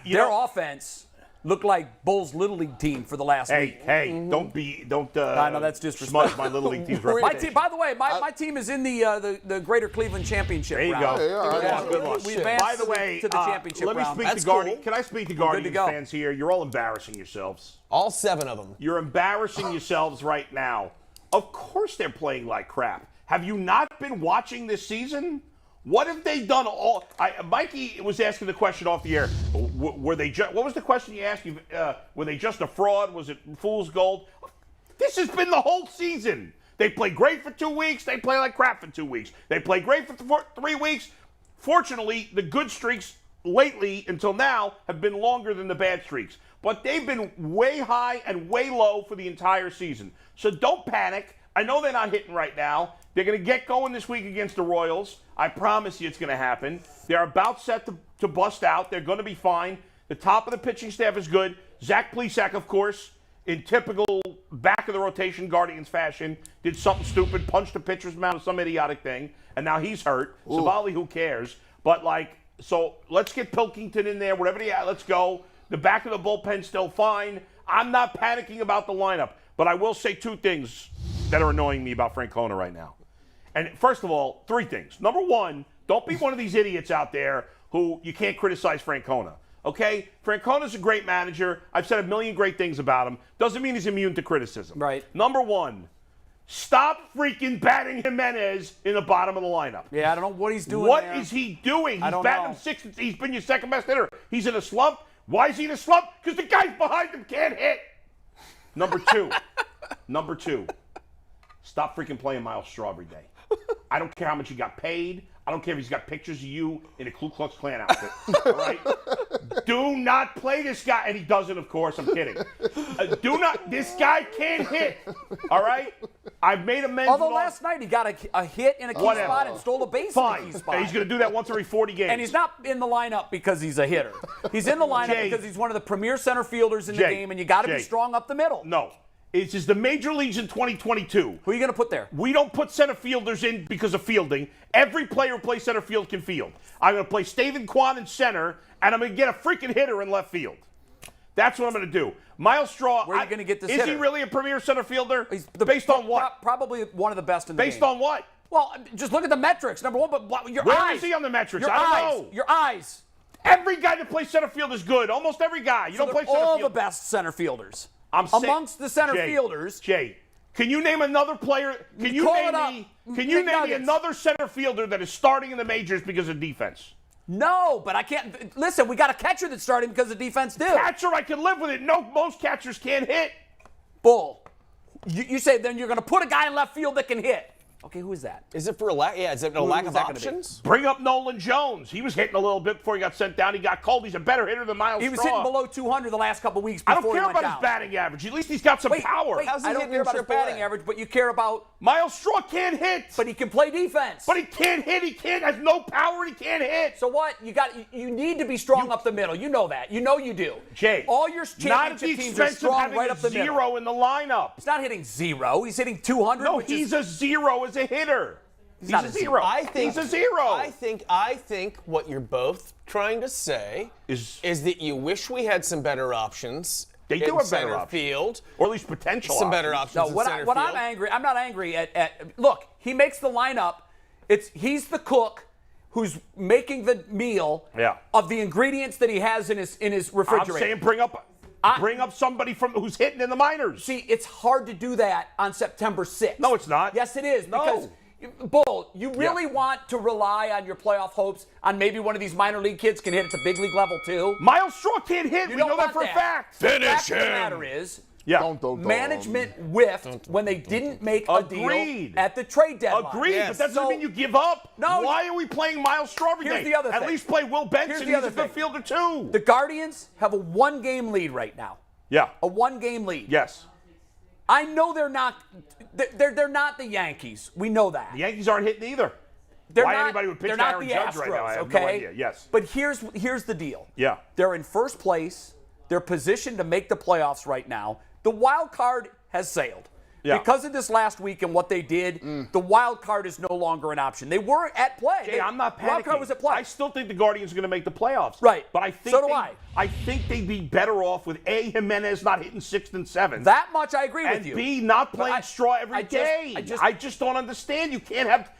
you their know- offense looked like Bulls Little League team for the last week. Hey, don't I know that's disrespectful. smudge my little league team's My reputation. team, by the way, my team is in the Greater Cleveland Championship There you round. go. Yeah, all right. Yeah, Good luck. we advanced By the way, to the championship let me round. speak That's to Guardian. cool. Can I speak to good Guardians to go. fans here? You're all embarrassing yourselves. All 7 of them. You're embarrassing yourselves right now. Of course they're playing like crap. Have you not been watching this season? What have they done all? Mikey was asking the question off the air. Were they? What was the question you asked? Were they just a fraud? Was it fool's gold? This has been the whole season. They play great for 2 weeks. They play like crap for 2 weeks. They play great for 3 weeks. Fortunately, the good streaks lately until now have been longer than the bad streaks. But they've been way high and way low for the entire season. So don't panic. I know they're not hitting right now. They're going to get going this week against the Royals. I promise you it's going to happen. They're about set to bust out. They're going to be fine. The top of the pitching staff is good. Zach Plesac, of course, in typical back-of-the-rotation Guardians fashion, did something stupid, punched a pitcher's mound or some idiotic thing, and now he's hurt. Savali, who cares? But, so let's get Pilkington in there. Whatever let's go. The back of the bullpen's still fine. I'm not panicking about the lineup. But I will say 2 things that are annoying me about Francona right now. And first of all, 3 things. Number 1, don't be one of these idiots out there who you can't criticize Francona. Okay? Francona's a great manager. I've said a million great things about him. Doesn't mean he's immune to criticism. Right. Number 1, stop freaking batting Jimenez in the bottom of the lineup. Yeah, I don't know what he's doing. What there. is he doing? I He's don't batting know. him 6. He's been your second best hitter. He's in a slump. Why is he in a slump? Because the guys behind him can't hit. Number 2, stop freaking playing Miles Straw every day. I don't care how much he got paid. I don't care if he's got pictures of you in a Ku Klux Klan outfit. All right? Do not play this guy. And he doesn't, of course. I'm kidding. This guy can't hit. All right? I've made amends. Although last night he got a hit in a key Whatever. spot and stole a base in Fine. a key spot. He's going to do that once every 40 games. And he's not in the lineup because he's a hitter. He's in the lineup Jay. because he's one of the premier center fielders in the Jay. game, and you got to be Jay. strong up the middle. No. It's just the major leagues in 2022. Who are you going to put there? We don't put center fielders in because of fielding. Every player who plays center field can field. I'm going to play Steven Kwan in center, and I'm going to get a freaking hitter in left field. That's what I'm going to do. Miles Straw. Where are you going to get this Is he hitter? really a premier center fielder? Based on what? Probably one of the best in the game. Based on what? Well, just look at the metrics. Number 1, but your Where eyes. is he on the metrics? Your I don't eyes. know. Your eyes. Every guy that plays center field is good. Almost every guy. You So don't play they're center all field. the best center fielders. Amongst the center fielders. Jay, can you name another player? Can you Call name it up. me? Can you name me McNuggets. another center fielder that is starting in the majors because of defense? No, but I can't. Listen, we got a catcher that's starting because the defense did. Catcher, I can live with it. No, most catchers can't hit. Bull. You say then you're going to put a guy in left field that can hit. Okay, who is that? Is it for a lack? Yeah, is it a lack of options? Bring up Nolan Jones. He was hitting a little bit before he got sent down. He got cold. He's a better hitter than Miles He was Straw. hitting below 200 the last couple weeks I before don't care he went about down. his batting average. At least he's got some power. Wait, How's he I don't hitting care in about his batting AAA? average, but you care about. Miles Straw can't hit. But he can play defense. But he can't hit. He has no power. He can't hit. So what? You need to be strong up the middle. You know that. You know you do. Jay, all your not at the championship teams expense are strong of having right a up the middle. zero in the lineup. He's not hitting 0. He's hitting 200. No, which he's is, a zero as a hitter. He's not a a zero. He's a zero. I think what you're both trying to say is that you wish we had some better options. They do in have center better options. field, or at least potential. some better options. No, in what center I'm field. angry. I'm not angry at. Look, he makes the lineup. He's the cook who's making the meal of the ingredients that he has in his refrigerator. I'm saying bring up somebody who's hitting in the minors. See, it's hard to do that on September 6th. No, it's not. Yes, it is. No. Because, Bull, you really want to rely on your playoff hopes on maybe one of these minor league kids can hit at the big league level too? Miles Straw can't hit. You We don't know that want for a fact. The fact of the matter is, management whiffed when they didn't make a deal at the trade deadline. Agreed, but that doesn't mean you give up. No. Why are we playing Miles Straw every Here's day? the other At thing. least play Will Benson. He's a good fielder too. The Guardians have a 1-game lead right now. Yeah. A 1-game lead. Yes. I know they're not the Yankees. We know that. The Yankees aren't hitting either. Why anybody would pitch they're to not Aaron the Judge Astros, right now? I have okay? no idea. Yes. But here's the deal. Yeah. They're in first place. They're positioned to make the playoffs right now. The wild card has sailed. Yeah. Because of this last week and what they did, the wild card is no longer an option. They were at play. Jay, I'm not panicking. Wild card was at play. I still think the Guardians are going to make the playoffs. Right. But I think So do I. I think they'd be better off with A, Jimenez not hitting 6th and 7th. That much I agree with and you. B, not playing Straw every day. I just don't understand. You can't have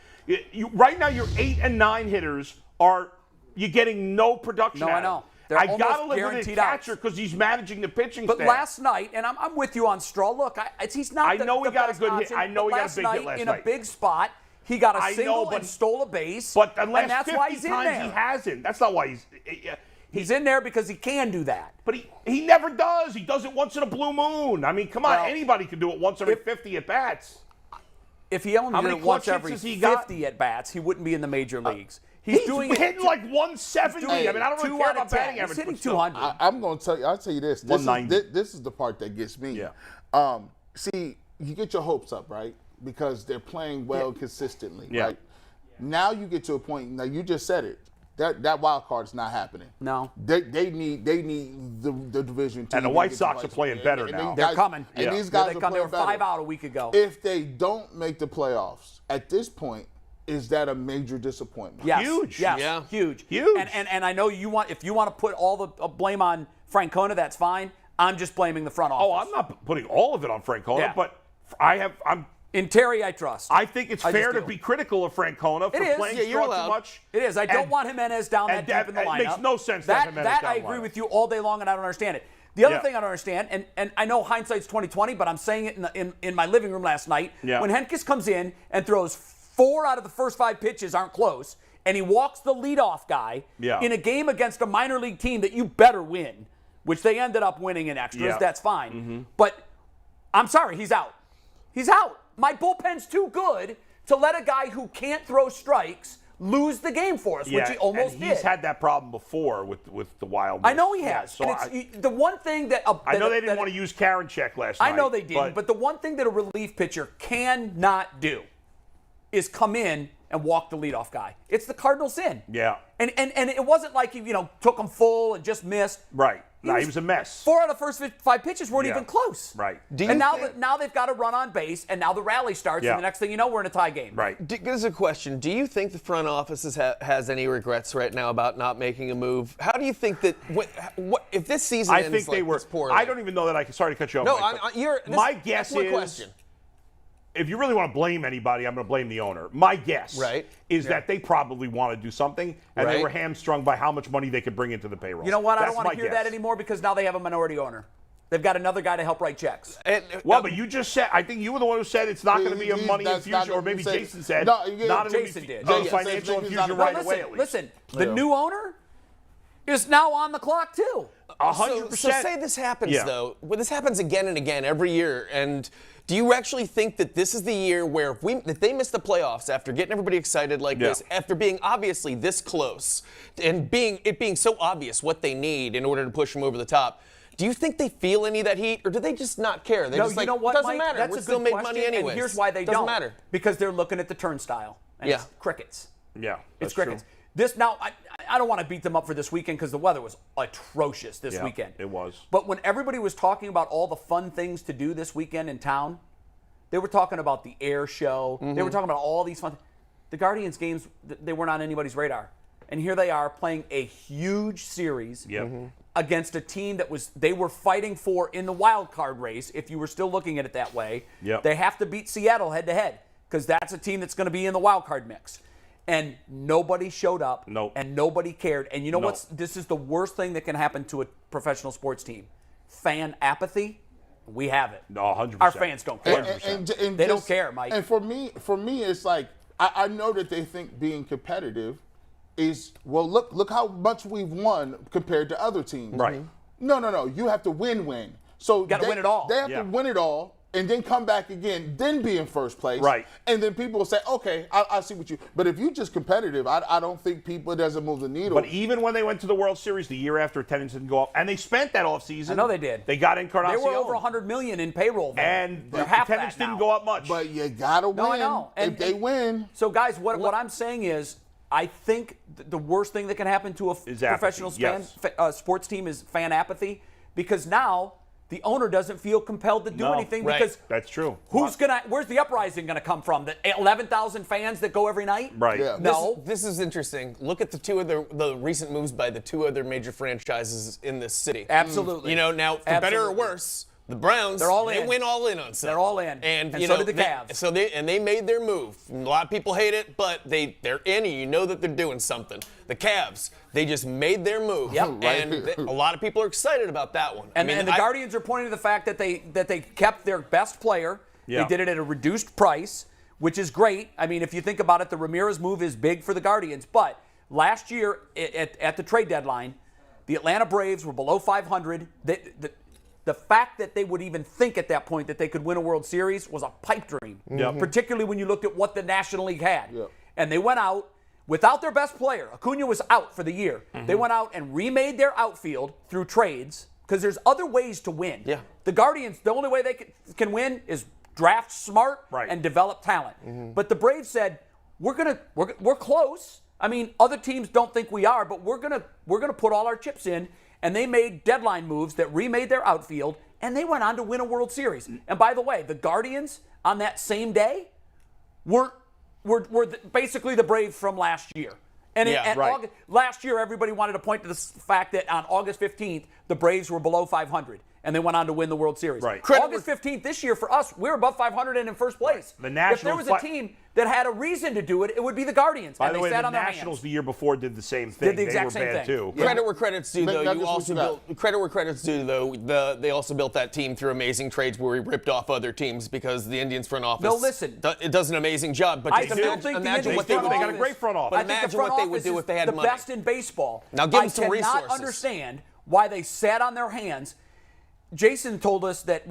right now your 8 and 9 hitters you're getting no production. No, out I of. know. I They're gotta almost live with the guaranteed catcher outs. because he's managing the pitching But staff. last night, and I'm with you on Straw. Look, he's not. I know he got a best good hit. option, I know but he got a big hit last in night. a big spot. He got a single but and stole a base. But the and last that's 50 why he's in times there. he hasn't. That's not why He's in there because he can do that. But he never does. He does it once in a blue moon. I mean, come on, anybody can do it once every 50 at bats. If he only How did many it once clutch every hits has he got? 50 at bats, he wouldn't be in the major leagues. He's doing hitting like 170. I mean, I don't really care about batting average. He's hitting but still. 200. I'm going to tell you. I'll tell you this. This is the part that gets me. Yeah. See, you get your hopes up, right? Because they're playing well consistently, Yeah. right? Now you get to a point. Now you just said it. That wild card's not happening. No. They need the division team. And the White Sox are playing better now. They're coming. And these Here guys they are come. They playing were 5 better. out a week ago. If they don't make the playoffs at this point, is that a major disappointment? Yes. Huge. Yes. Yeah. Huge. Huge. And I know if you want to put all the blame on Francona, that's fine. I'm just blaming the front office. Oh, I'm not putting all of it on Francona, Yeah. but In Terry, I trust. I think it's fair just to do. be critical of Francona for It is. playing Yeah, you're Straw too allowed. much. It is. I don't want Jimenez down that deep in the lineup. It makes no sense to have Jimenez That down I the agree lineup. with you all day long, and I don't understand it. The other Yeah. thing I don't understand, and I know hindsight's 20/20, but I'm saying it in my living room last night. Yeah. When Henkes comes in and throws 4 out of the first 5 pitches aren't close, and he walks the leadoff guy in a game against a minor league team that you better win, which they ended up winning in extras. Yeah. That's fine. But I'm sorry, he's out. He's out. My bullpen's too good to let a guy who can't throw strikes lose the game for us, which he almost and did. he's had that problem before with the Wild. I know he has. So And the one thing that I know they didn't want to use Karinchak last night. I know they didn't, but the one thing that a relief pitcher cannot do is come in and walk the leadoff guy. It's the cardinal sin. Yeah. And it wasn't like he took him full and just missed. Right. No, he was a mess. 4 out of the first 5 pitches weren't Yeah. even close. Right. And now they've got to run on base, and now the rally starts, Yeah. and the next thing you know, we're in a tie game. Right. Here's a question. Do you think the front office has any regrets right now about not making a move? How do you think that if this season I ends think they like were. this poorly? I don't even know that I can. Sorry to cut you off. No, Mike, but my guess that's my is. question. If you really want to blame anybody, I'm going to blame the owner. My guess is that they probably want to do something, and they were hamstrung by how much money they could bring into the payroll. You know what? I That's don't want my to hear guess. that anymore because now they have a minority owner. They've got another guy to help write checks. Well, but you just said, I think you were the one who said it's not going to be a money infusion, or maybe Jason said. No, Jason did. A financial infusion right away, at least. Listen, the new owner is now on the clock, too. 100%. So say this happens, though. Well, this happens again and again every year. And do you actually think that this is the year where if they miss the playoffs after getting everybody excited like this, after being obviously this close, and it being so obvious what they need in order to push them over the top, do you think they feel any of that heat, or do they just not care? They're just you know what, it doesn't Mike? matter. That's We're a still good made question, money anyway. And here's why they doesn't don't. matter. Because they're looking at the turnstile. And it's crickets. Yeah, It's crickets. True. This now, I don't want to beat them up for this weekend because the weather was atrocious this weekend. It was. But when everybody was talking about all the fun things to do this weekend in town, they were talking about the air show. They were talking about all these fun. The Guardians games, they weren't on anybody's radar, and here they are playing a huge series against a team that they were fighting for in the wild card race. If you were still looking at it that way, they have to beat Seattle head to head because that's a team that's going to be in the wild card mix. And nobody showed up, and nobody cared. And you know this is the worst thing that can happen to a professional sports team. Fan apathy, we have it. No, 100%. Our fans don't care. And they don't care, Mike. And for me, it's like, I know that they think being competitive is, well, look how much we've won compared to other teams. Right. No. You have to win. So got to win it all. They have to win it all. And then come back again, then be in first place. Right. And then people will say, okay, I see what you. But if you're just competitive, I don't think it doesn't move the needle. But even when they went to the World Series the year after, attendance didn't go up, and they spent that offseason. I know they did. They got Encarnacion. They were over $100 million in payroll. And the attendance didn't go up much. But you got to win. No, I know. If they win. So, guys, what I'm saying is, I think the worst thing that can happen to a professional sports team is fan apathy, because now the owner doesn't feel compelled to do anything because that's true. Where's the uprising gonna come from? The 11,000 fans that go every night? Right. Yeah. No. This is interesting. Look at the recent moves by the two other major franchises in this city. Absolutely. You know, now for better or worse, the Browns, They're all in. They went all in on something. They're all in. And so did the Cavs. They made their move. A lot of people hate it, but they're in, and you know that they're doing something. The Cavs, they just made their move. Yep. And a lot of people are excited about that one. And the Guardians are pointing to the fact that they kept their best player. Yeah. They did it at a reduced price, which is great. I mean, if you think about it, the Ramirez move is big for the Guardians. But last year at the trade deadline, the Atlanta Braves were below 500. The fact that they would even think at that point that they could win a World Series was a pipe dream, particularly when you looked at what the National League had. Yep. And they went out without their best player. Acuna was out for the year. They went out and remade their outfield through trades because there's other ways to win. Yeah. The Guardians, the only way they can win is draft smart and develop talent. But the Braves said, we're close. I mean, other teams don't think we are, but we're gonna put all our chips in. And they made deadline moves that remade their outfield, and they went on to win a World Series. And by the way, the Guardians on that same day were basically the Braves from last year. And last year, everybody wanted to point to the fact that on August 15th, the Braves were below 500, and they went on to win the World Series. Right. August 15th this year for us, we're above 500 and in first place. The Nationals, if there was a team that had a reason to do it, it would be the Guardians. By and the they way, sat the on their Nationals hands. the year before did the same thing. Did the exact they were same bad thing. too. Yeah. Credit where credit's due, though. You also Credit where credit's due, though. They also built that team through amazing trades where we ripped off other teams because the Indians front office. No, listen. It does an amazing job. But I just still think the imagine Indians what they front would They do. got a great front office. But I think the imagine front what they would office do is if they had the money. best in baseball. Now give them some I resources. cannot understand why they sat on their hands. Jason told us that,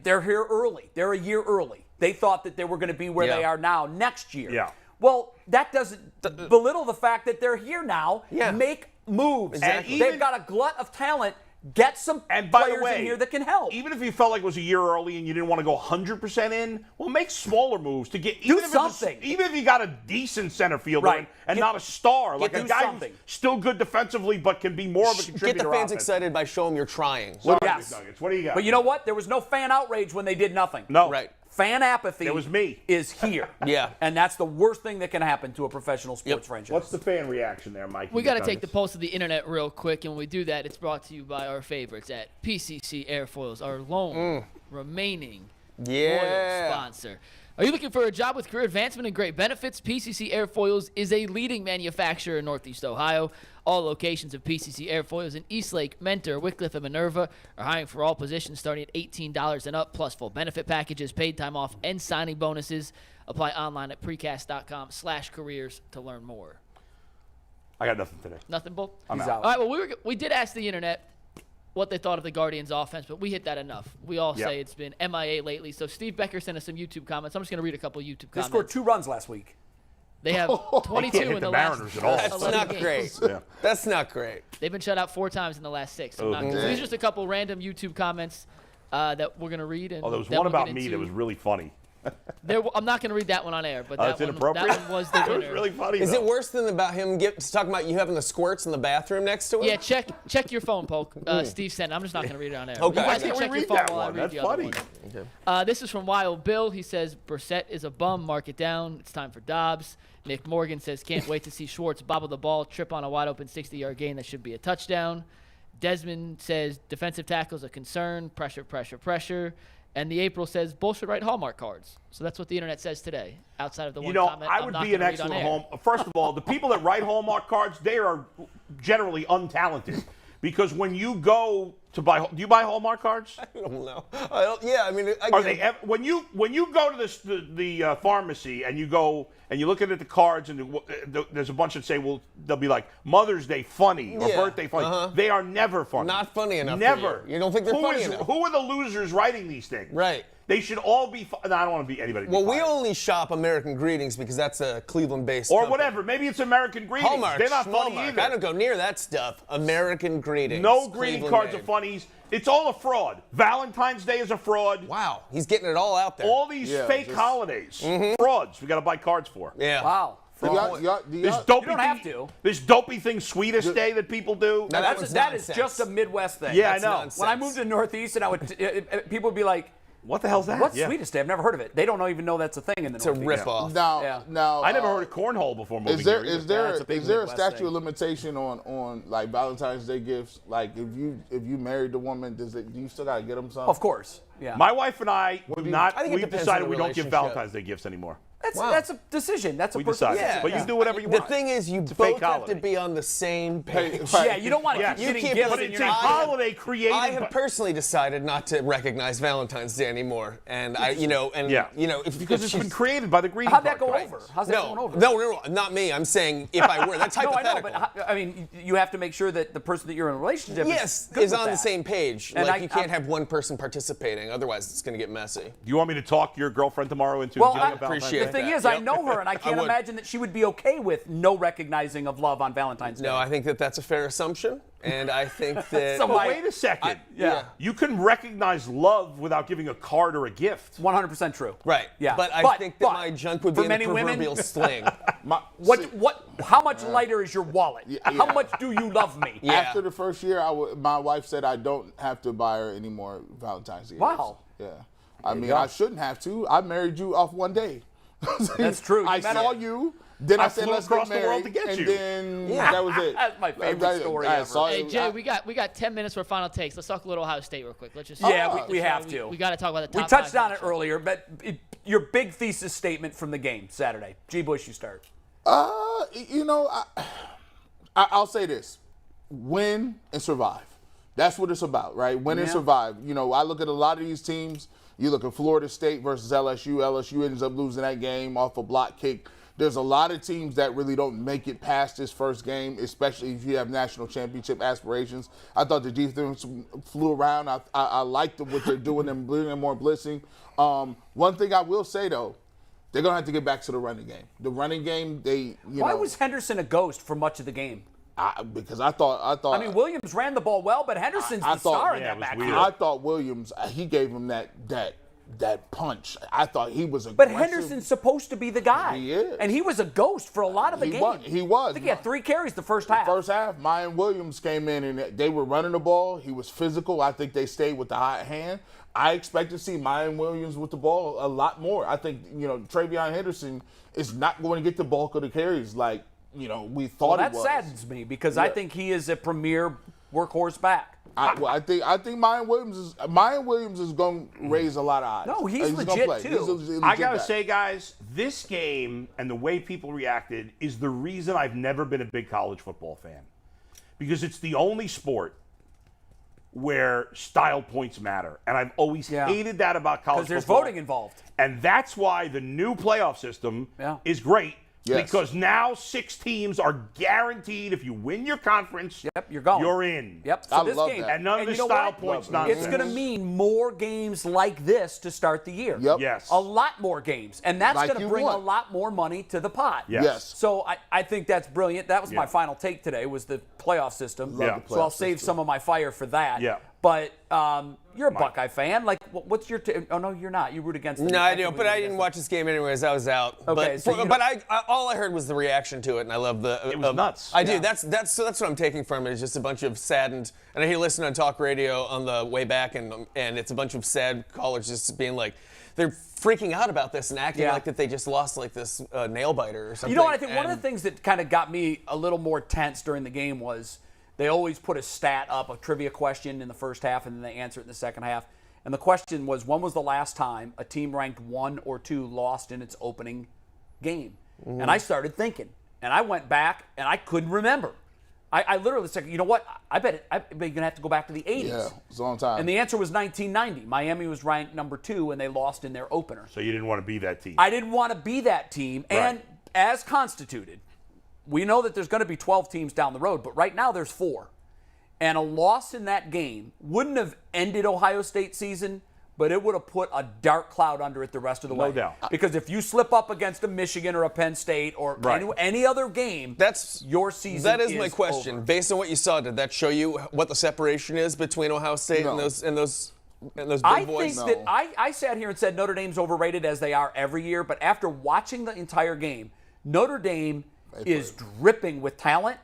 they're here early. They're a year early. They thought that they were going to be where they are now next year. Yeah. Well, that doesn't belittle the fact that they're here now. Yeah. Make moves. Exactly. They've got a glut of talent. Get some And by players the way, in here that can help. Even if you felt like it was a year early and you didn't want to go 100% in, well, make smaller moves to get Do something. Even if you got a decent center fielder Right. and not a star, like a do guy something. who's still good defensively but can be more of a contributor. Get the fans offensively. excited by showing you're trying. Sorry, Yes. McNuggets. What do you got? But you know what? There was no fan outrage when they did nothing. No. Right. Fan apathy It was me. is here. Yeah. And that's the worst thing that can happen to a professional sports franchise. What's the fan reaction there, Mike? We got to take the pulse of the internet real quick, and when we do that, it's brought to you by our favorites at PCC Airfoils, our lone remaining Yeah. Royal sponsor. Are you looking for a job with career advancement and great benefits? PCC Airfoils is a leading manufacturer in Northeast Ohio. All locations of PCC Airfoils in Eastlake, Mentor, Wickliffe, and Minerva are hiring for all positions starting at $18 and up, plus full benefit packages, paid time off, and signing bonuses. Apply online at precast.com/careers to learn more. I got nothing today. Nothing, Bull? He's out. All right, well, we did ask the internet what they thought of the Guardians' offense, but we hit that enough. We all say it's been MIA lately. So Steve Becker sent us some YouTube comments. I'm just going to read a couple YouTube They comments. scored 2 runs last week. They have 22 hit in the the last Mariners at all. That's 11 not games. great. Yeah. That's not great. They've been shut out 4 times in the last 6. So Oh, these are just a couple random YouTube comments that we're going to read. And Oh, there was then one we'll about get me into- that was really funny. I'm not going to read that one on air, but That's that inappropriate. one was the It was winner. really funny. Is though. it worse than about him talking about you having the squirts in the bathroom next to him? Yeah, check your phone, Polk. Steve sent it. I'm just not going to read it on air. Okay. You Why guys can can't we check your read phone that while I one? read That's the other funny. one. This is from Wild Bill. He says, Brissett is a bum. Mark it down. It's time for Dobbs. Nick Morgan says, can't wait to see Schwartz bobble the ball, trip on a wide-open 60-yard gain that should be a touchdown. Desmond says, defensive tackle's a concern. Pressure, pressure, pressure. And the April says, bullshit right Hallmark cards. So that's what the internet says today, outside of the one comment I I'm would not be an gonna read on excellent air. home. First of all, the people that write Hallmark cards, they are generally untalented. Because when you go to buy, do you buy Hallmark cards? I don't know. I mean, Are they when you go to the pharmacy and you go and you look at the cards and there's a bunch that say, well, they'll be like Mother's Day funny or birthday funny. They are never funny. Not funny enough. Never. For you. You don't think they're funny enough? Who are the losers writing these things? Right. They should all be. No, I don't want to be anybody. Well, we only shop American Greetings because that's a Cleveland-based or company. whatever. Maybe it's American Greetings. Hallmark. They're not funny Schmalmark. either. I don't go near that stuff. American Greetings. No greeting Cleveland cards made. are funnies. It's all a fraud. Valentine's Day is a fraud. Wow, he's getting it all out there. All these fake holidays, frauds. We got to buy cards for. Yeah. Wow. This dopey don't have to. This dopey thing, Sweetest Day that people do. Now, That one's is nonsense. just a Midwest thing. Yeah, That's I know. nonsense. When I moved to Northeast, and people would be like, What the hell's that? "What's Yeah. Sweetest Day? I've never heard of it." They don't even know that's a thing in the It's a Northeast. ripoff. Now, I never heard of cornhole before moving Is there here. is there That's a big is there a Midwest statute thing. of limitation on like Valentine's Day gifts? Like if you married the woman, do you still gotta get them something? Of course. Yeah. My wife and I do not. I think it We've depends decided on the we don't give relationship. Valentine's Day gifts anymore. That's a decision. That's a We personal decided. decision. But you do whatever you The want. thing is, you a fake both have holiday. to be on the same page. Yeah, you don't want to Yeah. keep You getting can't gifts. But and it's you're a not- holiday created. I have by- personally decided not to recognize Valentine's Day anymore, and if because it's been created by the greeting How'd that card go companies. over? How's that going over? No, not me. I'm saying if I were. That's No, I know, hypothetical. but I mean, you have to make sure that the person that you're in a relationship Yes, is good is with on the that. same page. And Like you can't have one person participating, otherwise it's going to get messy. Do you want me to talk your girlfriend tomorrow into Well, giving I a Valentine's appreciate Day? The thing that. is, I Yep. know her, and I can't would. imagine that she would be okay with no recognizing of love on Valentine's Day. No, I think that that's a fair assumption, and I think that. So But wait a second. Yeah. You can recognize love without giving a card or a gift. 100% true. Right. Yeah. But I think that my junk would be for in many the women, proverbial sling. How much lighter is your wallet? How much do you love me? Yeah. After the first year, my wife said I don't have to buy her any more Valentine's Day. Wow. Yeah. I mean, I shouldn't have to. I married you off one day. That's true. I You met saw her- you. Then I said, flew let's across get the world married, to get and you. then that was it. That's my favorite story I ever. saw Hey it. Jay, we got 10 minutes for final takes. Let's talk a little Ohio State real quick. Let's just Yeah, we have to. We got to talk about the We top touched five on it matchups. earlier, but your big thesis statement from the game Saturday. G. Bush, you start. I'll say this: win and survive. That's what it's about, right? Win and Yeah. survive. I look at a lot of these teams. You look at Florida State versus LSU. LSU ends up losing that game off a block kick. There's a lot of teams that really don't make it past this first game, especially if you have national championship aspirations. I thought the defense flew around. I liked what they're doing and bringing more blitzing. One thing I will say, though, they're going to have to get back to the running game. The running game, Why was Henderson a ghost for much of the game? because I thought. I mean, Williams ran the ball well, but Henderson's the star in that it was backfield. weird. I thought Williams, he gave him that punch. I thought he was But aggressive. Henderson's supposed to be the guy. He is. And he was a ghost for a lot of the He game. was. I think he had 3 carries the first half. First half, Mayan Williams came in and they were running the ball. He was physical. I think they stayed with the hot hand. I expect to see Mayan Williams with the ball a lot more. I think, Travion Henderson is not going to get the bulk of the carries like, we thought Well, that he was. saddens me because I think he is a premier workhorse back. I think Mayan Williams is going to raise a lot of eyes. No, he's gonna legit, play. too. He's a legit I gotta back. say, guys, this game and the way people reacted is the reason I've never been a big college football fan. Because it's the only sport where style points matter. And I've always hated that about college football. Because there's voting involved. And that's why the new playoff system is great. Yes. Because now 6 teams are guaranteed if you win your conference, you're going. You're in. Yep. So I this love game, that. And none of the you know style what? points Love it. nonsense. It's going to mean more games like this to start the year. Yep. Yes. A lot more games. And that's Like going to you bring a want. lot more money to the pot. Yes. So I think that's brilliant. That was my final take today, was the playoff system. Love the So I'll playoff save system. some of my fire for that. Yeah. But you're a Buckeye fan. Like, what's your oh, no, you're not. You root against them. No, I do, but I didn't watch this game anyways. I was out. Okay, but so you but all I heard was the reaction to it, and I love the. It was nuts. I do. That's what I'm taking from it. Is just a bunch of saddened. And I hear listening on talk radio on the way back, and it's a bunch of sad callers just being like, they're freaking out about this and acting like that they just lost like this nail biter or something. You know what? I think one of the things that kind of got me a little more tense during the game was they always put a stat up, a trivia question in the first half, and then they answer it in the second half. And the question was, when was the last time a team ranked 1 or 2 lost in its opening game? Mm-hmm. And I started thinking, and I went back, and I couldn't remember. I literally said, you know what? I bet you're going to have to go back to the 80s. Yeah, it's a long time. And the answer was 1990. Miami was ranked number 2, and they lost in their opener. So you didn't want to be that team. I didn't want to be that team. Right. And as constituted, we know that there's going to be 12 teams down the road, but right now there's 4. And a loss in that game wouldn't have ended Ohio State's season, but it would have put a dark cloud under it the rest of the way. No doubt. Because if you slip up against a Michigan or a Penn State or any other game, that's your season. That is my question. Over. Based on what you saw, did that show you what the separation is between Ohio State and those big I boys? think that I sat here and said Notre Dame's overrated, as they are every year, but after watching the entire game, Notre Dame is dripping with talent,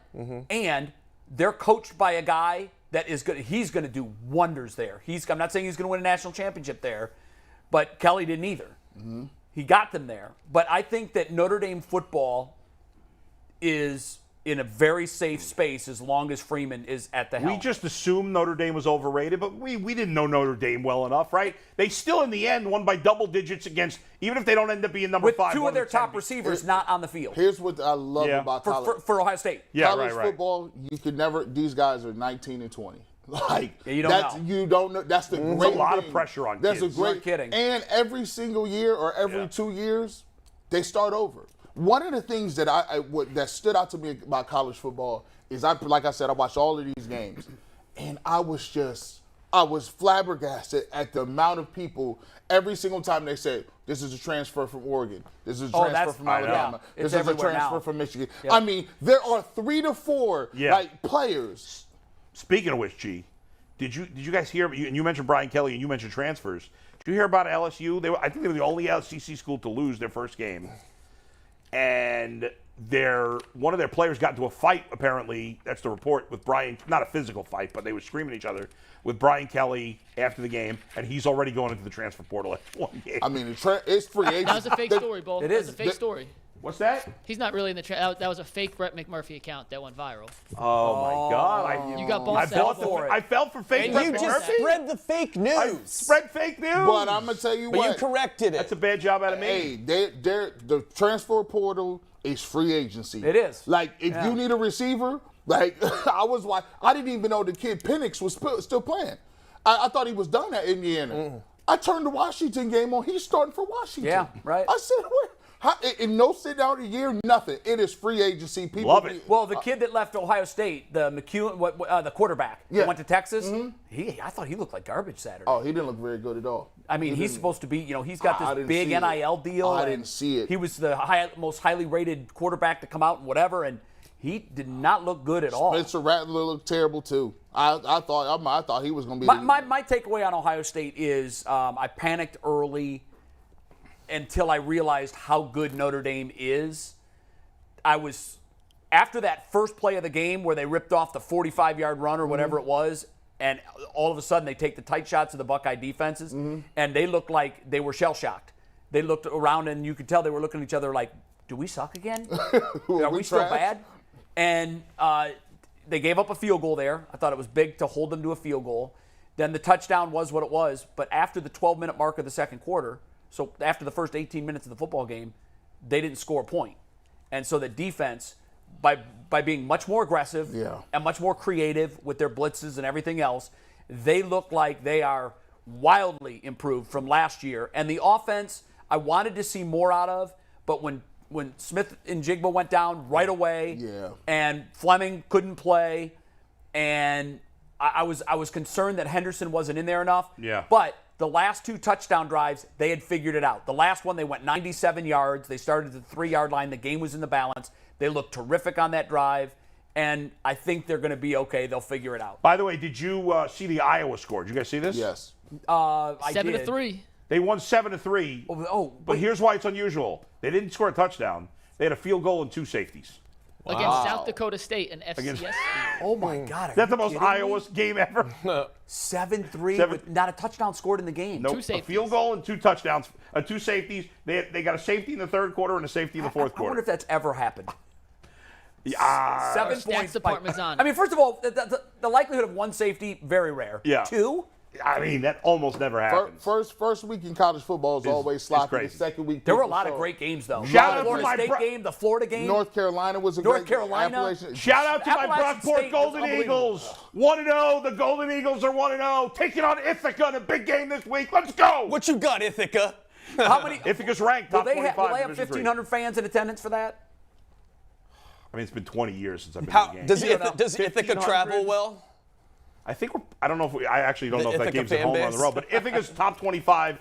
and they're coached by a guy that is good. He's going to do wonders there. I'm not saying he's going to win a national championship there, but Kelly didn't either. Mm-hmm. He got them there. But I think that Notre Dame football is in a very safe space as long as Freeman is at the helm. We just assumed Notre Dame was overrated, but we didn't know Notre Dame well enough, right? They still, in the end, won by double digits against, even if they don't end up being number with 5. 2 of their top receivers not on the field. Here's what I love about college. For Ohio State. Yeah, college right. football, you could never, these guys are 19 and 20. Like, you don't know. You don't know. That's the great There's a lot thing. of pressure on That's kids. a great Not kidding. And every single year or every 2 years, they start over. One of the things that that stood out to me about college football is like I said, I watched all of these games, and I was flabbergasted at the amount of people every single time they said, this is a transfer from Oregon. This is a transfer from Alabama. This is a transfer from Michigan. Yep. I mean, there are 3 to 4 players. Speaking of which, G, did you guys hear? And you mentioned Brian Kelly, and you mentioned transfers. Did you hear about LSU? I think they were the only SEC school to lose their first game, and one of their players got into a fight. Apparently, that's the report, with Brian. Not a physical fight, but they were screaming at each other with Brian Kelly after the game, and he's already going into the transfer portal at 1 game. I mean, it's free agency. That was a fake story, Bull. It That was is. a fake story. What's that? He's not really in the that was a fake Brett McMurphy account that went viral. Oh my God! You got both I sides. fell for fake. And Brett you just McMurphy? spread the fake news. I spread fake news. But I'm gonna tell you But what. you corrected it. That's a bad job out of me. Hey, the transfer portal is free agency. It is. Like, if you need a receiver, like, I didn't even know the kid Penix was still playing. I thought he was done at Indiana. I turned the Washington game on. He's starting for Washington. Yeah, right. I said, what? In no sit down a year, nothing. It is free agency. People Love it. Well, the kid that left Ohio State, the McEwen, the quarterback, that went to Texas, I thought he looked like garbage Saturday. Oh, he didn't look very good at all. I mean, he's supposed to be, he's got I this didn't big see it. NIL deal. I and didn't see it. He was the most highly rated quarterback to come out and whatever, and he did not look good at all. Spencer Rattler looked terrible too. I thought he was going to be. My takeaway on Ohio State is I panicked early until I realized how good Notre Dame is. After that first play of the game where they ripped off the 45-yard run or whatever it was, and all of a sudden they take the tight shots of the Buckeye defenses, and they looked like they were shell-shocked. They looked around, and you could tell they were looking at each other like, do we suck again? Are we still trash? bad? And they gave up a field goal there. I thought it was big to hold them to a field goal. Then the touchdown was what it was. But after the 12-minute mark of the second quarter, so after the first 18 minutes of the football game, they didn't score a point. And so the defense, by being much more aggressive and much more creative with their blitzes and everything else, they look like they are wildly improved from last year. And the offense, I wanted to see more out of, but when Smith and Jigba went down right away, and Fleming couldn't play, and I was concerned that Henderson wasn't in there enough. Yeah. But the last 2 touchdown drives, they had figured it out. The last one, they went 97 yards. They started at the 3-yard line. The game was in the balance. They looked terrific on that drive, and I think they're going to be okay. They'll figure it out. By the way, did you see the Iowa score? Did you guys see this? Yes. I did. 7-3. They won 7-3. But here's why it's unusual. They didn't score a touchdown. They had a field goal and 2 safeties. Against South Dakota State and FCS. Against- Oh, my God. That's the most Iowa game ever. 7-3 with not a touchdown scored in the game. Nope. 2 safeties. A field goal and 2 touchdowns. 2 safeties. They got a safety in the third quarter and a safety in the fourth I wonder quarter. if that's ever happened. 7 Stats points. department's on. I mean, first of all, the likelihood of 1 safety, very rare. Yeah. 2? I mean, that almost never happens. First week in college football is always sloppy. crazy. The second week, There were a people lot of show. great games, though. Shout out The to Florida my State game, the Florida game. North Carolina was a North great Carolina. Appalachian- Shout out to my Appalachian Brockport State was Golden unbelievable. Eagles. 1-0. The Golden Eagles are 1-0. Taking on Ithaca in a big game this week. Let's go. What you got, Ithaca? How many? Ithaca's ranked Will top they 25. have Division III. 1,500 fans in attendance for that? I mean, it's been 20 years since I've been How to the game. does Ithaca 1,500? travel well? I think I don't know if I actually don't The know if that Ithaca game's at fan home or on base? the road, but Ithaca's top 25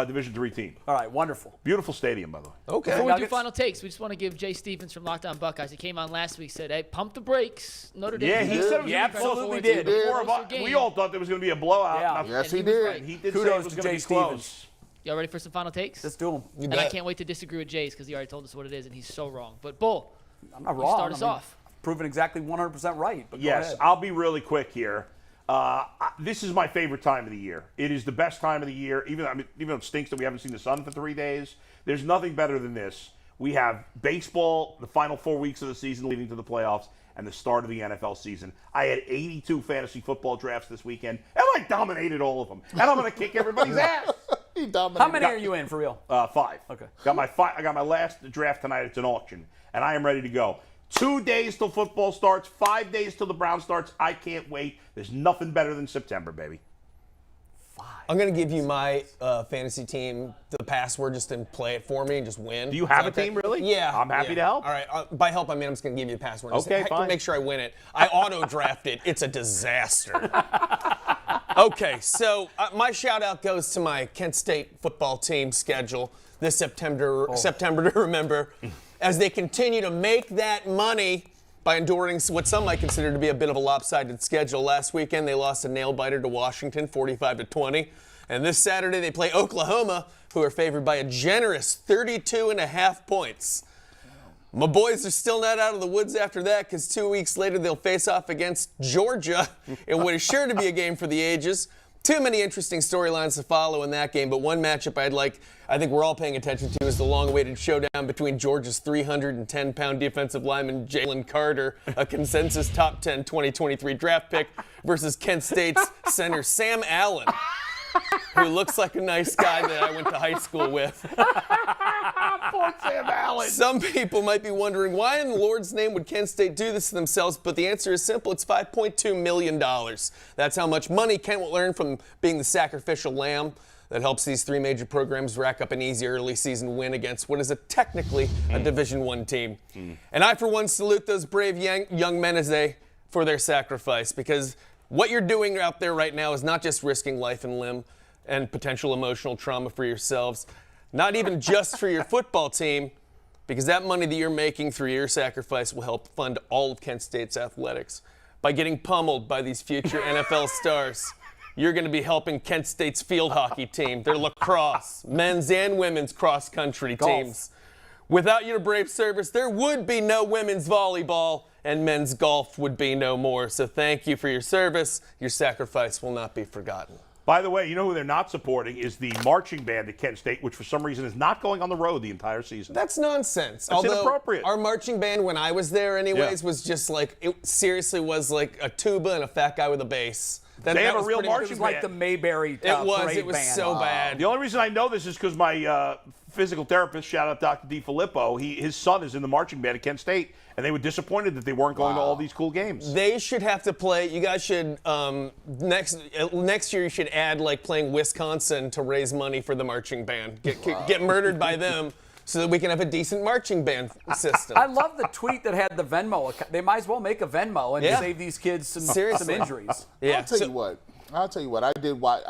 Division III team. All right, wonderful. Beautiful stadium, by the way. Okay. Before we do Nuggets? final takes, we just want to give Jay Stevens from Locked On Buckeyes. He came on last week, said, "Hey, pump the brakes." Notre Dame. Yeah, he said it was He going to be close. absolutely The did. four of us, we all thought there was going to be a blowout. Yeah. Now, Yes, And he he was did. right. He did say Kudos it was to going to Jay be Stevens. close. Y'all ready for some final takes? Let's do them. And I can't wait to disagree with Jay's because he already told us what it is, and he's so wrong. But Bull, I'm not you wrong. start us off. Proven exactly 100% right. But go Yes, ahead. I'll be really quick here. This is my favorite time of the year. It is the best time of the year. Even though it stinks that we haven't seen the sun for 3 days, there's nothing better than this. We have baseball, the final 4 weeks of the season leading to the playoffs, and the start of the NFL season. I had 82 fantasy football drafts this weekend, and I dominated all of them. And I'm going to kick everybody's ass. He dominated. How many are you in for real? 5. Okay. I got my last draft tonight. It's an auction, and I am ready to go. 2 days till football starts, 5 days till the Browns starts. I can't wait. There's nothing better than September, baby. I'm going to give you my fantasy team, the password, just to play it for me and just win. Do you have Is that a team, okay? really? Yeah. I'm happy to help. All right. By help, I mean I'm just going to give you the password. Just Okay, to fine. make sure I win it. I auto-draft it. It's a disaster. Okay, so my shout-out goes to my Kent State football team schedule this September to remember, as they continue to make that money by enduring what some might consider to be a bit of a lopsided schedule. Last weekend, they lost a nail-biter to Washington, 45-20. And this Saturday, they play Oklahoma, who are favored by a generous 32.5 points. My boys are still not out of the woods after that, because 2 weeks later, they'll face off against Georgia in what is sure to be a game for the ages. Too many interesting storylines to follow in that game, but one matchup I think we're all paying attention to is the long-awaited showdown between Georgia's 310-pound defensive lineman Jalen Carter, a consensus top 10 2023 draft pick, versus Kent State's center Sam Allen, who looks like a nice guy that I went to high school with. Poor Sam Allen. Some people might be wondering, why in the Lord's name would Kent State do this to themselves? But the answer is simple. It's $5.2 million. That's how much money Kent will earn from being the sacrificial lamb that helps these 3 major programs rack up an easy early season win against what is technically a Division I team. And I, for one, salute those brave young men for their sacrifice, because what you're doing out there right now is not just risking life and limb and potential emotional trauma for yourselves, not even just for your football team, because that money that you're making through your sacrifice will help fund all of Kent State's athletics. By getting pummeled by these future NFL stars, you're going to be helping Kent State's field hockey team, their lacrosse, men's and women's cross-country teams. Without your brave service, there would be no women's volleyball, and men's golf would be no more. So thank you for your service. Your sacrifice will not be forgotten. By the way, you know who they're not supporting is the marching band at Kent State, which for some reason is not going on the road the entire season. That's nonsense. That's inappropriate. Our marching band, when I was there anyways, was just like, it seriously was like a tuba and a fat guy with a bass. They have a real It marching was like the band. Mayberry It parade was band. so bad. The only reason I know this is because my physical therapist, shout out Dr. DiFilippo, his son is in the marching band at Kent State, and they were disappointed that they weren't going to all these cool games. They should have to play. You guys should next year. You should add like playing Wisconsin to raise money for the marching band. Get murdered by them so that we can have a decent marching band system. I love the tweet that had the Venmo account. They might as well make a Venmo and save these kids some injuries. Yeah. I'll tell you what. I did watch.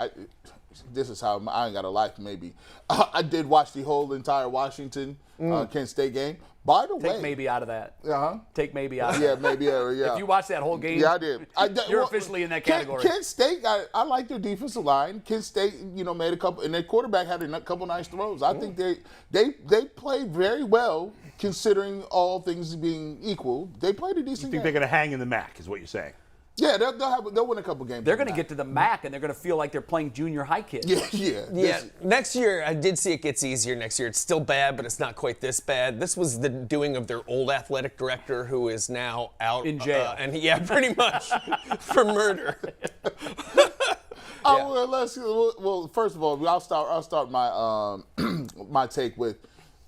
This is how I ain't got a life. Maybe I did watch the whole entire Washington Kent State game. By the way, Take maybe out of that. Uh-huh. Take maybe out of Yeah, that. maybe. Yeah. If you watch that whole game, Yeah, I did. You're officially in that category. Kent State, I like their defensive line. Kent State, made a couple, and their quarterback had a couple nice throws. I think they played very well considering all things being equal. They played a decent You think game. they're going to hang in the MAC, is what you're saying? Yeah, they'll win a couple games. they're going to get to the MAC and they're going to feel like they're playing junior high kids. Yeah, next year, I did see it gets easier next year. It's still bad, but it's not quite this bad. This was the doing of their old athletic director who is now out In jail. Pretty much, for murder. Well, first of all, I'll start my my take with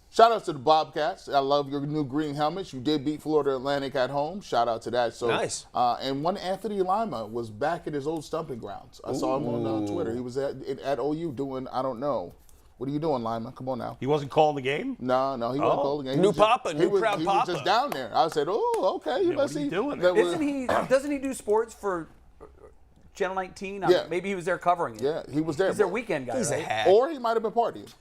shout out to the Bobcats. I love your new green helmets. You did beat Florida Atlantic at home. Shout out to that. So nice. And one Anthony Lima was back at his old stumping grounds. I saw him on Twitter. He was at OU doing I don't know. What are you doing, Lima? Come on now. He wasn't calling the game? No, he wasn't calling the game. New Papa, new proud He Papa. was just down there. I said, oh, okay. You what are you doing? Doesn't he do sports for Channel 19? Yeah. Maybe he was there covering it. Yeah, he was there. He's their weekend guy, He's a right? hack. Or he might have been partying.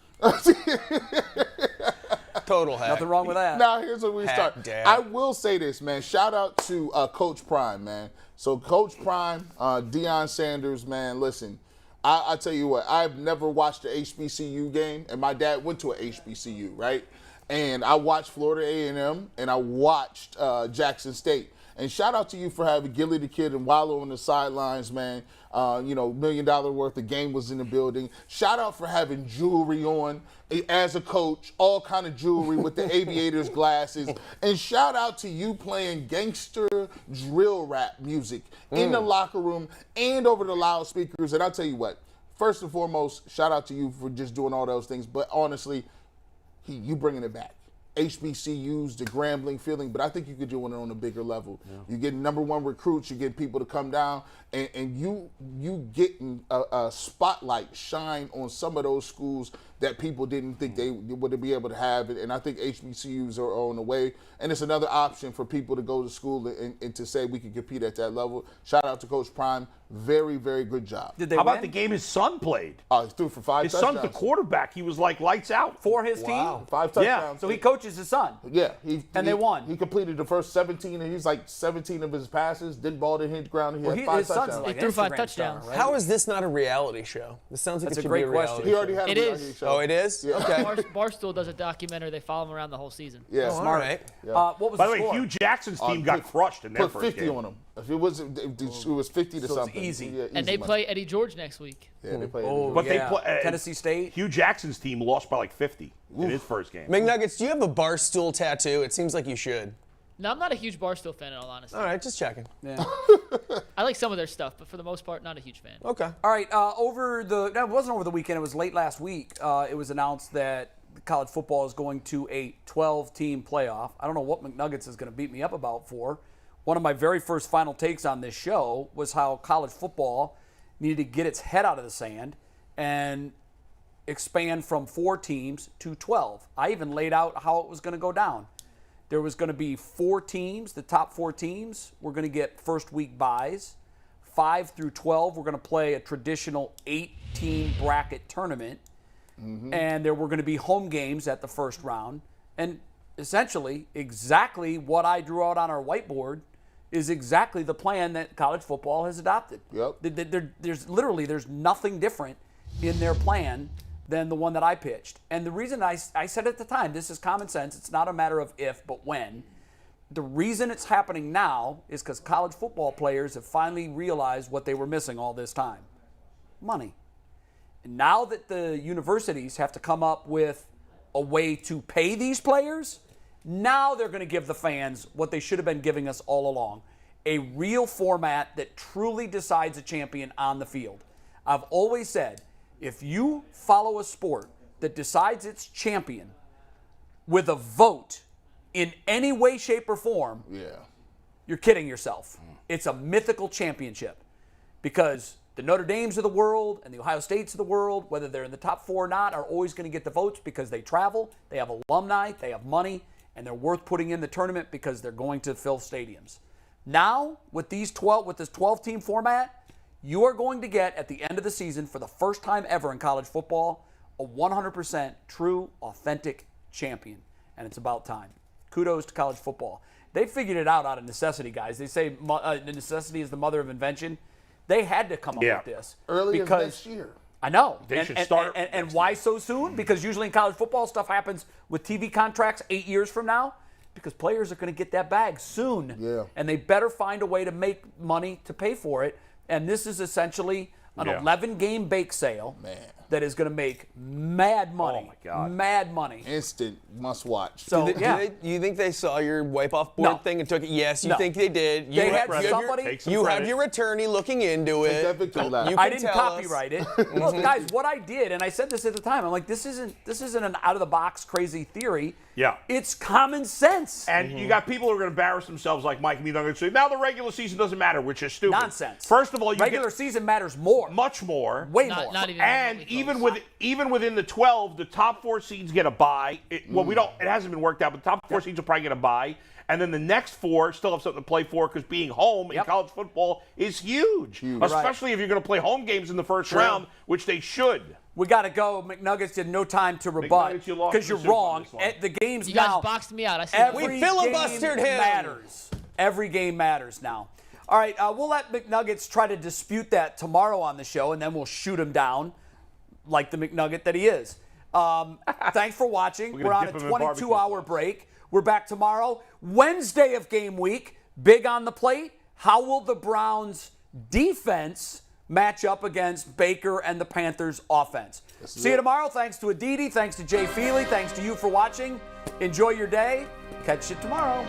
Total hack. Nothing wrong with that. Now, here's where we Hack start. dad. I will say this, man. Shout out to Coach Prime, man. So, Coach Prime, Deion Sanders, man, listen. I tell you what, I've never watched an HBCU game, and my dad went to an HBCU, right? And I watched Florida A&M, and I watched Jackson State. And shout out to you for having Gilly the Kid and Wallow on the sidelines, man. $1 million worth of game was in the building. Shout out for having jewelry on as a coach, all kind of jewelry with the aviators glasses. And shout out to you playing gangster drill rap music in the locker room and over the loudspeakers. And I'll tell you what, first and foremost, shout out to you for just doing all those things. But honestly, you bringing it back. HBCUs, the Grambling feeling, but I think you could do it on a bigger level. Yeah. You get number one recruits, you get people to come down, and you getting a spotlight shine on some of those schools that people didn't think they would be able to have it. And I think HBCUs are on the way. And it's another option for people to go to school and to say we can compete at that level. Shout out to Coach Prime. Very, very good job. Did they How win? about the game his son played? He threw for 5 His touchdowns. son's the quarterback. He was like lights out. For his team? 5 touchdowns. Yeah. So he coaches his son. Yeah. And they won. He completed the first 17, and he's like 17 of his passes. Didn't ball to hit the ground. He had 5 his son's touchdowns. like He threw 5 Instagram touchdowns. star, right? How is this not a reality show? This sounds like That's it a should great be a reality question. He already had It a is. reality show. Oh, it is? Yeah. Okay. Barstool does a documentary. They follow him around the whole season. Yeah. All right. What was By the the way, score? Hugh Jackson's team got crushed in their Put first 50 game. on him. If it was 50 to So it's something. easy. Yeah, And they money. play Eddie George next week. Yeah, they play. But Yeah. they play, Tennessee State. Hugh Jackson's team lost by like 50 in his first game. McNuggets, do you have a Barstool tattoo? It seems like you should. No, I'm not a huge Barstool fan in all honesty. All right, just checking. Yeah. I like some of their stuff, but for the most part, not a huge fan. Okay. All right, it wasn't over the weekend. It was late last week. It was announced that college football is going to a 12-team playoff. I don't know what McNuggets is going to beat me up about for. One of my very first final takes on this show was how college football needed to get its head out of the sand and expand from 4 teams to 12. I even laid out how it was going to go down. There was going to be 4 teams. The top 4 teams were going to get first week buys. 5 through 12 were going to play a traditional 8-team bracket tournament. And there were going to be home games at the first round. And essentially, exactly what I drew out on our whiteboard is exactly the plan that college football has adopted. Yep. There's nothing different in their plan than the one that I pitched. And the reason I said at the time, this is common sense. It's not a matter of if, but when. The reason it's happening now is because college football players have finally realized what they were missing all this time. money. And now that the universities have to come up with a way to pay these players, now they're going to give the fans what they should have been giving us all along, a real format that truly decides a champion on the field. I've always said, if you follow a sport that decides its champion with a vote in any way, shape, or form, you're kidding yourself. It's a mythical championship because the Notre Dames of the world and the Ohio States of the world, whether they're in the top 4 or not, are always going to get the votes because they travel, they have alumni, they have money, and they're worth putting in the tournament because they're going to fill stadiums. Now, with this 12-team format, you are going to get, at the end of the season, for the first time ever in college football, a 100% true, authentic champion. And it's about time. Kudos to college football. They figured it out of necessity, guys. They say necessity is the mother of invention. They had to come up with this. Early as next year. I know. They should start. And why so soon? Because usually in college football, stuff happens with TV contracts 8 years from now. Because players are going to get that bag soon. Yeah. And they better find a way to make money to pay for it. And this is essentially an 11-game bake sale that is going to make mad money. Oh, my God. Mad money. Instant must watch. So, You think they saw your wipe-off board thing and took it? Yes, you think they did. They had somebody. You have your attorney looking into it. I didn't copyright it. Look, guys, what I did, and I said this at the time, I'm like, this isn't an out-of-the-box crazy theory. Yeah. It's common sense. And you got people who are going to embarrass themselves like Mike and me. They're going to say, now the regular season doesn't matter, which is stupid. Nonsense. First of all, regular season matters more. Much more. Way more. Not even and even within the 12, the top 4 seeds get a bye. It hasn't been worked out, but the top 4 seeds will probably get a bye. And then the next 4 still have something to play for because being home in college football is huge. Especially if you're going to play home games in the first round, which they should. We got to go. McNuggets did no time to rebut because you're wrong. The game's You now. guys boxed me out. I see Every We filibustered game him. matters. Every game matters now. All right, we'll let McNuggets try to dispute that tomorrow on the show, and then we'll shoot him down like the McNugget that he is. Thanks for watching. We're on a 22-hour break. We're back tomorrow, Wednesday of game week. Big on the plate. How will the Browns' defense match up against Baker and the Panthers' offense? See you tomorrow. Thanks to Aditi. Thanks to Jay Feely. Thanks to you for watching. Enjoy your day. Catch you tomorrow.